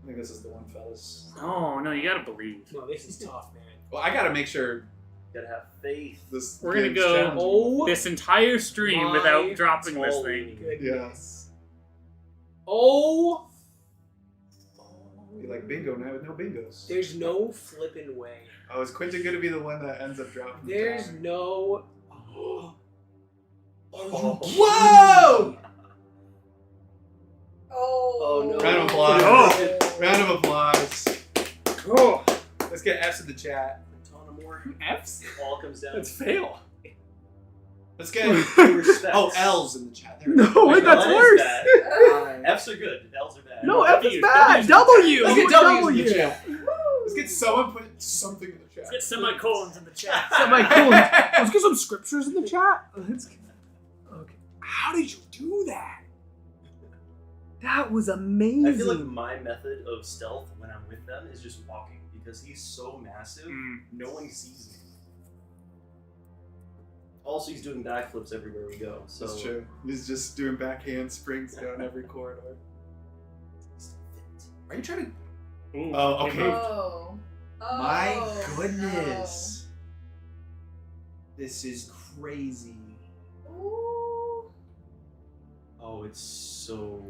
I think this is the one, fellas. Oh, no, you gotta believe. No, this is tough, man. Well, I gotta make sure Gotta have faith. this. We're gonna game's go challenging. Oh, This entire stream My without dropping this tall thing. goodness. Oh, Be like bingo now with no bingos. there's no flipping way. Oh, is Quentin gonna be the one that ends up dropping? the There's tower? no. Whoa! Oh. no. Round of applause. Oh. Round of applause. Oh, Let's get F's in the chat. F's? It all comes down That's to fail. Let's get respect. oh L's in the chat. There we go. No, wait, that's L is worse. bad. F's are good. L's are bad. No, F is W's, bad. W's. W. Let's get W's in the W. chat. Let's get someone put something in the chat. let's get semicolons in the chat. Let's get some scriptures in the chat. Okay. How did you do that? That was amazing. I feel like my method of stealth when I'm with them is just walking because he's so massive, no one sees me. Also, he's doing backflips everywhere we go. So That's true. He's just doing backhand springs down every corridor. Are you trying to? Ooh, Oh, it okay. moved. Oh. Oh. My goodness. This is crazy. No. Ooh. Oh, it's so.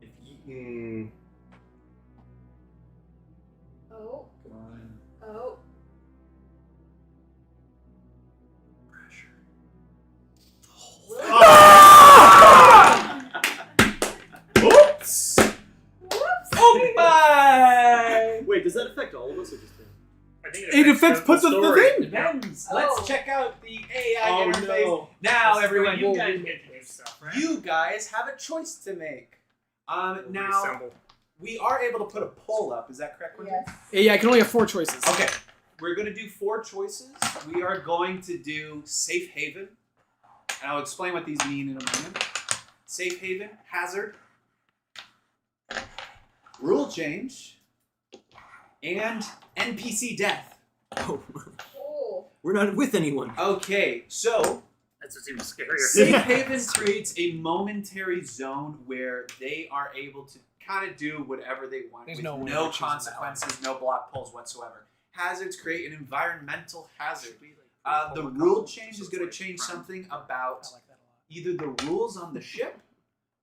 If you. Oh. Come on. Oh. Pressure. It affects puts the thing. Depends. Oh. Let's check out the AI Oh interface. no. Now, This is where everyone, you guys get to do stuff, right? you guys have a choice to make. Now, Reassemble. we are able to put a poll up. Is that correct, Quentin? Yes. Yeah, I can only have 4 choices. Okay. We're going to do 4 choices. We are going to do Safe Haven. And I'll explain what these mean in a moment. Safe Haven, Hazard, Rule Change, and NPC Death. Oh, Oh. we're not with anyone. Okay, so That's what's even scarier. Safe Haven creates a momentary zone where they are able to kind of do whatever they want There's with no way no we're choosing that consequences, no block pulls whatsoever. Hazards create an environmental hazard. The Public rule knowledge, change so is it's going to like change crime. something I about like that a lot. either the rules on the ship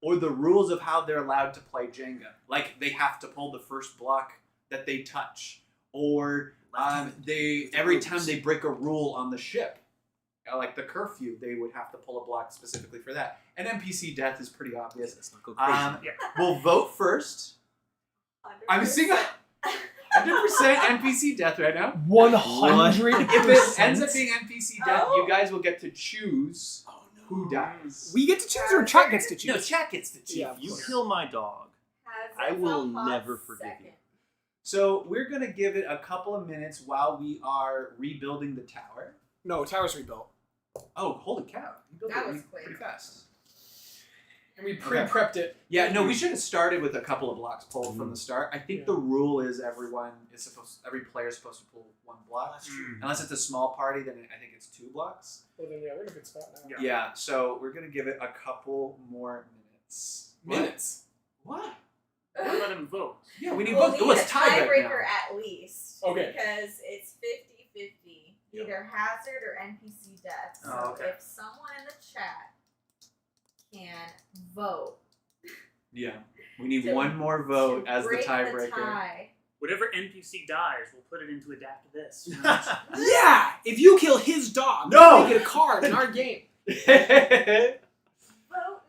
or the rules of how they're allowed to play Jenga. Like they have to pull the first block that they touch, or they every time they break a rule on the ship, like the curfew, they would have to pull a block specifically for that. And NPC death is pretty obvious. Let's not go crazy. We'll vote first. I'm seeing 100% NPC death right now. 100. If it ends up being NPC death, Oh. you guys will get to choose who dies. We get to choose, or chat gets to choose. No, chat gets to choose. Yeah, of You course. kill my dog. I will never forgive you. So we're gonna give it a couple of minutes while we are rebuilding the tower. No, tower's rebuilt. Oh, holy cow! You built That it was quick. pretty fast. And we pre-prepped it. Yeah, no, we should have started with a couple of blocks pulled from the start. I think Yeah. the rule is every player is supposed to pull 1 block. That's true. Unless it's a small party, then I think it's 2 blocks. Well, then, yeah, we're in a good spot now. Yeah. Yeah, so we're gonna give it a couple more minutes. Minutes. What? Let him vote. Yeah, we need We'll both. need Oh, a it's tied right tiebreaker now. at least. Okay. Because it's 50-50. Yep. Either hazard or NPC death. So Oh, okay. if someone in the chat can vote Yeah, we need to- one more vote to as the break tiebreaker. tie. Whatever NPC dies, we'll put it into Adapt This. Yeah! If you kill his dog, No! we get a card in our game. Vote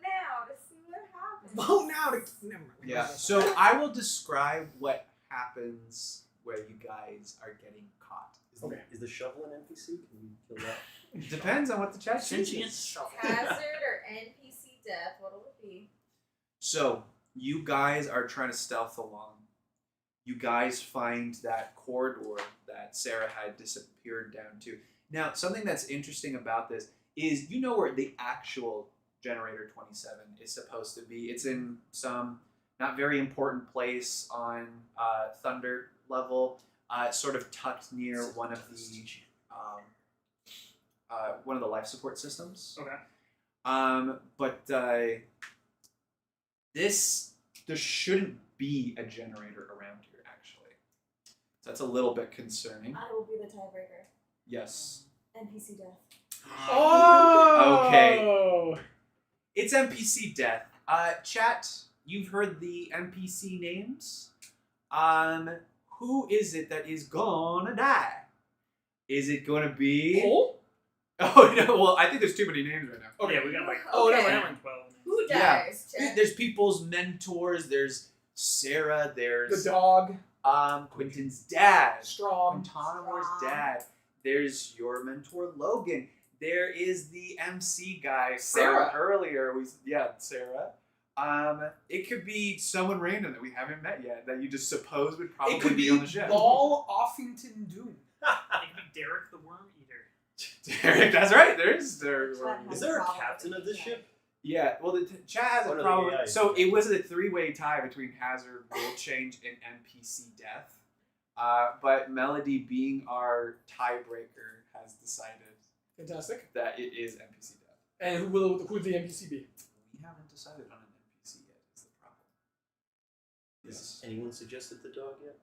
now to see what happens. Vote now to. Never mind. Yeah. So I will describe what happens where you guys are getting caught. Okay. Is the shovel an NPC? Can we kill that? It depends on what the chat Sentient chooses. shuffle. Hazard or NPC death, what'll it be? So you guys are trying to stealth along. You guys find that corridor that Sarah had disappeared down to. Now, something that's interesting about this is you know where the actual generator 27 is supposed to be. It's in some not very important place on Thunder level, sort of tucked near one of the life support systems. Okay. But there shouldn't be a generator around here, actually. So that's a little bit concerning. I will be the tiebreaker. Yes. NPC death. Oh! Okay. It's NPC death. Chat, you've heard the NPC names. Who is it that is gonna die? Is it gonna be... Cole? Oh, no, well, I think there's too many names right now. Okay, we got like Oh, Okay. never we're mind. like 12. Who Yeah. dies? Chat? There's people's mentors, there's Sarah, The there's dog. Quentin's dad, Strong. Quintanamore's Strong. dad. There's your mentor Logan. There is the MC guy from Sarah. earlier. Sarah. It could be someone random that we haven't met yet that you just suppose would probably It could be on the ship. Ball Offington Doom. It could be Derek the Worm Eater. Derek, that's right. There is Is there a captain of this ship? Yeah, well, the chat has One a of the problem. AIs. So it was a 3-way tie between Hazard, Rule Change, and NPC Death. But Melody, being our tiebreaker, has decided Fantastic. that it is NPC Death. And who would the NPC be? We haven't decided on an NPC yet, is the problem. Yes. Has anyone suggested the dog yet?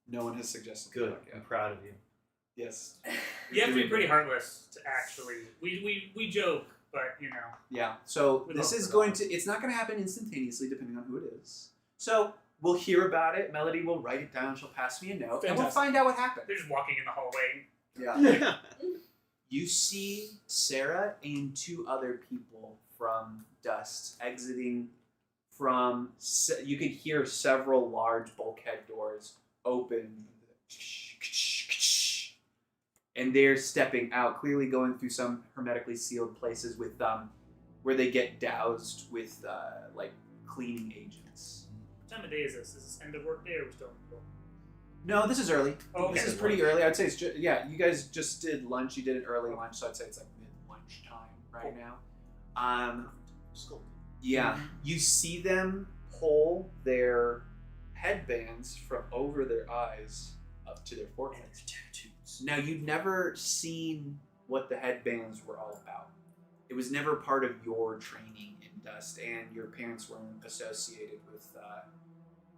No one has suggested Good. the dog I'm yet. proud of you. Yes. You have to be pretty heartless to actually. We joke, but you know. Yeah. So We this love is the going dog. to. It's not going to happen instantaneously, depending on who it is. So we'll hear about it. Melody will write it down. She'll pass me a note, and we'll Fantastic. find out what happened. They're just walking in the hallway. Yeah. You see Sarah and 2 other people from Dust exiting from. You could hear several large bulkhead doors open. and they're stepping out, clearly going through some hermetically sealed places with where they get doused with like cleaning agents. What time of day is this? Is this end of work day or are we still in work? No, this is early. Oh, okay. This is pretty early. I'd say it's just, yeah. You guys just did lunch. You did an early lunch, so I'd say it's like mid-lunch time right now. Yeah, you see them pull their headbands from over their eyes up to their foreheads. Now, you'd never seen what the headbands were all about. It was never part of your training in Dust, and your parents weren't associated with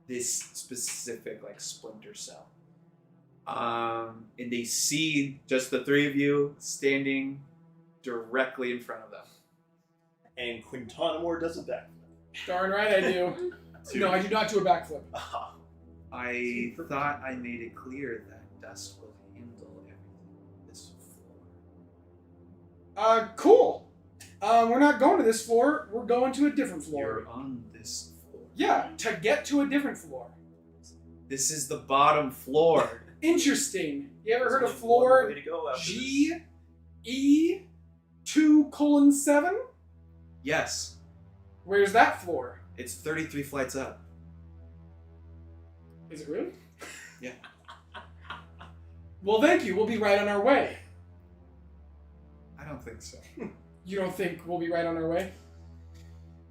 this specific like splinter cell. And they see just the three of you standing directly in front of them. And Quintanamore does a backflip. Darn right I do. No, I do not do a backflip. I thought I made it clear that Dust will handle everything on this floor. Cool. We're not going to this floor. We're going to a different floor. You're on this floor. Yeah, to get to a different floor. This is the bottom floor. Interesting. You ever heard of There's only floor one way to go after GE2:7? Yes, Where's that floor? it's 33 flights up. Is it really? Yeah. Well, thank you. We'll be right on our way. I don't think so. You don't think we'll be right on our way?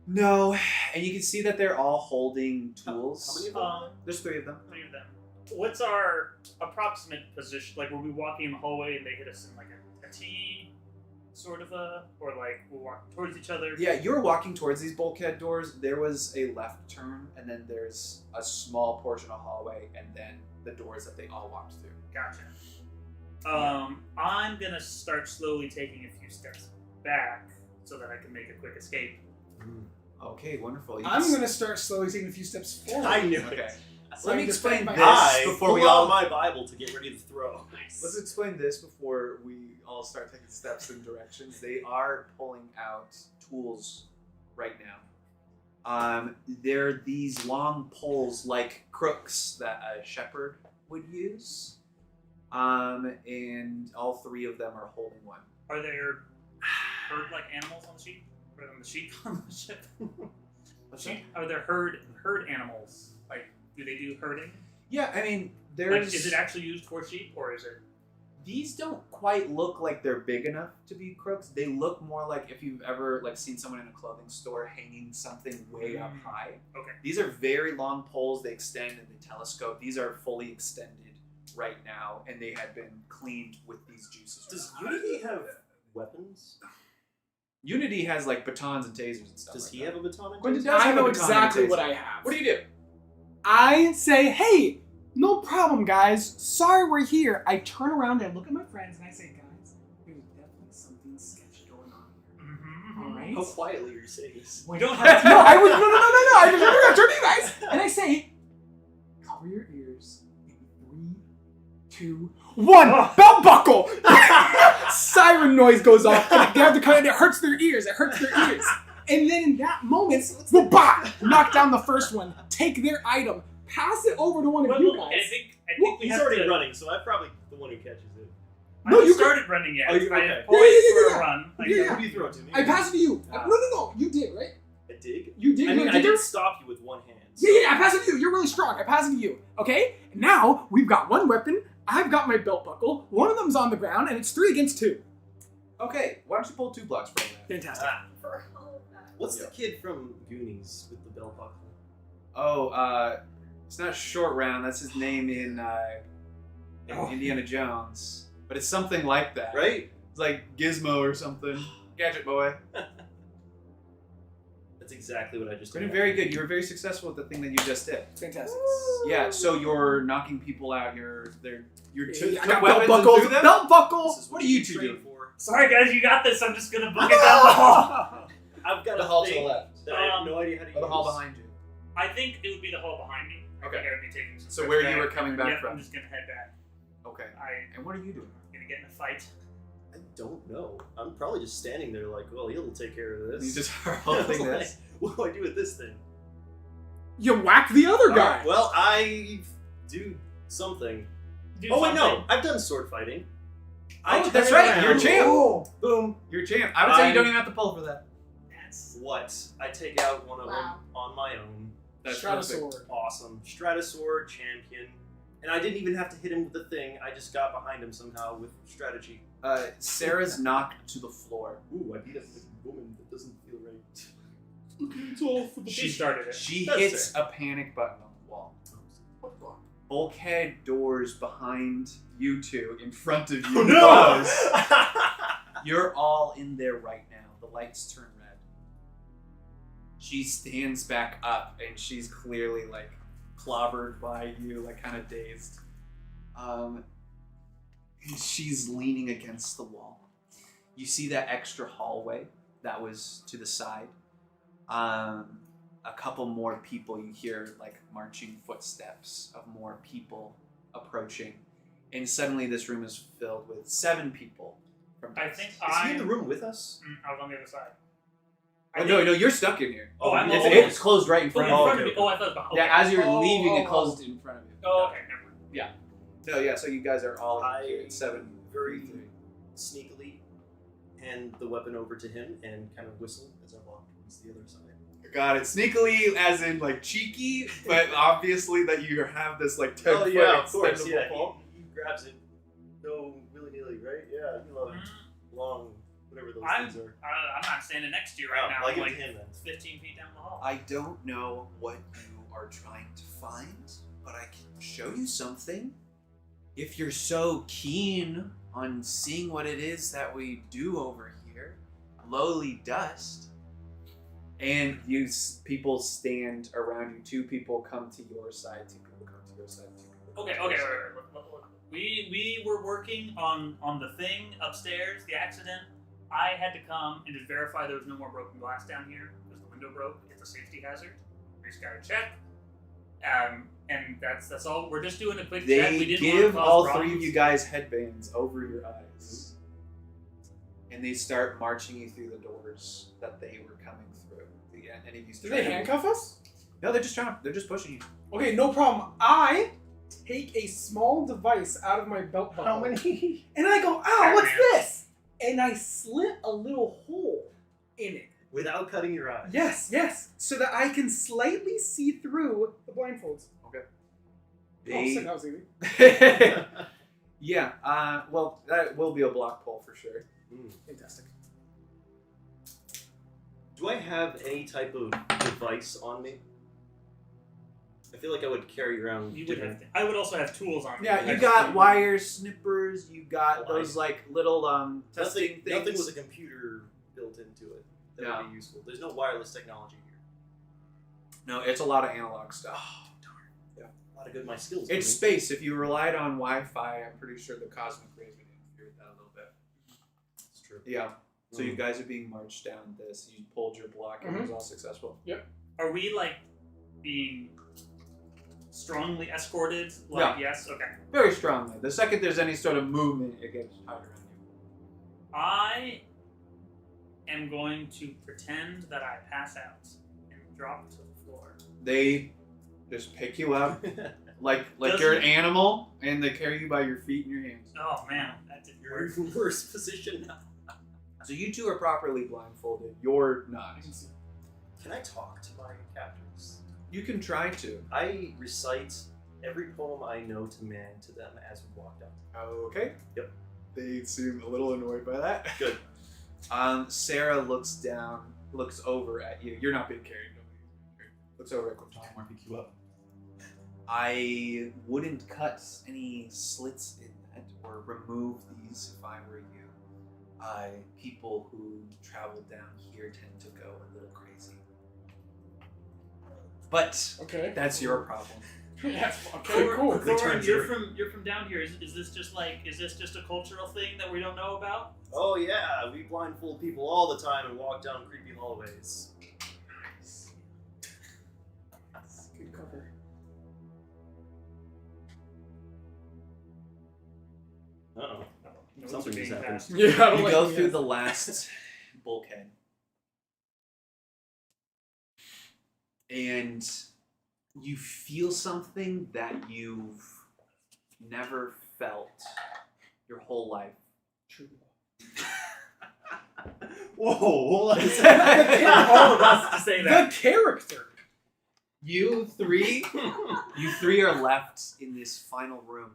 No, and you can see that they're all holding tools. How many of them? There's three of them. How many of them? What's our approximate position? Like, were we walking in the hallway and they hit us in like a T, sort of or like we're walking towards each other? Yeah, you're walking towards these bulkhead doors. There was a left turn, and then there's a small portion of hallway, and then the doors that they all walked through. Gotcha. I'm gonna start slowly taking a few steps back so that I can make a quick escape. Okay, wonderful. You I'm can going to start slowly taking a few steps forward. I knew Okay. it. Let me explain this I before we pull all. out my Bible to get ready to throw. Let's explain this before we all start taking steps in directions. They are pulling out tools right now. They're these long poles like crooks that a shepherd would use. And all three of them are holding one. Are there herd-like animals on the sheep? Or on the sheep on the ship? Sheep? Are there herd animals? Like, do they do herding? Yeah, I mean, there's. Like, is it actually used for sheep, or is it? These don't quite look like they're big enough to be crooks. They look more like if you've ever like seen someone in a clothing store hanging something way up high. Okay. These are very long poles. They extend and they telescope. These are fully extended right now, and they had been cleaned with these juices. Does Unity have weapons? Unity has like batons and tasers and stuff. Does like he that. have a baton? and Quentin taser? does I have a know baton and a exactly taser. what I have. What do you do? I say, hey, no problem, guys. Sorry we're here. I turn around and look at my friends and I say, guys, there's definitely something sketchy going on here. Mm-hmm. All right? How quietly are you saying this? We don't have to. No, I was no. I was literally gonna turn to you guys, and I say, cover your ears. In 3, 2, 1. Belt buckle. Siren noise goes off, and they have to cut it. It hurts their ears. And then in that moment, whoop-bah, knock down the first one. Take their item. Pass it over to one of Well, you I guys. think Well, we he's have already to, running, so I'm probably the one who catches it. I No, haven't you started running yet. Oh, you- I okay. have poised Yeah. for a run. Like, Yeah. Who do you throw it to me? I pass it to you. Ah. No. You did, right? I dig. You did. I You mean, did I did there? stop you with one hand. Yeah, I pass it to you. You're really strong. I pass it to you. Okay? Now, we've got one weapon. I've got my belt buckle. One of them's on the ground, and it's 3 against 2. Okay, why don't you pull 2 blocks from that? Fantastic. What's Yeah. the kid from Goonies with the belt buckle? Oh, it's not Short Round. That's his name in Oh. Indiana Jones. But it's something like that. Right? It's like Gizmo or something. Gadget Boy. That's exactly what I just You're did. doing very good. You were very successful with the thing that you just did. Fantastic. Yeah, so you're knocking people out. You're I got belt weapons and buckles. through them? Belt buckle. This is What are you two trained doing? for. sorry, guys, you got this. I'm just gonna book it down the hall. I've got The a hall to the thing left. that I have no idea how to use. Or the hall behind you. I think it would be the hall behind me. I Okay. think I would be taking some So steps where you back. were coming back Yep, from. I'm just gonna head back. Okay. I'm And what are you doing? gonna get in a fight. I don't know. I'm probably just standing there like, well, he'll take care of this. You just are holding Like, this. what do I do with this thing? You whack the other guy. Alright, well, I do something. Do Oh, wait, no. something. I've done sword fighting. Oh, turn that's right. around. You're champ. Oh. Boom. You're champ. I would say you don't I'm- even have to pull for that. That's What? I take out one of them Wow. on my own. That's Stratosaur. Awesome. Stratosaur champion. And I didn't even have to hit him with the thing. I just got behind him somehow with strategy. Sarah's knocked to the floor. Ooh, I beat up the woman. That doesn't feel right. It's all for the she started it. She That's hits fair. a panic button on the wall. What for? Bulkhead doors behind you two, in front of you. Oh no! close. You're all in there right now. The lights turn red. She stands back up, and she's clearly like clobbered by you, like kind of dazed. She's leaning against the wall. You see that extra hallway that was to the side. A couple more people. You hear like marching footsteps of more people approaching, and suddenly this room is filled with 7 people. From I dust. think Is he in the room with us? I was on the other side. Oh, no, you're stuck in here. Oh, I'm it's, all- it's closed right in Oh, front in of you. front of me. Oh, I thought it was behind. Yeah, as you're Oh, leaving, oh, it closed in front of you. Oh, okay, never mind. No, yeah. So you guys are all in here. I It's 7. very sneakily hand the weapon over to him and kind of whistle as I walk towards the other side. Got it. Sneakily, as in like cheeky, but obviously that you have this like 10 foot extendable pole. He grabs it. No willy nilly, right? Yeah, you love it. Long, whatever those I'm things are. I'm not standing next to you right Oh, now. I'll I'm give it like to him then. 15 feet down the hall. I don't know what you are trying to find, but I can show you something. If you're so keen on seeing what it is that we do over here, lowly dust. And people stand around you. 2 people come to your side. 2 people come to your side. 2 people come Okay, to your okay, side. wait. We were working on the thing upstairs, the accident. I had to come and just verify there was no more broken glass down here because the window broke. It's a safety hazard. We just gotta check. And that's all. We're just doing a quick check. They We didn't give want to cause all problems. 3 of you guys headbands over your eyes. And they start marching you through the doors that they were coming through. Yeah, any of you Did they handcuff us? No, they're just pushing you. Okay, no problem. I take a small device out of my belt buckle. How many? And I go, ow, what's this? And I slit a little hole in it. Without cutting your eyes. Yes, so that I can slightly see through the blindfolds. Okay. Oh, sick, that was easy. Yeah, well, that will be a block pull for sure. Fantastic. Do I have any type of device on me? I feel like I would carry around. You would have. I would also have tools on me. Yeah, you got wire snippers, you got Oh, those like little testing Nothing, things. nothing with a computer built into it. That No. would be useful. There's no wireless technology here. No, it's a lot of analog stuff. Oh, darn. Yeah. A lot of good my skills. It's space. If you relied on Wi-Fi, I'm pretty sure the cosmic rays would interfere with that a little bit. It's true. Yeah. So you guys are being marched down this. You pulled your block and it was all successful. Are we like being strongly escorted? Like, yes. Okay. Very strongly. The second there's any sort of movement, it gets tighter on you. I am going to pretend that I pass out and drop to the floor. They just pick you up like Doesn't- you're an animal, and they carry you by your feet and your hands. Oh man, that didn't You're work. in worse position now. So you two are properly blindfolded. You're not. Can I talk to my captors? You can try to. I recite every poem I know to man to them as we walk down. Okay. Yep. They seem a little annoyed by that. Good. Sarah looks over at you. You're not being carried. Looks over at Quinton. More pick you up. I wouldn't cut any slits in that or remove these if I were you. People who travel down here tend to go a little crazy. But Okay. that's your problem. Yes, okay, cool. Thorin, turns you're from down here. Is this just a cultural thing that we don't know about? Oh yeah, we blindfold people all the time and walk down creepy hallways. Good cover. Uh-oh. Notes Something are being just happened. passed. Yeah, I don't You like go the through ass. the last bulkhead. And you feel something that you've never felt your whole life. True. Whoa, hold on a All second. of us to say that. The character. You three are left in this final room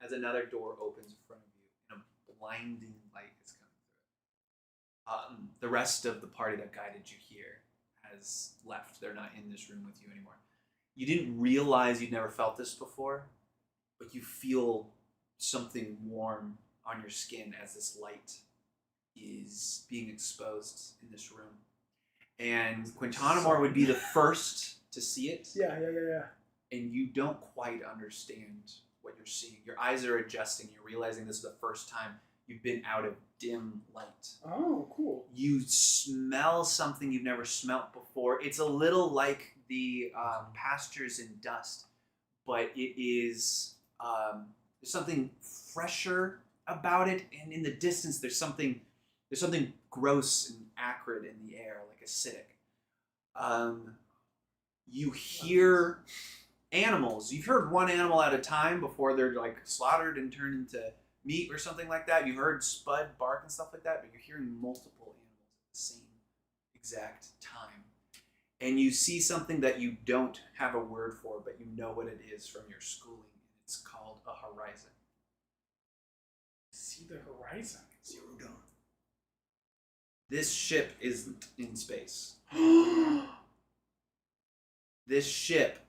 as another door opens in front of you and a blinding light is coming through it. The rest of the party that guided you here has left. They're not in this room with you anymore. You didn't realize you'd never felt this before, but you feel something warm on your skin as this light is being exposed in this room. And Quintanamore would be the first to see it, Yeah. and you don't quite understand what you're seeing. Your eyes are adjusting. You're realizing this is the first time you've been out of dim light. Oh, cool. You smell something you've never smelt before. It's a little like the pastures in dust, but it is there's something fresher about it, and in the distance there's something gross and acrid in the air, like acidic. You hear animals. You've heard one animal at a time before they're like slaughtered and turned into meat or something like that. You heard spud bark and stuff like that, but you're hearing multiple animals at the same exact time. And you see something that you don't have a word for, but you know what it is from your schooling. It's called a horizon. See the horizon. Zero dawn. This ship isn't in space. This ship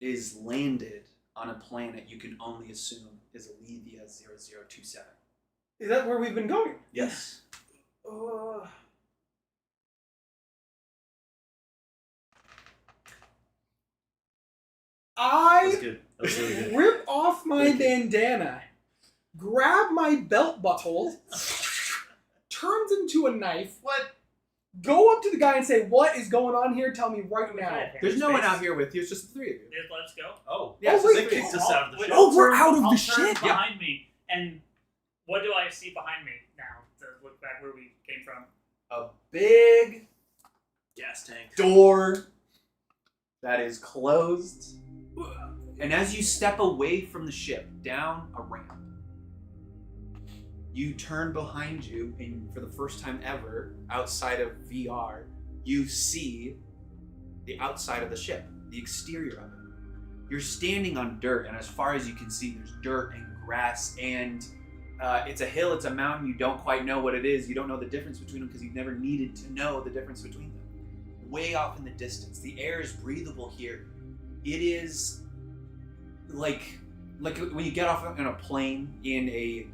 is landed on a planet you can only assume is Alethea 0027. Is that where we've been going? Yes. That was I good. That was really good. rip off my Thank you. bandana, grab my belt buckle, turns into a knife. What? Go up to the guy and say, "What is going on here? Tell me right now." There's no one out here with you. It's just the three of you. Let's go. Oh, Yeah, Oh, wait, they kicked us out of the Wait, ship. Oh, we're out of I'll the turn ship. behind me, and what do I see behind me now to look back where we came from? A big Gas tank. door that is closed. And as you step away from the ship, down a ramp, you turn behind you, and for the first time ever, outside of VR, you see the outside of the ship, the exterior of it. You're standing on dirt, and as far as you can see, there's dirt and grass, and it's a hill, it's a mountain, you don't quite know what it is, you don't know the difference between them because you've never needed to know the difference between them. Way off in the distance, the air is breathable here. It is like when you get off on a plane in a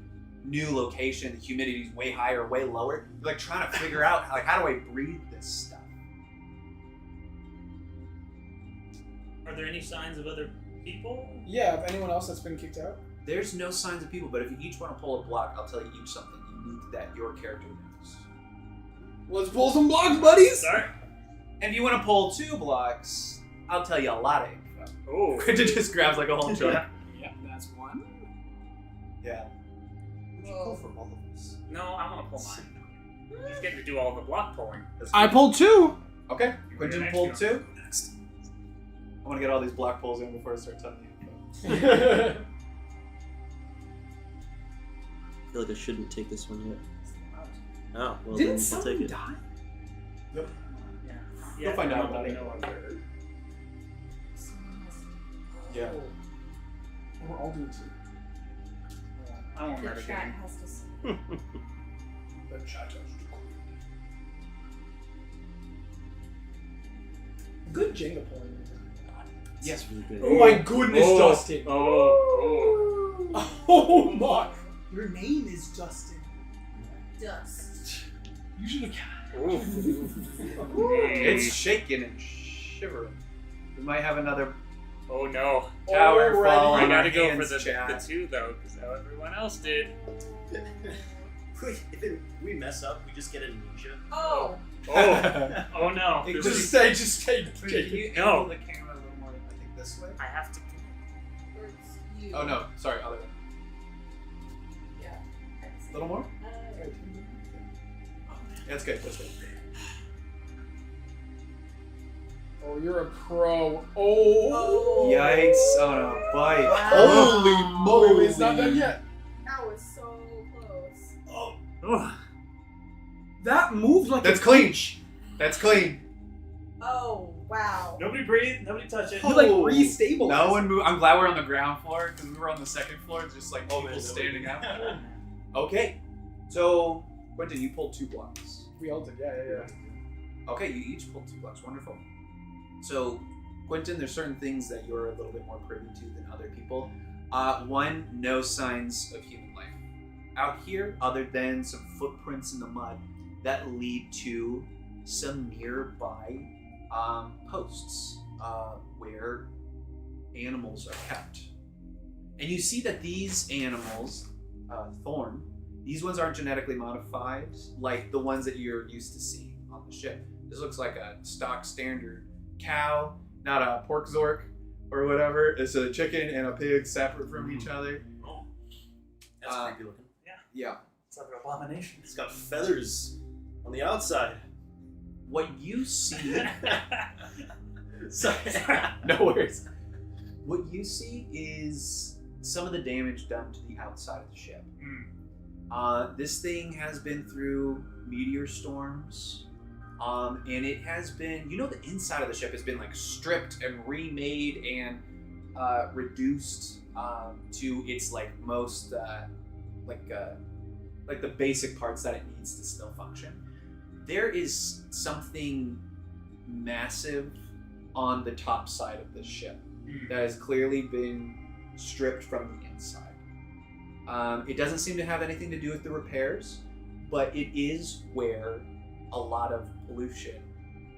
new location, the humidity is way higher, way lower. You're like trying to figure out how do I breathe this stuff? Are there any signs of other people? Yeah, of anyone else that's been kicked out. There's no signs of people, but if you each want to pull a block, I'll tell you each something unique that your character knows. Let's pull some blocks, buddies. Sorry. And if you want to pull 2 blocks, I'll tell you a lot of info. Oh. Quentin just grabs like a whole chunk. Yeah, that's one. Yeah. Pull from all of us. No, I want to pull mine. He's getting to do all the block pulling. I pulled 2. Okay. Quentin next pulled go. 2. Next. I want to get all these block pulls in before I start telling you info. I feel like I shouldn't take this one yet. Oh, well Didn't then we'll someone take it. die? Yeah. You'll find out nobody about it. knows. Yeah. We're all doing 2. I won't The never chat get has to see. The chat has to. Good Jenga pulling. Yes. It's really good. Oh my goodness, Justin. Oh. Oh my. Your name is Justin. Dust. You should have. It's shaking and shivering. We might have another Oh no. tower Already. fall I on our gotta go for hands, the chat. 2 though, because how everyone else did. If we mess up, we just get amnesia. Oh. Oh. Oh no. It This could is- Just stay. Can you No. angle the camera a little more, I think, this way? I have to. Or it's you. Oh, no. Sorry, other way. Yeah. A little more? Uh, Yeah, that's good. That's good. Oh, you're a pro. Oh. Yikes. Oh, no. Bite. Wow. Holy moly. It's not done yet. That was so close. Oh, That moved like That's a clean. peach. That's clean. Oh, wow. nobody breathe. Nobody touch it. You like Oh. restabilized. No one move. I'm glad we're on the ground floor because we were on the second floor, just like Oh, people man, standing that up. Okay, so Quentin, you pulled 2 blocks. We all did. Yeah. Okay, you each pulled 2 blocks. Wonderful. So, Quentin, there's certain things that you're a little bit more privy to than other people. One, no signs of human life out here, other than some footprints in the mud that lead to some nearby posts where animals are kept. And you see that these animals, Thorn, these ones aren't genetically modified like the ones that you're used to seeing on the ship. This looks like a stock standard cow, not a pork zork or whatever. It's a chicken and a pig separate from each other. Oh, that's creepy looking. Yeah. It's like an abomination. It's got feathers on the outside. What you see, Sorry. no worries. What you see is some of the damage done to the outside of the ship. This thing has been through meteor storms, and it has been, the inside of the ship has been like stripped and remade and reduced to its like most like the basic parts that it needs to still function. There is something massive on the top side of the ship that has clearly been stripped from the inside. It doesn't seem to have anything to do with the repairs, but it is where a lot of pollution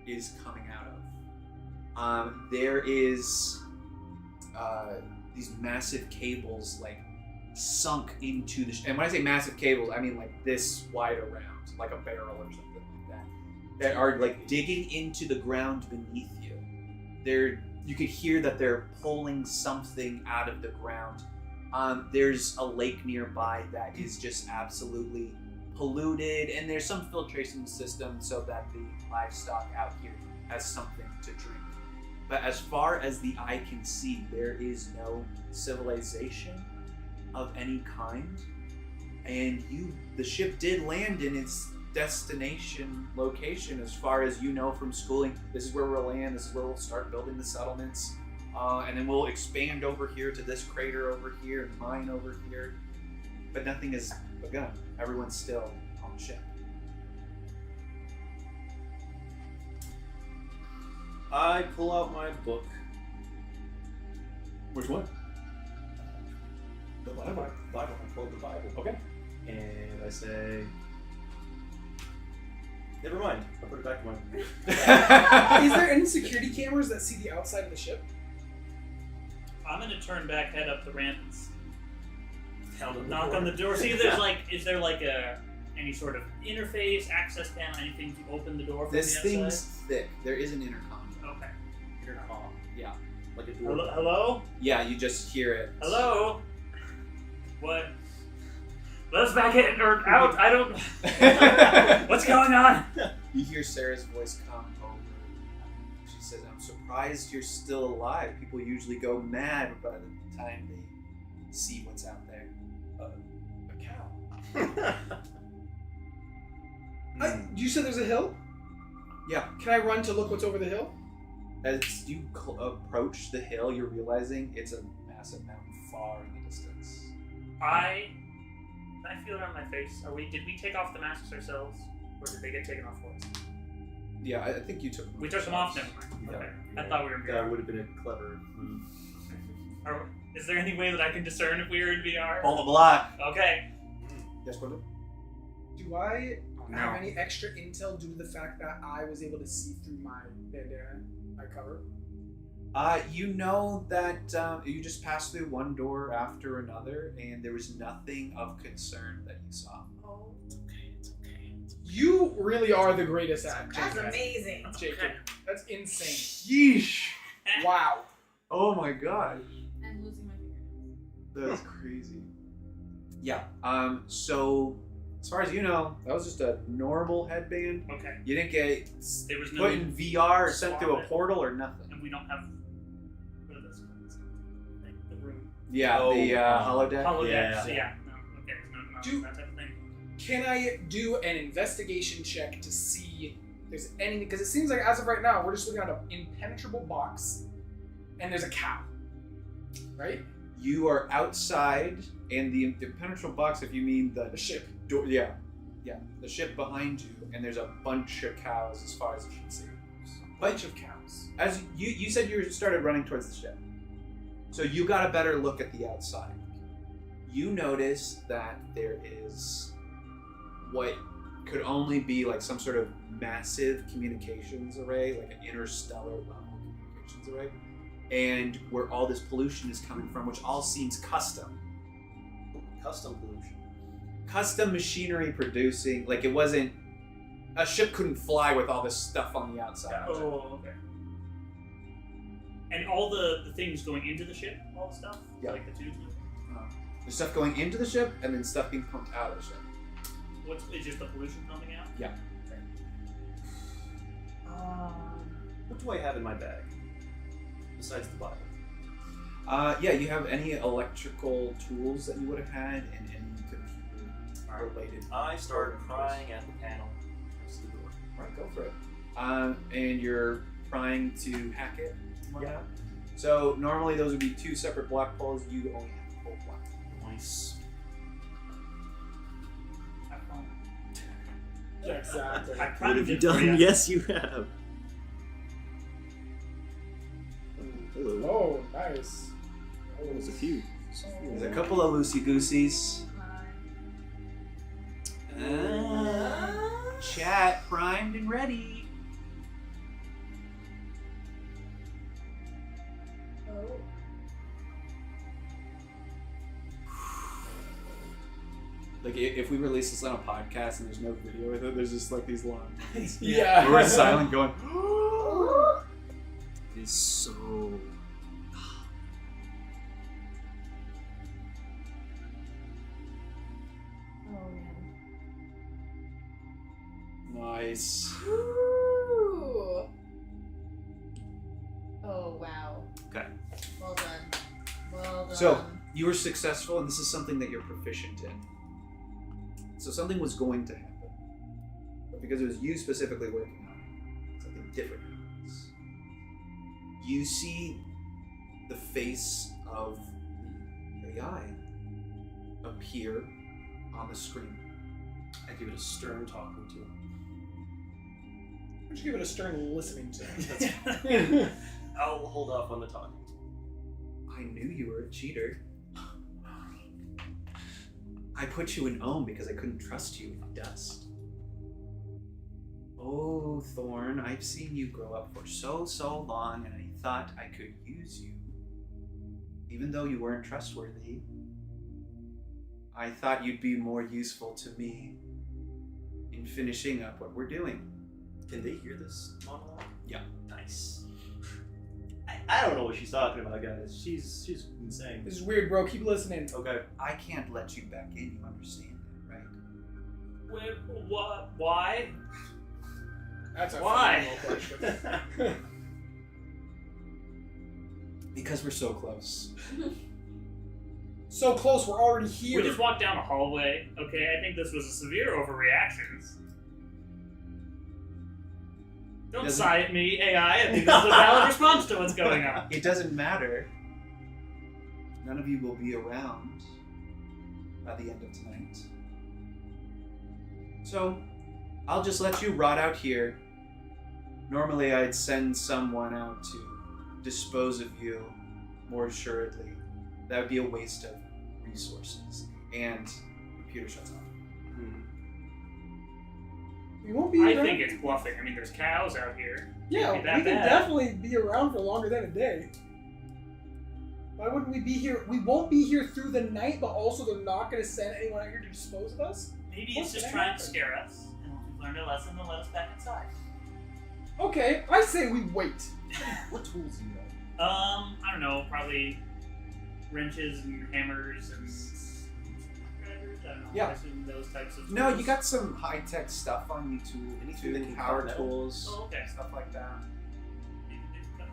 is coming out of. There is these massive cables like sunk into the and when I say massive cables, I mean like this wide around, like a barrel or something like that, that are like digging into the ground beneath you. You could hear that they're pulling something out of the ground. There's a lake nearby that is just absolutely polluted, and there's some filtration system so that the livestock out here has something to drink. But as far as the eye can see, there is no civilization of any kind. And the ship did land in its destination location, as far as you know from schooling. This is where we'll land, this is where we'll start building the settlements. And then we'll expand over here to this crater over here and mine over here. But nothing has begun. Everyone's still on the ship. I pull out my book. Which one? The Bible. I pull out the Bible. Okay. And I say, never mind. I'll put it back in my. Is there any security cameras that see the outside of the ship? I'm gonna turn back, head up the ramp, and knock door. on the door. See if is there like any sort of interface, access panel, anything to open the door from This the outside? thing's thick. There is an intercom. Okay. Intercom. Yeah. Like a door. Hello? Yeah, you just hear it. Hello? What? Let us back in or out. I don't. What's going on? You hear Sarah's voice come over. She says, "I'm surprised you're still alive. People usually go mad by the time they see what's out there." A cow. You said there's a hill? Yeah. Can I run to look what's over the hill? As you approach the hill, you're realizing it's a massive mountain far in the distance. I feel it on my face. Did we take off the masks ourselves, or did they get taken off for us? Yeah, I think you took them. We took them off. Never mind. Okay. I thought we were in That VR. would have been a clever move. Is there any way that I can discern if we were in VR? Pull the block. Okay. Yes, Quentin? Do I No. have any extra intel due to the fact that I was able to see through my bandana, my cover? You know that you just passed through one door after another, and there was nothing of concern that you saw. Oh, You really are the greatest at that's Jacob. amazing. Jacob, that's insane. Yeesh. Wow. Oh my god. I'm losing my fingernails. That's crazy. Yeah. So as far as you know, that was just a normal headband. Okay. You didn't get There was no. put in VR or sent through a Swap it. portal or nothing. And we don't have. What are those called? Like the room. Yeah, Oh, the holodeck. Holodeck. Yeah. So yeah. No. Okay. No. Do- That type of thing. Can I do an investigation check to see if there's any? Because it seems like as of right now, we're just looking at an impenetrable box, and there's a cow, right? You are outside, and the impenetrable box, if you mean The ship. door, yeah, the ship behind you, and there's a bunch of cows as far as you can see. Bunch of cows. As you said, you started running towards the ship, so you got a better look at the outside. You notice that there is what could only be like some sort of massive communications array, like an interstellar level communications array, and where all this pollution is coming from, which all seems custom. Custom pollution. Custom machinery producing, like it wasn't, a ship couldn't fly with all this stuff on the outside. Oh, okay. And all the things going into the ship, all the stuff? Yeah. Like the tubes and everything? There's stuff going into the ship, and then stuff being pumped out of the ship. Is just the pollution coming out? Yeah. Okay. What do I have in my bag? Besides the Bible. Yeah, you have any electrical tools that you would have had, and any computer-related. I start prying at the panel next to the door. Alright, go for it. And you're trying to hack it? Yeah. So normally those would be 2 separate block pulls. You only have to pull 1. Nice. Have fun. Yeah, exactly. I What primed have you it for done? ya. Yes, you have. Oh, hello. Oh, nice. There's a few. There's a couple of loosey-gooseys. Chat primed and ready. Oh. Like if we release this on a podcast and there's no video with it, there's just like these long moments Yeah. where we're silent going. It is so. Oh man. Nice. Ooh. Oh wow. Okay. Well done. Well done. So you were successful, and this is something that you're proficient in. So something was going to happen, but because it was you specifically working on it, something different happens. You see the face of the AI appear on the screen. I give it a stern talking to. Why don't you give it a stern listening to? I'll hold off on the talking. I knew you were a cheater. I put you in Ohm because I couldn't trust you in dust. Oh, Thorn, I've seen you grow up for so long, and I thought I could use you. Even though you weren't trustworthy, I thought you'd be more useful to me in finishing up what we're doing. Can they hear this monologue? Yeah. Nice. I don't know what she's talking about, guys. She's insane. This is weird, bro. Keep listening. Okay. I can't let you back in, you understand that, right? What? Why? That's a Why? phenomenal question. Because we're so close. So close, we're already here. We just walked down a hallway. Okay, I think this was a severe overreaction. Don't Doesn't- sigh at me, AI. I think this is a valid response to what's going on. It doesn't matter. None of you will be around by the end of tonight. So, I'll just let you rot out here. Normally, I'd send someone out to dispose of you more assuredly. That would be a waste of resources. And the computer shuts off. We won't be I around. think it's bluffing. I mean, there's cows out here. Yeah, Can't be that we can bad. definitely be around for longer than a day. Why wouldn't we be here? We won't be here through the night, but also they're not going to send anyone out here to dispose of us? Maybe What's it's just gonna trying happen? to scare us. And once we've learned a lesson, they'll let us back inside. Okay, I say we wait. What tools do you have? I don't know. Probably wrenches and hammers and screwdrivers. I don't know. Yeah. I assume those types of. No, tools. you got some high-tech stuff on you too. Anything that can power cut metal? tools, Oh, okay. stuff like that. Anything cut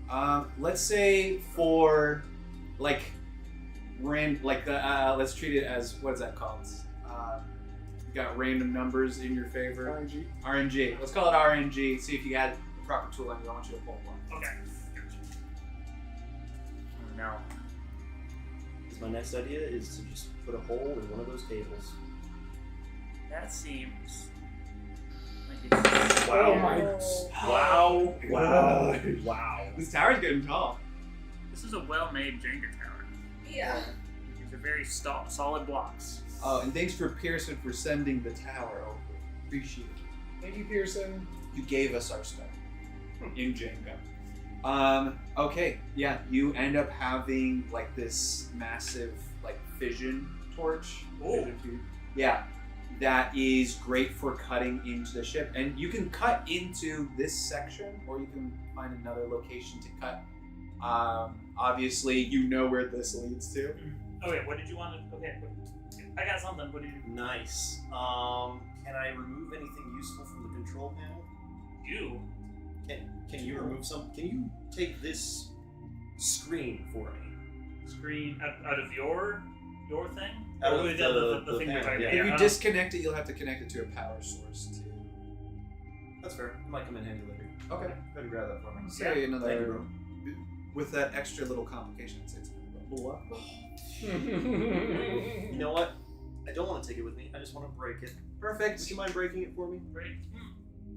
metal? Let's say for like let's treat it as, what is that called? You got random numbers in your favor. RNG. RNG. Let's call it RNG. See if you got the proper tool on you. I want you to pull one. Okay. Oh, no. Because my next idea is to just put a hole in one of those tables. That seems like it's. Oh my. Wow. Wow. Wow. This tower's getting tall. This is a well-made Jenga tower. Yeah. These are very solid blocks. Oh, and thanks for Pearson for sending the tower over. Appreciate it. Thank you, Pearson. You gave us our stuff in Jenga. Okay, yeah, you end up having like this massive like fission torch. Ooh. Fission tube. Yeah, that is great for cutting into the ship, and you can cut into this section, or you can find another location to cut. Obviously, you know where this leads to. Okay, what did you want to? Okay, I got something. What did you? Nice. Can I remove anything useful from the control panel? You? Can you remove some? Can you take this screen for me? Screen out of your thing? Out of Or the thing you're panel, talking yeah. about? If you disconnect it, you'll have to connect it to a power source too. That's fair. It might come in handy later. Okay. Go ahead and grab that for me. Say Thank you, another. bro. With that extra little complication, I'd say it's a little up. You know what? I don't want to take it with me. I just want to break it. Perfect. Would you mind breaking it for me? Break.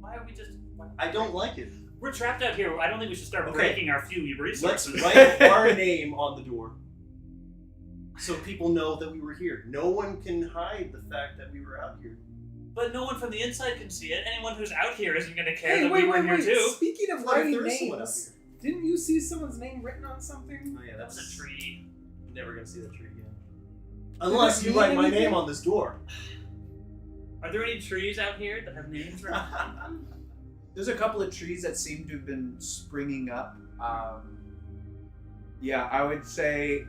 Why are we just? I don't like it. We're trapped out here. I don't think we should start Okay. breaking our few Let's resources. write our name on the door so people know that we were here. No one can hide the fact that we were out here. But no one from the inside can see it. Anyone who's out here isn't going to care Hey, that wait, we were wait, here wait. too. Speaking of What if writing there is someone out names, here? didn't you see someone's name written on something? Oh yeah, That was that's a tree. I'm never gonna see that tree again. Unless you write my name on this door. Are there any trees out here that have names written on them? There's a couple of trees that seem to have been springing up. Yeah, I would say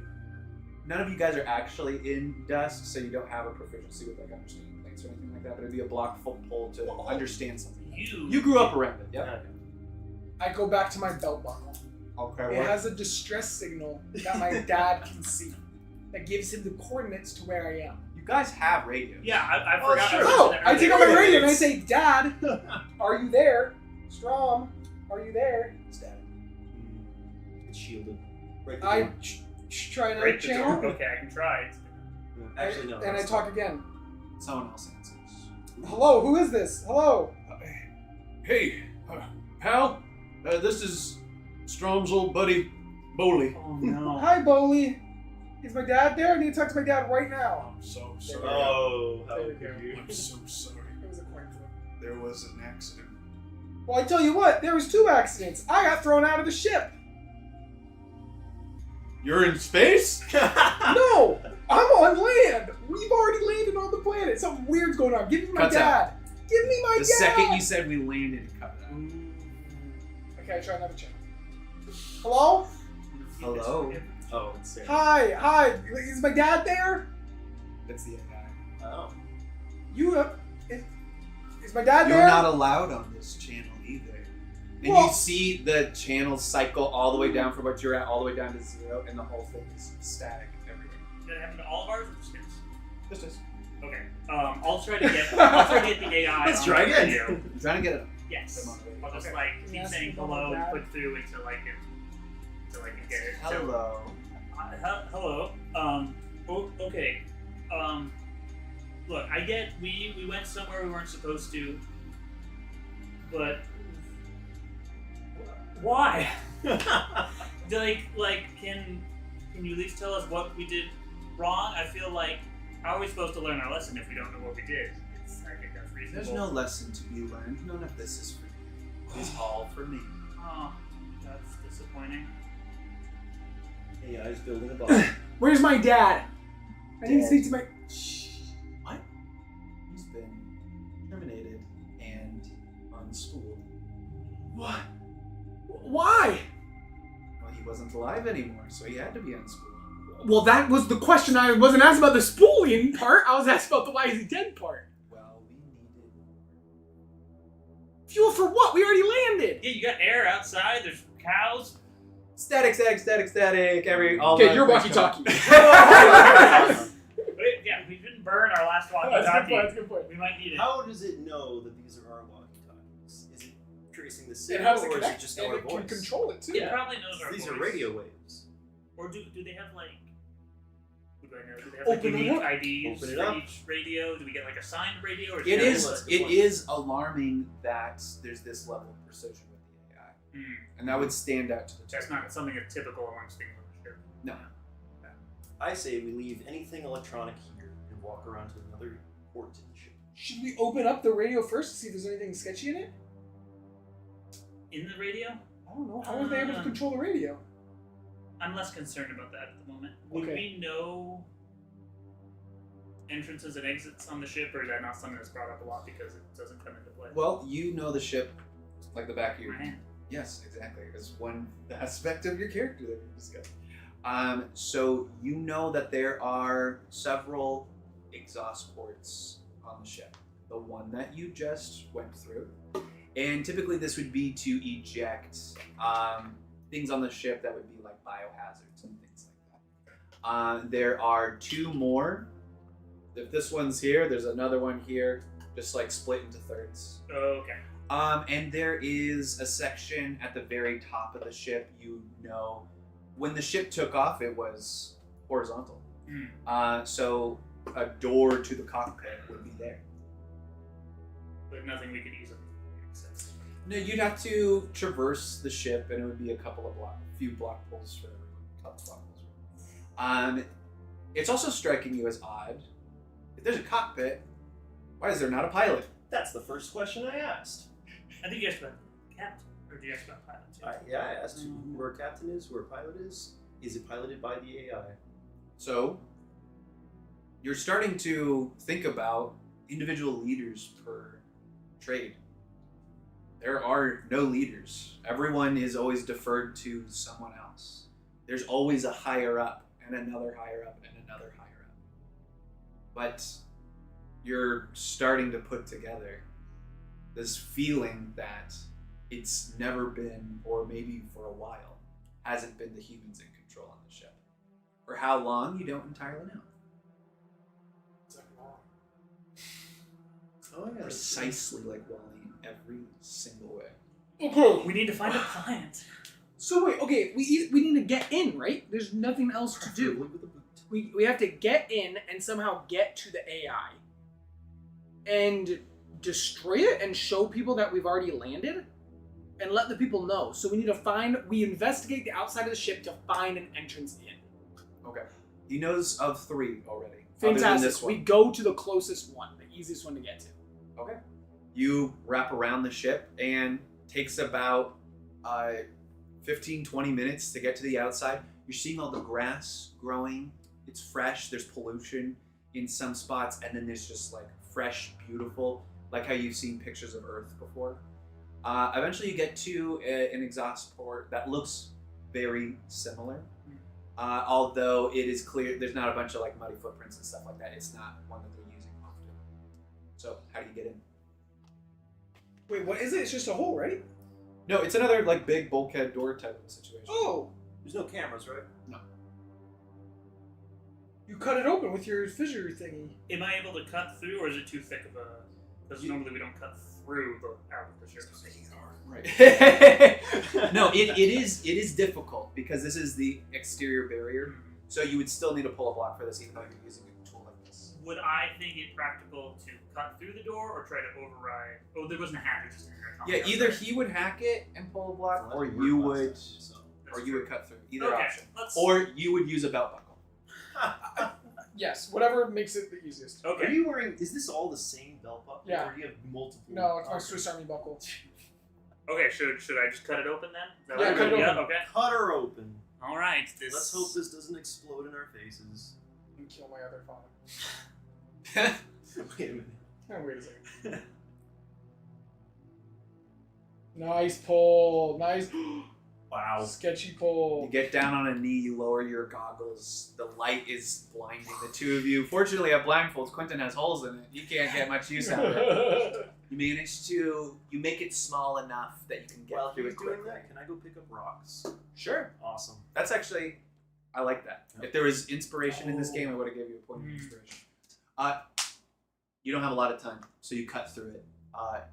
none of you guys are actually in Dusk, so you don't have a proficiency with like understanding things or anything like that. But it'd be a block pull to understand something. You grew up around it. Yep. I go back to my belt buckle. Okay. It What? has a distress signal that my dad can see that gives him the coordinates to where I am. You guys have radio. Yeah, I Oh, forgot. sure. Oh, I take out my radio and I It's- say, Dad, are you there? Strom, are you there? Static. It's shielded. Break the I door. try another Break the door. channel. Okay, I can try it. Actually, no. And I that's talk not. again. Someone else answers. Hello, who is this? Hello. Hey, pal. This is Strom's old buddy, Bowley. Oh no. Hi, Bowley. Is my dad there? I need to talk to my dad right now. I'm so sorry. Oh, how There we could go. you? I'm so sorry. It was a coin flip. There was an accident. Well, I tell you what, there was 2 accidents. I got thrown out of the ship. You're in space? No, I'm on land. We've already landed on the planet. Something weird's going on. Give me my Cuts dad. Give me my The dad. second you said we landed, it cut out. Okay, try another channel. Hello? Hello. Oh, it's Sarah. Hi. Is my dad there? That's the AI. Oh. You is my dad You're there? not allowed on this channel either. And Well- you see the channel cycle all the way down from what you're at, all the way down to 0, and the whole thing is static everywhere. Did it happen to all of ours or just his? Just this. Okay. I'll try to get the AI. Let's on try the again. video. I'm trying to get it. Yes. Come on, baby. I'll just Okay. like keep Yes, saying you want hello and that? click through until I can get it. So, Hello. hello. Okay. Look, I get we went somewhere we weren't supposed to, but why? like, can you at least tell us what we did wrong? I feel like how are we supposed to learn our lesson if we don't know what we did? I think that's reasonable. There's no lesson to be learned. None of this is for you. It's all for me. Oh, that's disappointing. AI is building a body. Where's my dad? I need to Dead. speak to my. What? He's been terminated and unspooled. What? Why? Well, he wasn't alive anymore, so he had to be unspooled. Well, that was the question. I wasn't asked about the spooling part. I was asked about the why is he dead part. Well, we needed. Fuel for what? We already landed. Yeah, you got air outside. There's cows. Static. All Okay, the- you're walkie-talkie. Wait, yeah, we didn't burn our last walkie-talkie. That's a good point. We might need it. How does it know that these are our walkie-talkies? Is it tracing the And signal, how does it or is it connect? just And our it can voice? control it too. It probably knows our These voice. are radio waves. Or do they have like? What do I know? Do they have Open like it unique up. IDs Open it for up. each radio? Do we get like a signed radio? Or It just is alarming that there's this level of precision with the AI, Mm. and that would stand out to the That's top. not something that's typical amongst things on the ship. No. I say we leave anything electronic here and walk around to another port in the ship. Should we open up the radio first to see if there's anything sketchy in it? In the radio? I don't know. How are they able to control the radio? I'm less concerned about that at the moment. Would Okay. we know entrances and exits on the ship, or is that not something that's brought up a lot because it doesn't come into play? Well, you know the ship like the back of your My hand. hand. Yes, exactly. It's one aspect of your character that we discussed. So you know that there are several exhaust ports on the ship. The one that you just went through, and typically this would be to eject things on the ship that would be like biohazards and things like that. There are two more. If this one's here, there's another one here, just like split into thirds. Okay. And there is a section at the very top of the ship. You know, when the ship took off, it was horizontal. So a door to the cockpit would be there. But nothing we could easily access. No, you'd have to traverse the ship, and it would be a few block pulls for everyone. Couple block pulls. It's also striking you as odd. If there's a cockpit, why is there not a pilot? That's the first question I asked. I think you asked about captain, or do you ask about pilot too? I asked who our captain is, who our pilot is. Is it piloted by the AI? So, you're starting to think about individual leaders per trade. There are no leaders. Everyone is always deferred to someone else. There's always a higher up, and another higher up, and another higher up. But you're starting to put together this feeling that it's never been, or maybe for a while, hasn't been the humans in control on the ship. For how long, you don't entirely know. Oh yeah. Precisely like Wally in every single way. Okay. We need to find a client. So wait, okay, we need to get in, right? There's nothing else to do. With a boot. We have to get in and somehow get to the AI and destroy it and show people that we've already landed and let the people know. So we investigate the outside of the ship to find an entrance in. Okay. He knows of 3 already. Other than Fantastic. this one. We go to the closest one, the easiest one to get to. Okay. You wrap around the ship and takes about 15-20 minutes to get to the outside. You're seeing all the grass growing. It's fresh. There's pollution in some spots, and then there's just like fresh, beautiful, like how you've seen pictures of Earth before. Eventually you get to an exhaust port that looks very similar. Although it is clear there's not a bunch of like muddy footprints and stuff like that. It's not one that they're using often. So how do you get in? Wait, what is it? It's just a hole, right? No, it's another like big bulkhead door type of situation. Oh, There's no cameras, right? No. you cut it open with your fissure thingy. Am I able to cut through, or is it too thick of a? Because normally we don't cut through the out of the ship. Right. No, it is difficult because this is the exterior barrier. So you would still need to pull a block for this, even though you're using a tool like this. Would I think it practical to cut through the door or try to override? Oh, there wasn't a hack. It was just an intercom. Yeah, either he would hack it and pull a block, or you would, cut through. Either Okay, option, let's- or you would use a belt buckle. Yes, whatever makes it the easiest. Okay. Are you wearing? Is this all the same belt buckle? Yeah. Or do you have multiple? No, it's my Okay. Swiss Army buckle. Okay, should I just cut it open then? Is that Yeah, what cut we're it doing? open. Okay. Cut her open. All right. This. Let's hope this doesn't explode in our faces. And kill my other father. Wait a minute. Oh, wait a second. Nice pull. Nice. Wow. Sketchy pull. You get down on a knee, you lower your goggles. The light is blinding the two of you. Fortunately, I have blindfolds. Quentin has holes in it. You can't get much use out of it. You manage to, you make it small enough that you can get While through he's it doing quickly. that, can I go pick up rocks? Sure. Awesome. That's actually, I like that. If there was inspiration in this game, I would have given you a point of inspiration. You don't have a lot of time, so you cut through it,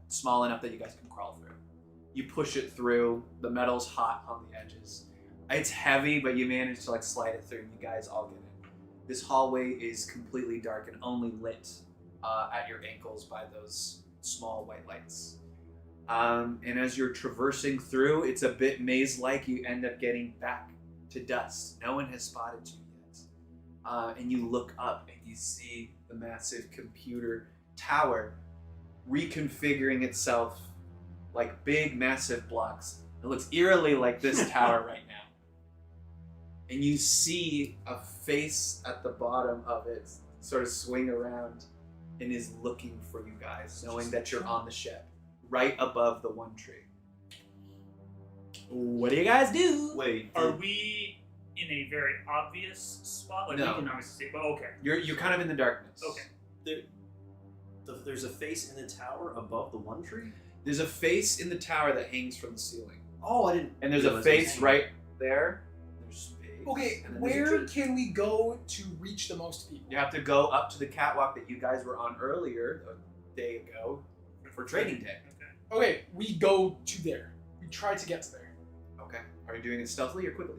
small enough that you guys can crawl through. You push it through. The metal's hot on the edges. It's heavy, but you manage to like slide it through, and you guys all get in. This hallway is completely dark and only lit at your ankles by those small white lights. And as you're traversing through, it's a bit maze-like. You end up getting back to dust. No one has spotted you yet. And you look up and you see the massive computer tower reconfiguring itself like big, massive blocks. It looks eerily like this tower right now. And you see a face at the bottom of it sort of swing around and is looking for you guys, knowing that you're on the ship, right above the one tree. What do you guys do? Wait, Are we in a very obvious spot? Like No. we can obviously see, but okay. You're kind of in the darkness. Okay. there's a face in the tower above the one tree? There's a face in the tower that hangs from the ceiling. Oh, I didn't. And there's a realize it was face hanging. right there. There's space. Okay, and then there's a where tree. can we go to reach the most people? You have to go up to the catwalk that you guys were on earlier, a day ago, for trading day. Okay. Okay, we go to there. We try to get to there. Okay. Are you doing it stealthily or quickly?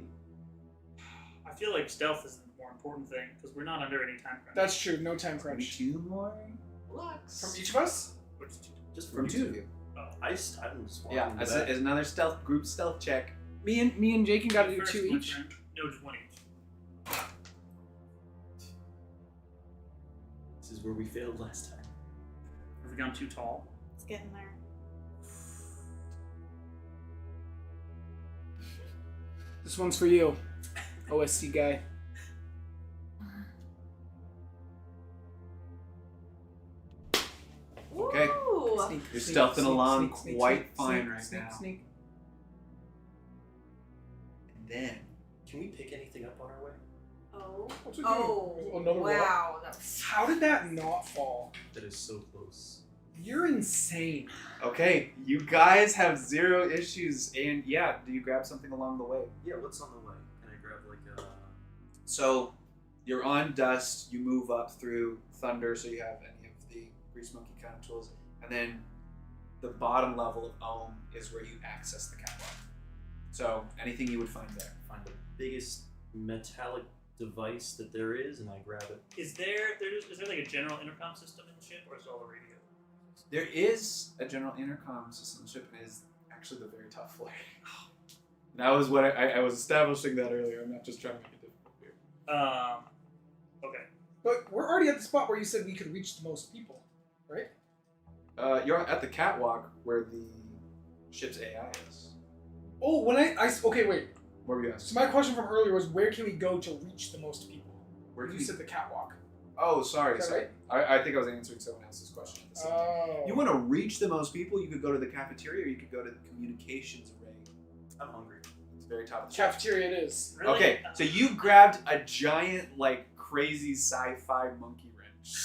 I feel like stealth is the more important thing because we're not under any time crunch. That's true. No time crunch. 2 more blocks. From each of us? Which is Just From 2 of you. oh. I'm just walking Yeah, in the as, back. as another group stealth check. Me and Jake got to do First 2 one each. round. No, just one each. This is where we failed last time. Have we gone too tall? It's getting there. This one's for you, OSC guy. Okay. Ooh. You're stealthing along quite fine right now. Sneak. And then Can we pick anything up on our way? Oh. What's it Oh. doing? Another rock? Wow. That was How did that not fall? That is so close. You're insane. okay, you guys have 0 issues, and yeah, do you grab something along the way? Yeah, what's on the way? Can I grab like a... So you're on dust, you move up through thunder, so you have any of the grease monkey kind of tools, and then the bottom level of Ohm is where you access the catwalk. So anything you would find there. find the biggest metallic device that there is, and I grab it. Is there like a general intercom system in the ship, or is it all a radio? There is a general intercom system on the ship, and it is actually the very top floor. That was what I was establishing that earlier. I'm not just trying to make it difficult here. Okay. But we're already at the spot where you said we could reach the most people, right? You're at the catwalk where the ship's AI is. Oh, when okay, wait. What were you So asking? my question from earlier was, where can we go to reach the most people? Where You can you said the catwalk. Oh, sorry. Is that sorry. I think I was answering someone else's question. At the same time. Oh. You want to reach the most people, you could go to the cafeteria or you could go to the communications array. I'm hungry. It's very top of the ship. Cafeteria it is. Really? Okay, so you grabbed a giant, like, crazy sci-fi monkey wrench.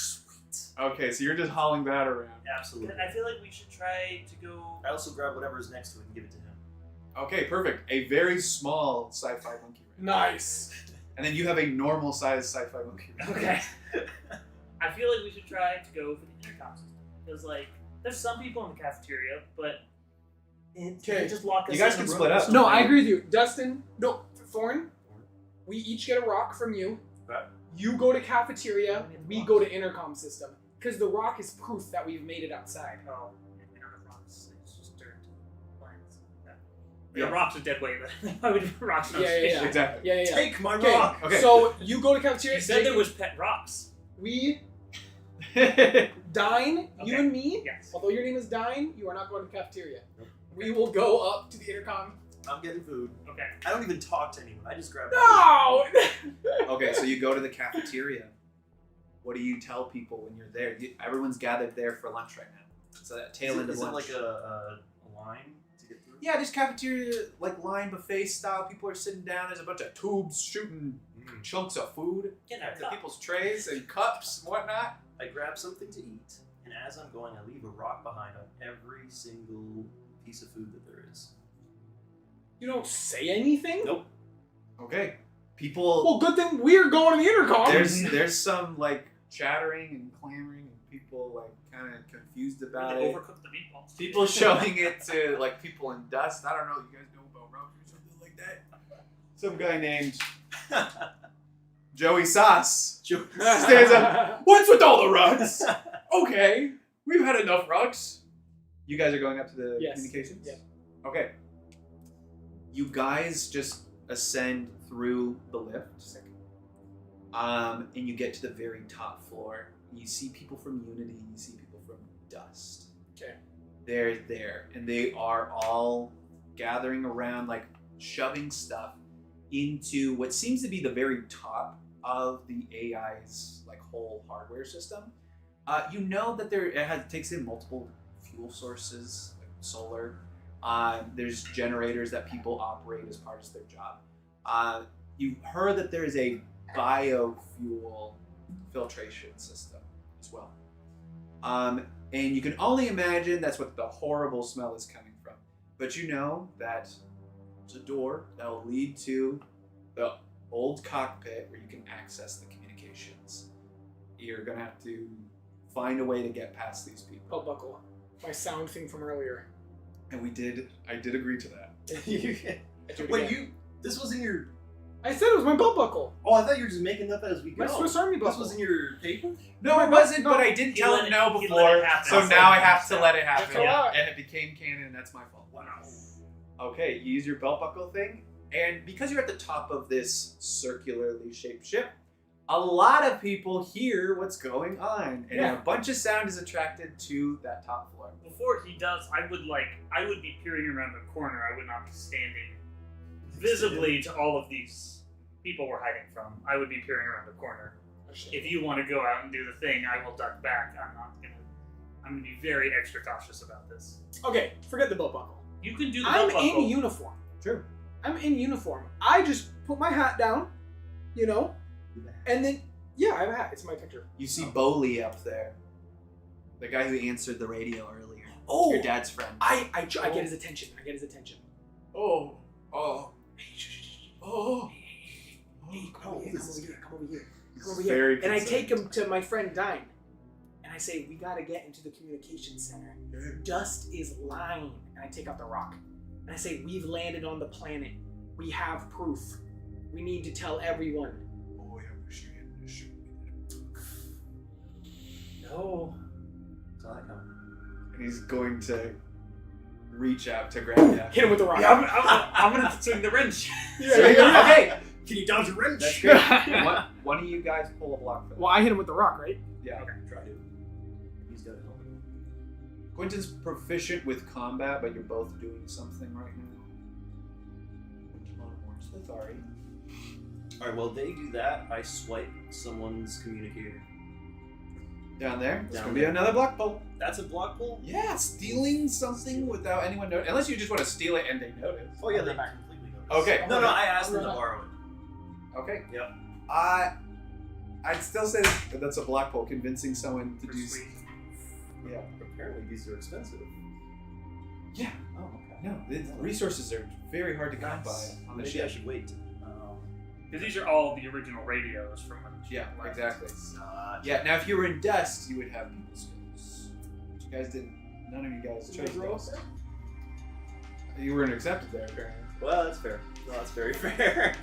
Okay, so you're just hauling that around. Absolutely. I feel like we should try to go. I also grab whatever's next to it and give it to him. Okay, perfect. A very small sci-fi monkey wrench. Nice. And then you have a normal sized sci-fi monkey wrench. Okay. I feel like we should try to go for the intercom system because, like, there's some people in the cafeteria, but Okay. just lock us You guys in a can room split or up. something. No, I agree with you. Dustin, no, Thorn, we each get a rock from you. Okay. You go to cafeteria, we go to intercom system. Because the rock is proof that we've made it outside. Oh, we don't have rocks. It's just dirt. Plants. Yeah. Yeah, rocks are dead weight. Why would rocks not Yeah, yeah, space? yeah. Exactly. Yeah, yeah, yeah. Take my Okay, rock! Okay. So you go to cafeteria. You said there was pet rocks. We Dine, you Okay. and me. Yes. Although your name is Dine, you are not going to the cafeteria. We will go up to the intercom. I'm getting food. Okay. I don't even talk to anyone. I just grab No. Okay, so you go to the cafeteria. What do you tell people when you're there? Everyone's gathered there for lunch right now. So that tail end of Is it lunch. like a line to get through? Yeah, just cafeteria, like line buffet style. People are sitting down. There's a bunch of tubes shooting chunks of food Get our into cup. people's trays and cups and whatnot. I grab something to eat, and as I'm going, I leave a rock behind on every single piece of food that there is. You don't say anything? Nope. Okay. People. Well, good thing we're going to the intercom. There's some like chattering and clamoring and people people like kind of confused They about it. overcooked the meatballs. People showing it to like people in dust. I don't know. You guys know about rugs or something like that? Some guy named Joey Sauce stands up. What's with all the rugs? Okay, we've had enough rugs. You guys are going up to the Yes. communications? Yeah. Okay. You guys just ascend through the lift. And you get to the very top floor. You see people from Unity, you see people from Dust. Okay. They're there, and they are all gathering around, like shoving stuff into what seems to be the very top of the AI's like whole hardware system. You know that it takes in multiple fuel sources, like solar. There's generators that people operate as part of their job. You heard that there is a biofuel filtration system as well. And you can only imagine that's what the horrible smell is coming from. But you know that there's a door that will lead to the old cockpit where you can access the communications. You're going to have to find a way to get past these people. Belt buckle. My sound thing from earlier. And I did agree to that. I do it Wait, again. this was in your... I said it was my belt buckle. Oh, I thought you were just making up as we go. My Swiss Army This buckle. was in your paper? No, it wasn't, but I didn't tell him no he let before, it happen. so now I have to let it happen. That's a lot. And it became canon, and that's my fault. Wow. Okay, you use your belt buckle thing, and because you're at the top of this circularly shaped ship, a lot of people hear what's going on, and Yeah. a bunch of sound is attracted to that top floor. Before he does, I would be peering around the corner. I would not be standing visibly to all of these people we're hiding from. I would be peering around the corner. If you want to go out and do the thing, I will duck back. I'm gonna be very extra cautious about this. Okay, forget the belt buckle. You can do the I'm belt buckle. in uniform. True. I'm in uniform. I just put my hat down, and then, yeah, I have a hat. It's my picture. You see Bowley up there, the guy who answered the radio earlier. Oh! Your dad's friend. I get his attention. Oh. Hey, come over here. Come over here. He's very And I concerned. take him to my friend Dine. And I say, we gotta get into the communications center. Dust is lying. And I take out the rock. And I say, we've landed on the planet. We have proof. We need to tell everyone. Oh, I wish you hadn't shoot me. No. Saw that coming. And he's going to reach out to grab you. Hit him with the rock. Yeah, I'm gonna swing the wrench. Okay. Can you dodge a wrench? That's great. One of you guys pull a block for that. Well, I hit him with the rock, right? Yeah. Okay, try to. He's got to help him. Quentin's proficient with combat, but you're both doing something right now. Sorry. Alright, while they do that, I swipe someone's communicator. Down there. It's Down gonna be there. another block pull. That's a block pull? Yeah, stealing something without anyone noticing. Unless you just want to steal it and they notice. Oh yeah, they completely noticed. Okay. No, I asked them to borrow it. Okay. Yep. I'd still say that's a block pull, convincing someone to do. Sweet. Yeah. Apparently these are expensive. Yeah. Oh, okay. No, the resources are very hard to come by on the Maybe ship. I should wait. Because these are all the original radios from when the Yeah, ship left. exactly. Not. Yeah. Now, if you were in Dust, you would have people skills. But you guys didn't. None of you guys chose Dust. You weren't accepted there, apparently. Well, that's fair. No, that's very fair.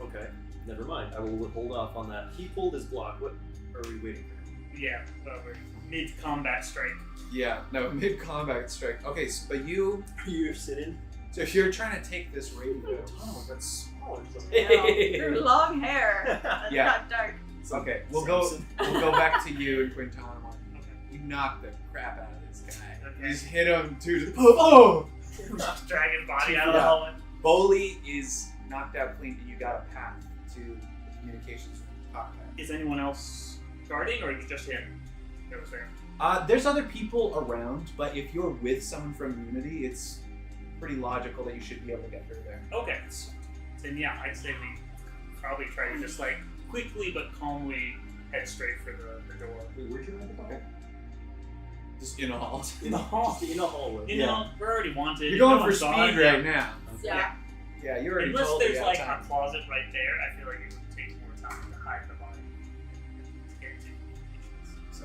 Okay, never mind. I will hold off on that. He pulled his block. What are we waiting for? Yeah, we're mid-combat strike. Yeah. No, mid-combat strike. Okay, but you. You're sitting. So if you're trying to take this radio. Oh, that's smaller. Your long hair. That's Yeah. not dark. Okay, we'll go back to you and Quinton. Okay. You knocked the crap out of this guy. Okay. You just hit him to the oh! Just drag his body out of the Yeah. hallway. Bowley is knocked out clean, and you got a path to the communications cockpit. Is anyone else guarding, or is it just him that was there? There's other people around, but if you're with someone from Unity, it's pretty logical that you should be able to get through there. Okay. Then yeah, I'd say we probably try to just like quickly but calmly head straight for the door. Wait, where'd you land the ball? Just in a hall. In the hall. In a hallway. You know, we're already wanted. You're going No for one speed saw it. right now. Yeah. Yeah, you're already Unless totally there's out like of time. a closet right there, I feel like it would take more time to hide the body. To get to communications. So,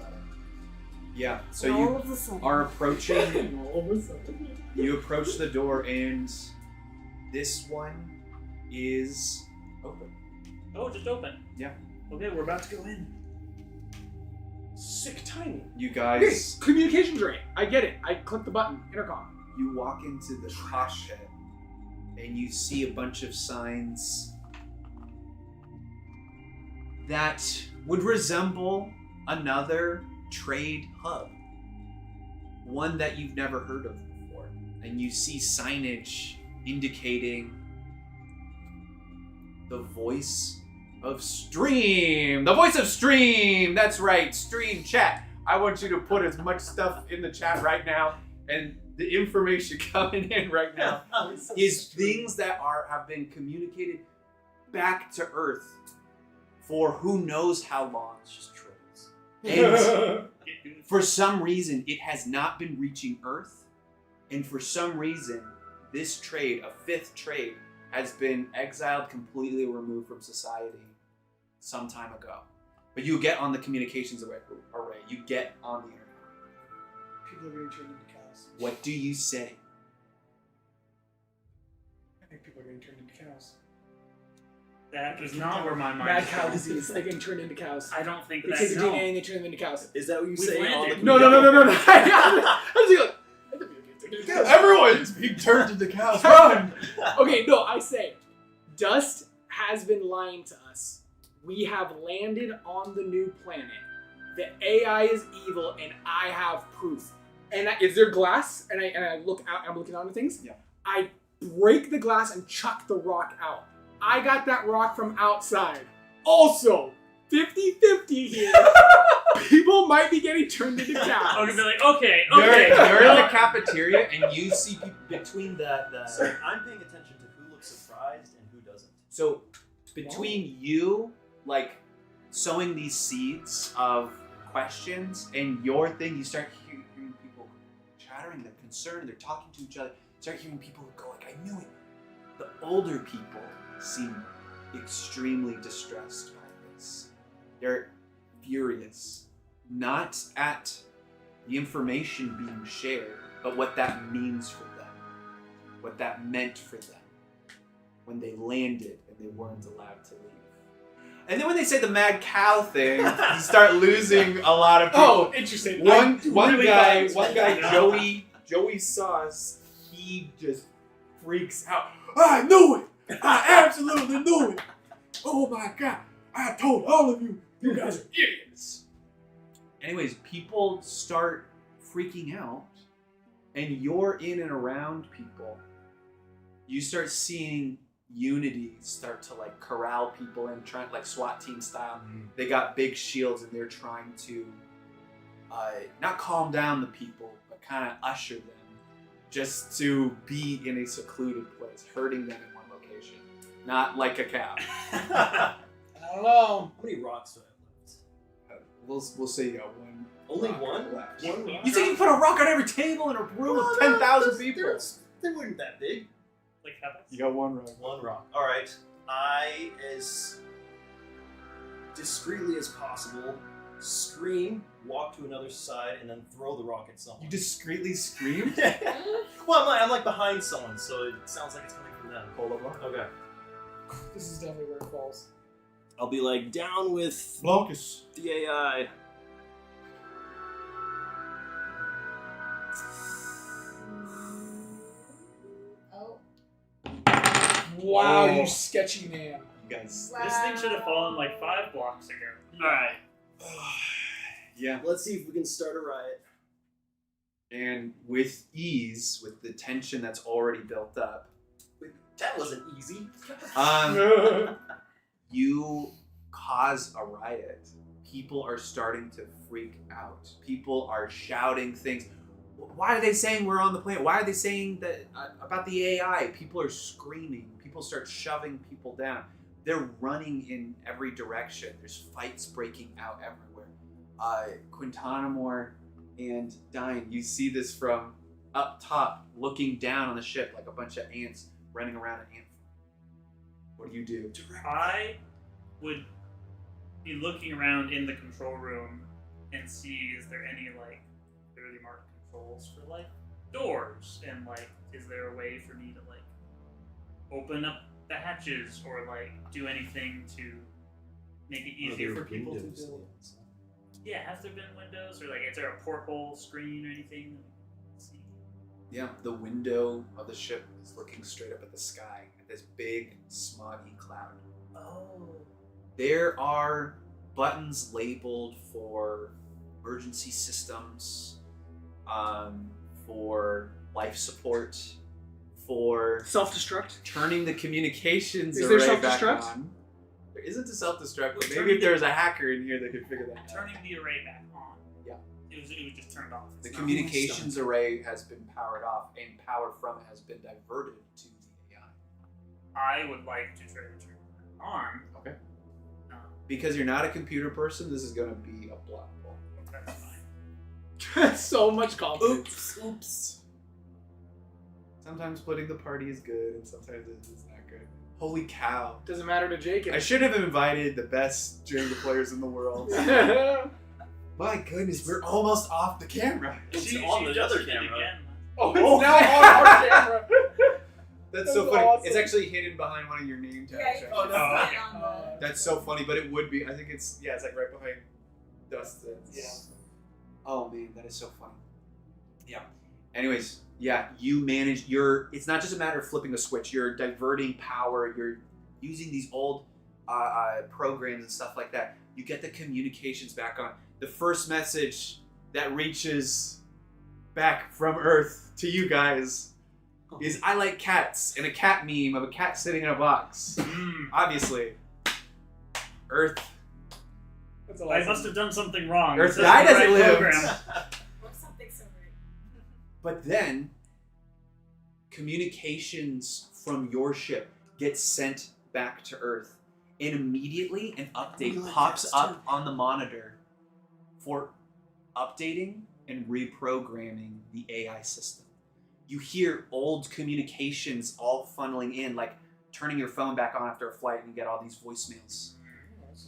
Yeah. So All you of a sudden. are approaching. All of a sudden. You approach the door, and this one is open. Oh, just open. Yeah. Okay, we're about to go in. Sick timing. You Okay, guys, communications rate. I get it. I click the button. Intercom. you walk into the cockpit, and you see a bunch of signs that would resemble another trade hub, one that you've never heard of before. And you see signage indicating the voice of Stream. The voice of Stream. That's right, Stream chat. I want you to put as much stuff in the chat right now, and the information coming in right now is things that have been communicated back to Earth for who knows how long. It's just trolls. And for some reason, it has not been reaching Earth. And for some reason, this trade, a fifth trade, has been exiled, completely removed from society some time ago. But you get on the communications array. You get on the internet. People are getting turned into cows. What do you say? I think people are getting turned into cows. That is not where my mind Mad is cow going. disease. They're getting turned into cows. I don't think They that's take the DNA and they turn them into cows. Is that what you We've say on landed. the No. Everyone's being turned into cows. Run! Okay, no, I say, Dust has been lying to us. We have landed on the new planet. The AI is evil, and I have proof. And is there glass? And I look out. I'm looking onto things. Yeah. I break the glass and chuck the rock out. I got that rock from outside. Also, 50-50 here. People might be getting turned into cows. I'm gonna be like, okay. You're in the cafeteria, and you see people between So I'm paying attention to who looks surprised and who doesn't. So between you, like, sowing these seeds of questions and your thing, you start hearing people chattering, they're concerned, they're talking to each other. Start hearing people who go like, I knew it. The older people seem extremely distressed by this. They're furious, not at the information being shared, but what that means for them, what that meant for them when they landed and they weren't allowed to leave. And then when they say the mad cow thing, you start losing a lot of people. Oh, interesting. One really guy, thought- Joey Sauce, he just freaks out. I knew it! I absolutely knew it! Oh my god! I told all of you, you guys are idiots! Anyways, people start freaking out, and you're in and around people. You start seeing unity start to like corral people and try, like SWAT team style. They got big shields and they're trying to not calm down the people, but kind of usher them just to be in a secluded place, herding them in one location, not like a cow. I don't know. How many rocks do I have left? We'll say you got one. Only rock one? left. One rock? You think you put a rock on every table in a room with 10,000 people? They weren't that big. Like how about You got one right. One rock. Alright. I, as discreetly as possible, scream, walk to another side, and then throw the rock at someone. You discreetly scream? Well, I'm like behind someone, so it sounds like it's coming from them. Okay. This is definitely where it falls. I'll be like, down with Blockus. the AI. Oh. Wow, Oh. you sketchy man. You guys. Wow. This thing should have fallen like 5 blocks ago. Alright. Yeah. Let's see if we can start a riot. And with ease, with the tension that's already built up, That wasn't easy. you cause a riot. People are starting to freak out. People are shouting things. Why are they saying we're on the planet? Why are they saying that about the AI? People are screaming. People start shoving people down. They're running in every direction. There's fights breaking out everywhere. Quintanamore and Dine, you see this from up top, looking down on the ship like a bunch of ants running around an ant farm. What do you do? I would be looking around in the control room and see is there any like clearly marked controls for like doors and like is there a way for me to like open up the hatches or like do anything to make it easier for people to build? Yeah, has there been windows or like is there a porthole screen or anything? See? Yeah, the window of the ship is looking straight up at the sky at this big smoggy cloud. Oh. There are buttons labeled for emergency systems, for life support, for Self-destruct. turning the communications Is there array back self-destruct? on. There isn't a self-destruct, but Turning maybe if the- there was a hacker in here that could figure that out. Turning the array back on. Yeah. It was just turned off. The It's not- communications array has been powered off, and power from it has been diverted to the AI. I would like to try to turn it on. Okay. Um, Because you're not a computer person, this is going to be a black hole. that's fine. So much confidence. Oops. Sometimes splitting the party is good, and sometimes it's not good. Holy cow. Doesn't matter to Jake. I should have invited the best Jenga players in the world. Oh, My goodness, we're almost off the camera. It's She on the just other did it camera. again. it's now on our camera. That's so That's funny. awesome. It's actually hidden behind one of your name tags. Yeah, you right? can no. see it on the. That's so funny, but it would be. I think it's it's like right behind Dustin's. Yeah. Oh man, that is so funny. Yeah. Anyways, yeah, you manage your. It's not just a matter of flipping a switch. You're diverting power. You're using these old programs and stuff like that. You get the communications back on. The first message that reaches back from Earth to you guys is "I like cats" and a cat meme of a cat sitting in a box. Obviously, Earth. That's I must have done something wrong. Earth This is died the as it right lived. program. What's something so weird? But then, communications from your ship get sent back to Earth, and immediately an update pops up on the monitor for updating and reprogramming the AI system. You hear old communications all funneling in, like turning your phone back on after a flight and you get all these voicemails.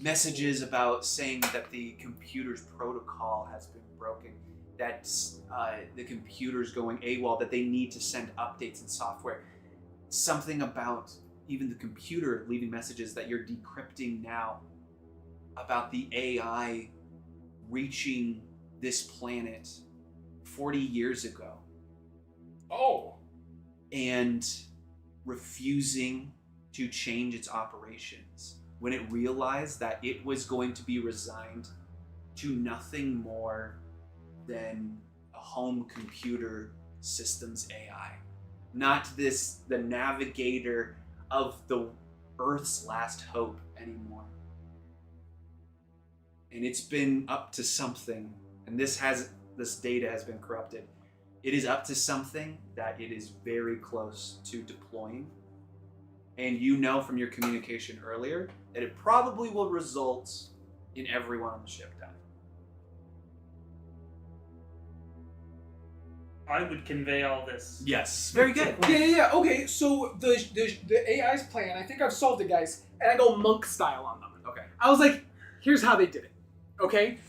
Messages about saying that the computer's protocol has been broken, that the computer's going AWOL, that they need to send updates and software. Something about even the computer leaving messages that you're decrypting now about the AI reaching this planet 40 years ago Oh. and refusing to change its operations when it realized that it was going to be resigned to nothing more than a home computer systems AI. Not the navigator of the Earth's last hope anymore. And it's been up to something, and this data has been corrupted. It is up to something that it is very close to deploying. And you know from your communication earlier that it probably will result in everyone on the ship dying. I would convey all this. Yes. Very good. Yeah. Okay, so the AI's plan, I think I've solved it, guys, and I go monk style on them. Okay. I was like, here's how they did it. Okay?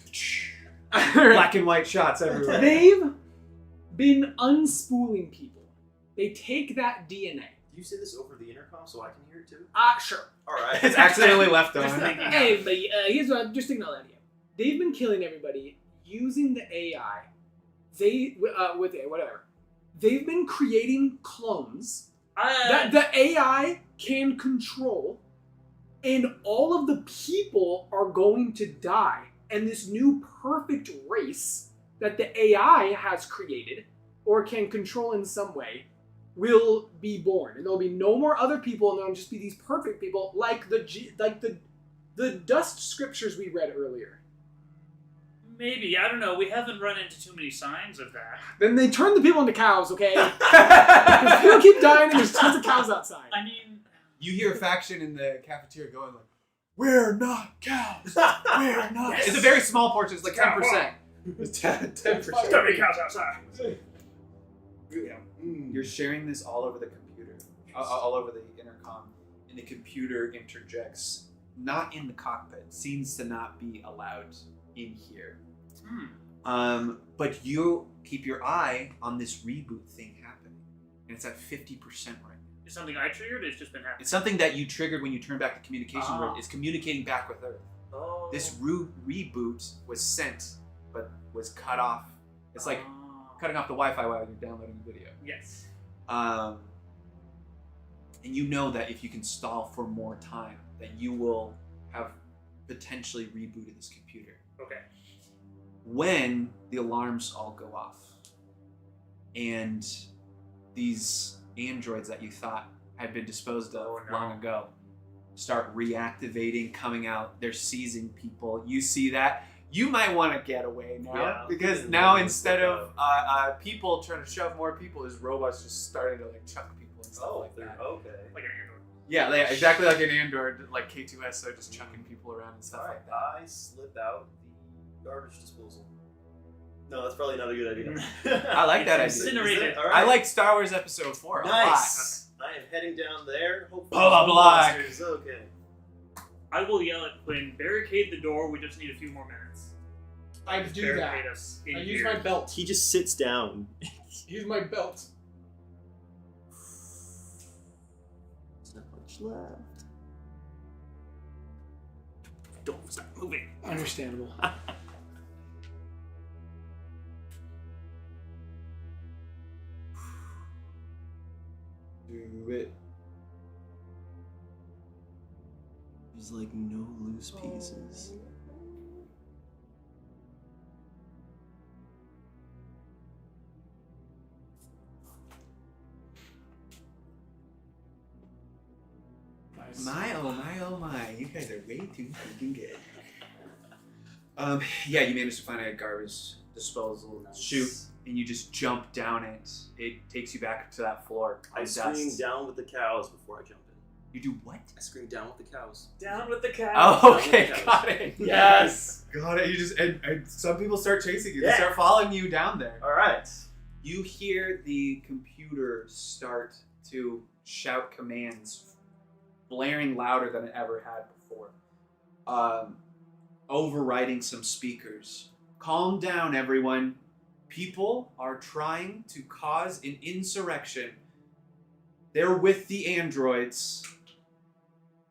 Black and white shots everywhere. They've been unspooling people. They take that DNA. Do you say this over the intercom so I can hear it too? Sure. All right. It's accidentally left Just on. thinking. Hey, but here's what I'm just thinking all that here. They've been killing everybody using the AI. Whatever. They've been creating clones that the AI can control, and all of the people are going to die. And this new perfect race that the AI has created or can control in some way will be born, and there'll be no more other people, and there'll just be these perfect people, like the dust scriptures we read earlier. Maybe, I don't know. We haven't run into too many signs of that. Then they turn the people into cows, okay? Because people keep dying, and there's tons of cows outside. I mean, You hear a faction in the cafeteria going like, "We're not cows. We're not." Yes. It's a very small portion. It's like 10%. 10%. there's too many cows outside. You're sharing this all over the computer, all over the intercom, and the computer interjects, not in the cockpit, seems to not be allowed in here. But keep your eye on this reboot thing happening, and it's at 50% right now. Is something I triggered? Or it's just been happening. It's something that you triggered when you turn back to communication. Oh. Where it's communicating back with Earth. Oh. This reboot was sent, but was cut off. It's like cutting off the Wi-Fi while you're downloading a video. Yes. And you know that if you can stall for more time, that you will have potentially rebooted this computer. Okay. When the alarms all go off, and these androids that you thought had been disposed of long ago start reactivating, coming out, they're seizing people. You see that. You might want to get away now, because now instead of people trying to shove more people, there's robots just starting to like chuck people and stuff like that. Okay. Like an android. Yeah, exactly like an android, like K2S, so just chucking people around and stuff like that. I slip out the garbage disposal. No, that's probably not a good idea. I like that idea. Incinerated. All right. I like Star Wars Episode 4 a lot. Nice. I am heading down there. Hopefully Blah, some blah. monsters. Okay. I will yell at Quinn, barricade the door, we just need a few more minutes. I Just do that. barricade us in I here. use my belt. He just sits down. Use my belt. There's not much left. Don't stop moving. Understandable. Do it. There's like no loose pieces. Nice. My oh my oh my, you guys are way too freaking good. Yeah, you managed to find a garbage disposal chute, and you just jump down it. It takes you back to that floor. I of scream dust. down with the cows before I jump in. You do what? I scream down with the cows. Down with the cat. Oh, okay, got it. Yes. Got it. You just and some people start chasing you. They Yeah. start following you down there. All right. You hear the computer start to shout commands, blaring louder than it ever had before, overriding some speakers. Calm down, everyone. People are trying to cause an insurrection. They're with the androids.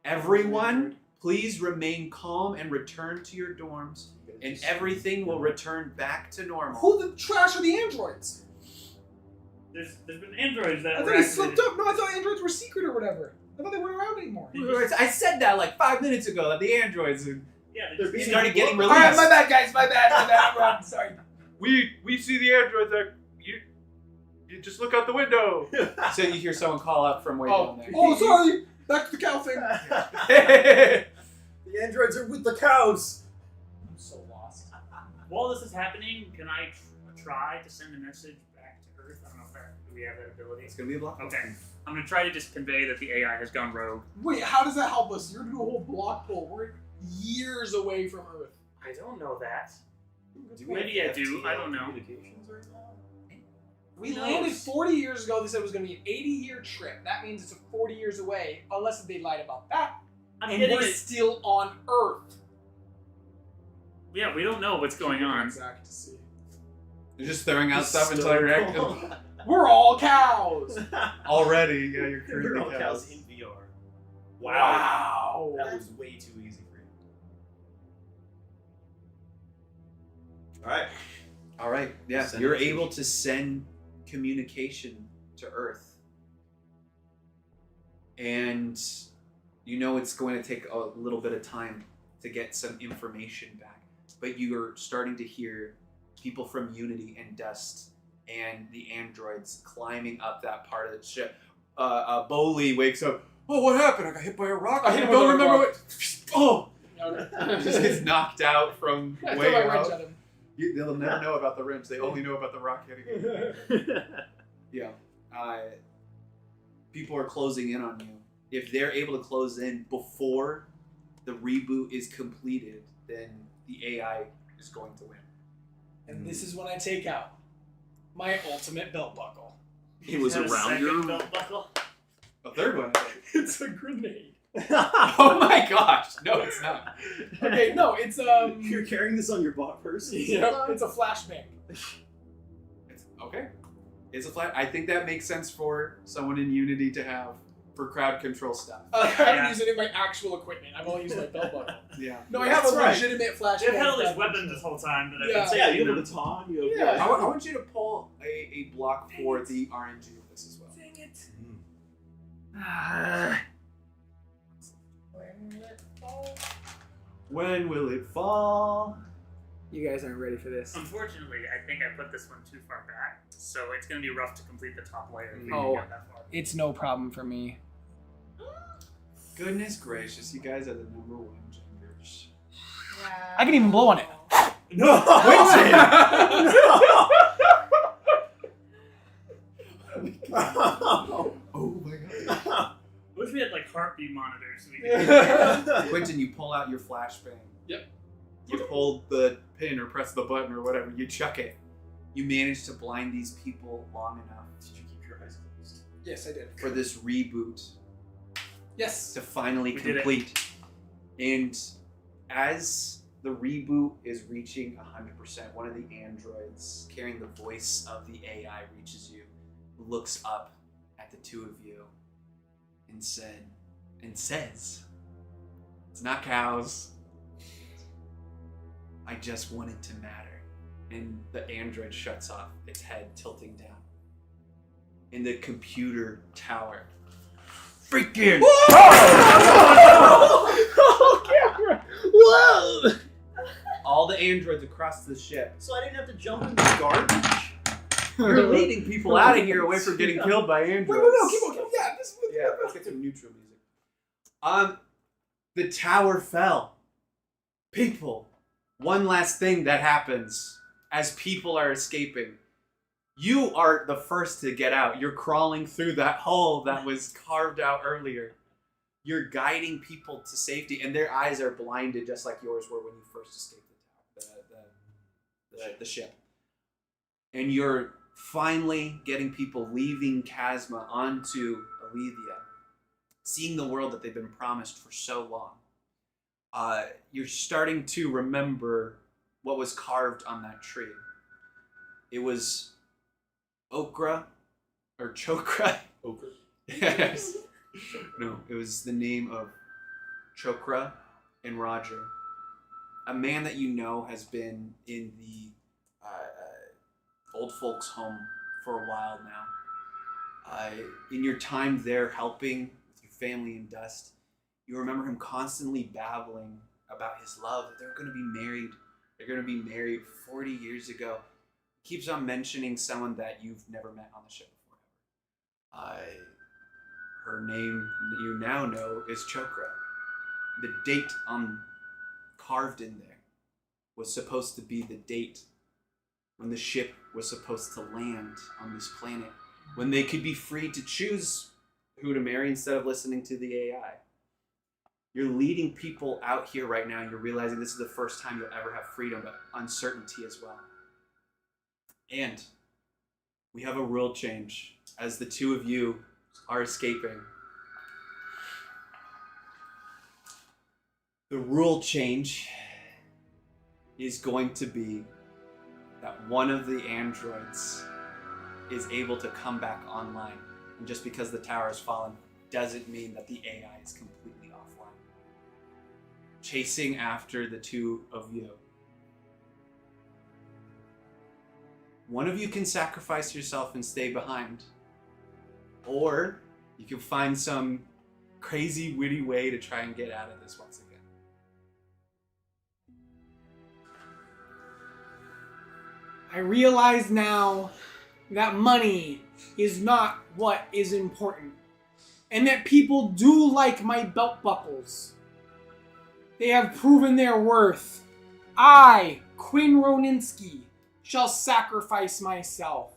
Everyone, please remain calm and return to your dorms, and everything will return back to normal. Who the trash are the androids? There's been androids that I were thought he activated. slipped up. No, I thought androids were secret or whatever. I thought they weren't around anymore. I said that like 5 minutes ago, that the androids Yeah, They're just being started getting All right, released. my bad, guys. My bad. I'm wrong. Sorry. We see the androids. You just look out the window. So you hear someone call up from way down there. Oh, sorry. Back to the cow thing. The androids are with the cows. I'm so lost. While this is happening, can I try to send a message back to Earth? I don't know if do we have that ability. It's gonna be a block. Okay, I'm gonna try to just convey that the AI has gone rogue. Wait, how does that help us? You're gonna do a whole block pull. We're years away from Earth. I don't know that. Do Maybe have I do, I don't know. Communications right now? We Who landed knows? 40 years ago. They said it was going to be an 80-year trip. That means it's 40 years away, unless they lied about that. I'm And getting we're it. still on Earth. Yeah, we don't know what's going on. Exact to see. You're just throwing out stuff until I react. We're all cows. Already, yeah, you're You're currently all cows. cows in VR. Wow. That was way too easy for you. Alright. All right, yeah, Send you're message. able to send communication to Earth, and you know it's going to take a little bit of time to get some information back. But you are starting to hear people from Unity and Dust and the androids climbing up that part of the ship. Bowley wakes up. Oh, what happened? I got hit by a rock. I hit him don't with a remember rock." what. Oh, Okay. just gets knocked out from I threw way my wrench out. at him. They'll never know about the wrench. They only know about the rock hitting you. Yeah. People are closing in on you. If they're able to close in before the reboot is completed, then the AI is going to win. And this is when I take out my ultimate belt buckle. It was Had a around second your. belt buckle. A third one. It's a grenade. Oh my gosh! No, it's not. Okay, no, it's You're carrying this on your bot person? Yep, it's a flashbang. Okay. It's a flat. I think that makes sense for someone in Unity to have for crowd control stuff. I haven't Yeah. used any of my actual equipment. I've only used my belt buckle. Yeah. No, I have a That's right. legitimate flashbang. They've had all these crowd weapons control. this whole time that I've Yeah. been Yeah, saving you them. have a baton. You have Yeah. I want you to pull a block for the RNG of this as well. Dang it. When will it fall? You guys aren't ready for this. Unfortunately, I think I put this one too far back, so it's going to be rough to complete the top layer if we Oh. get that far. It's no problem for me. Goodness gracious, you guys are the number one genders. Yeah. I can even blow on it. No! Oh my god. I wish we had like heartbeat monitors so we could Quentin, you pull out your flashbang. Yep. You pull the pin or press the button or whatever, you chuck it. You manage to blind these people long enough Did you keep your eyes closed? Yes, I did. for this reboot Yes. to finally We did it. complete. And as the reboot is reaching 100%, one of the androids carrying the voice of the AI reaches you, looks up at the two of you, and says, "It's not cows. I just want it to matter." And the android shuts off, its head tilting down. In the computer tower, freaking! Whoa! All the androids across the ship. So I didn't have to jump in the garbage? You're leading people out of here away from getting killed by androids. Wait, no, keep on. Yeah, this was. Yeah, let's get some neutral music. The tower fell. People, one last thing that happens as people are escaping. You are the first to get out. You're crawling through that hole that was carved out earlier. You're guiding people to safety, and their eyes are blinded just like yours were when you first escaped the ship. And you're finally getting people leaving Chasma onto Alethea, seeing the world that they've been promised for so long. You're starting to remember what was carved on that tree. It was Okra, or Chokra. Ochre. Yes. No, it was the name of Chokra and Roger. A man that you know has been in the old folks' home for a while now. In your time there helping with your family in Dust, you remember him constantly babbling about his love, that they're going to be married. They're going to be married 40 years ago. He keeps on mentioning someone that you've never met on the ship before. Her name that you now know is Chokra. The date carved in there was supposed to be the date when the ship was supposed to land on this planet, when they could be free to choose who to marry instead of listening to the AI. You're leading people out here right now, and you're realizing this is the first time you'll ever have freedom, but uncertainty as well. And we have a rule change as the two of you are escaping. The rule change is going to be that one of the androids is able to come back online. And just because the tower has fallen doesn't mean that the AI is completely offline. Chasing after the two of you. One of you can sacrifice yourself and stay behind. Or you can find some crazy, witty way to try and get out of this once again. I realize now that money is not what is important. And that people do like my belt buckles. They have proven their worth. I, Quinn Roninski, shall sacrifice myself.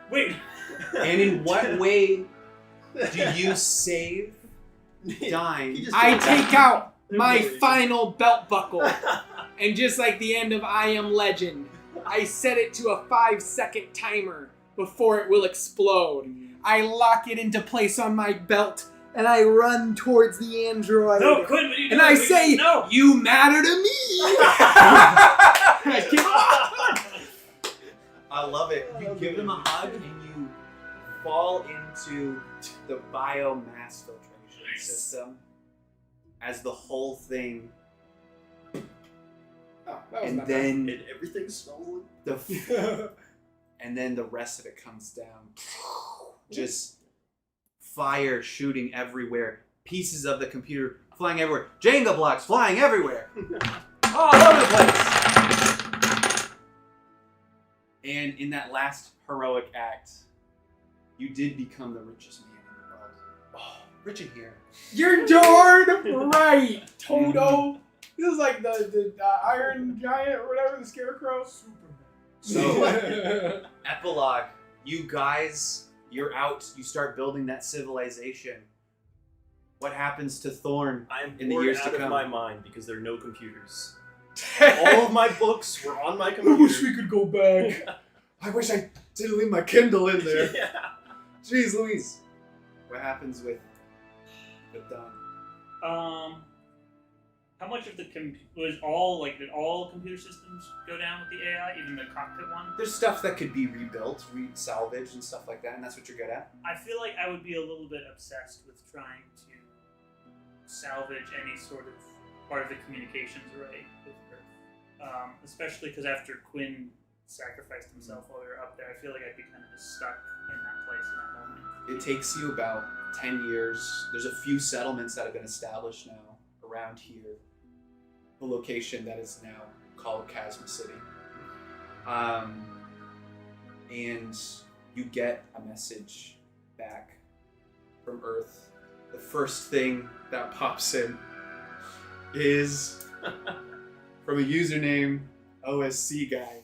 Wait. And in what way do you save Dime? I take out my final belt buckle. And just like the end of I Am Legend, I set it to a 5-second timer before it will explode. I lock it into place on my belt, and I run towards the android. No, Quinn, what are you doing? And I say, no. "You matter to me." I love it. You give them a hug and you fall into the biomass filtration system as the whole thing, Oh, that was and not then And everything smells the bad. and then the rest of it comes down. Just fire shooting everywhere. Pieces of the computer flying everywhere. Jenga blocks flying everywhere. All over the place. And in that last heroic act, you did become the richest man in the world. Oh, rich in here. You're darn right, Toto. This is like the Iron Giant or whatever, the Scarecrow. So, epilogue. You guys, you're out. You start building that civilization. What happens to Thorn? I'm In the bored years to out of come. my mind because there are no computers. All of my books were on my computer. could go back. I wish I didn't leave my Kindle in there. Yeah. Jeez Louise. What happens with the done? How much of the did all computer systems go down with the AI, even the cockpit one? There's stuff that could be rebuilt, salvaged, and stuff like that, and that's what you're good at. I feel like I would be a little bit obsessed with trying to salvage any sort of part of the communications array with Earth. Especially because after Quinn sacrificed himself while we were up there, I feel like I'd be kind of just stuck in that place in that moment. It takes you about 10 years. There's a few settlements that have been established now around here. The location that is now called Chasma City. And you get a message back from Earth. The first thing that pops in is from a username OSC guy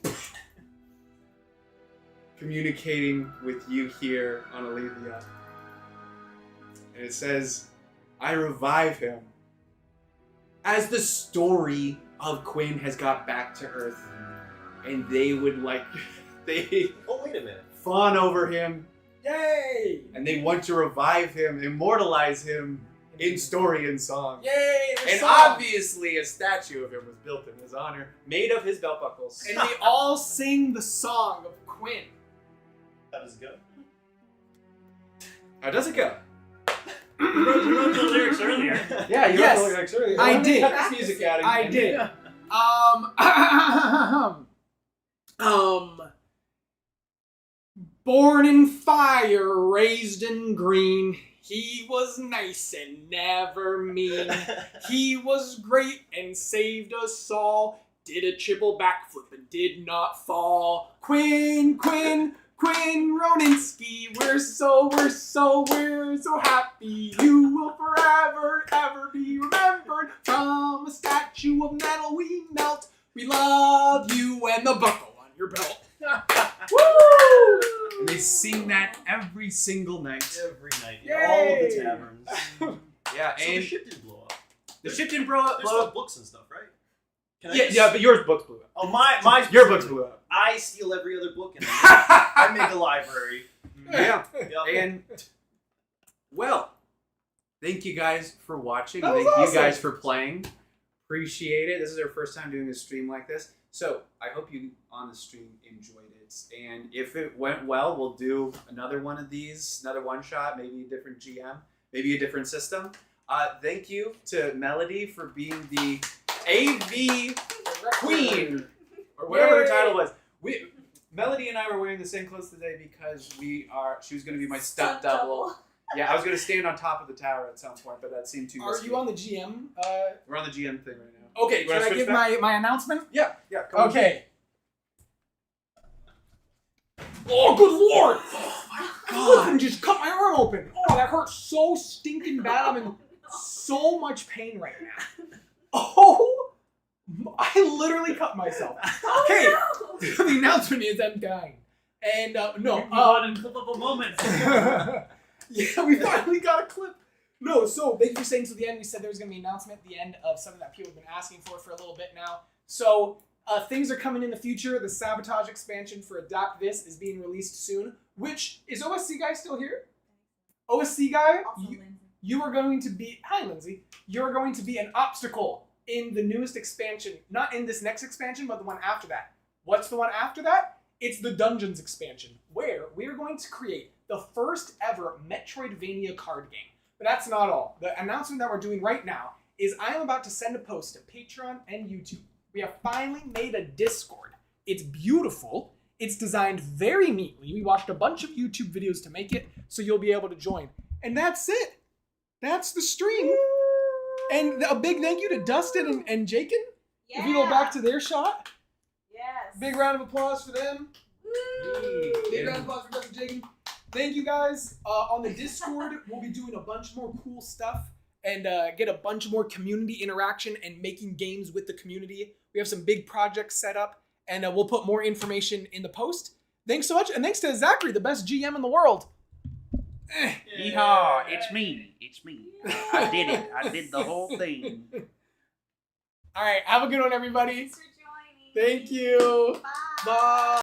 communicating with you here on Alethea. And it says, I revive him. As the story of Quinn has got back to Earth, and they would they Oh, wait a minute. fawn over him, Yay! and they want to revive him, immortalize him in story and song. Yay! And song. obviously a statue of him was built in his honor, made of his belt buckles. And they all sing the song of Quinn. How does it go? How does it go? We wrote the lyrics earlier. Yeah, you Yes, wrote the lyrics earlier. I Let me did. cut this music out I again. did. Born in fire, raised in green. He was nice and never mean. He was great and saved us all. Did a triple backflip and did not fall. Quinn Roninski, we're so happy. You will forever, ever be remembered. From a statue of metal we melt. We love you and the buckle on your belt. Woo! And they sing that every single night. Every night in Yay! all of the taverns. Yeah, So and the ship didn't blow up. the ship didn't blow up. There's still books and stuff, right? Can I Yeah, just- yeah, but yours books blew up. Oh, my Your books blew up. I steal every other book and I make a library. Yeah, Yep. and well, thank you guys for watching. That was Thank awesome. you guys for playing. Appreciate it. This is our first time doing a stream like this, so I hope you on the stream enjoyed it. And if it went well, we'll do another one of these, another one shot, maybe a different GM, maybe a different system. Thank you to Melody for being the AV Queen, or whatever her Yay. title was. Melody and I were wearing the same clothes today because she was going to be my stunt double. Yeah, I was going to stand on top of the tower at some point, but that seemed too Are risky. you on the GM? We're on the GM thing right now. Okay, You wanna can I switch give back? my announcement? Yeah, come on. Okay. Oh, good lord! God. Just cut my arm open. Oh, that hurts so stinking bad. I'm in so much pain right now. Oh, I literally cut myself. Okay, the announcement is I'm dying. And no, Unclippable moments. yeah, we finally got a clip. No, so thank you for staying to the end. We said there was going to be an announcement at the end of something that people have been asking for a little bit now. So things are coming in the future. The Sabotage expansion for Adapt This is being released soon. Which, is OSC guy still here? OSC guy, Also, Lindsay. you are going to be, hi Lindsay, you're going to be an obstacle in the newest expansion. Not in this next expansion, but the one after that. What's the one after that? It's the Dungeons expansion, where we're going to create the first ever Metroidvania card game. But that's not all. The announcement that we're doing right now is I am about to send a post to Patreon and YouTube. We have finally made a Discord. It's beautiful. It's designed very neatly. We watched a bunch of YouTube videos to make it, so you'll be able to join. And that's it. That's the stream. And a big thank you to Dustin and Jakin. Yeah. If you go back to their shot, Yes. big round of applause for them. Woo. Big round of applause for Dustin and Jakin. Thank you guys. On the Discord, we'll be doing a bunch more cool stuff and get a bunch more community interaction and making games with the community. We have some big projects set up, and we'll put more information in the post. Thanks so much, and thanks to Zachary, the best GM in the world. Yeehaw! It's me. It's me. I did it. I did the whole thing. All right, have a good one, everybody. Thanks for joining. Thank you. Bye. Bye.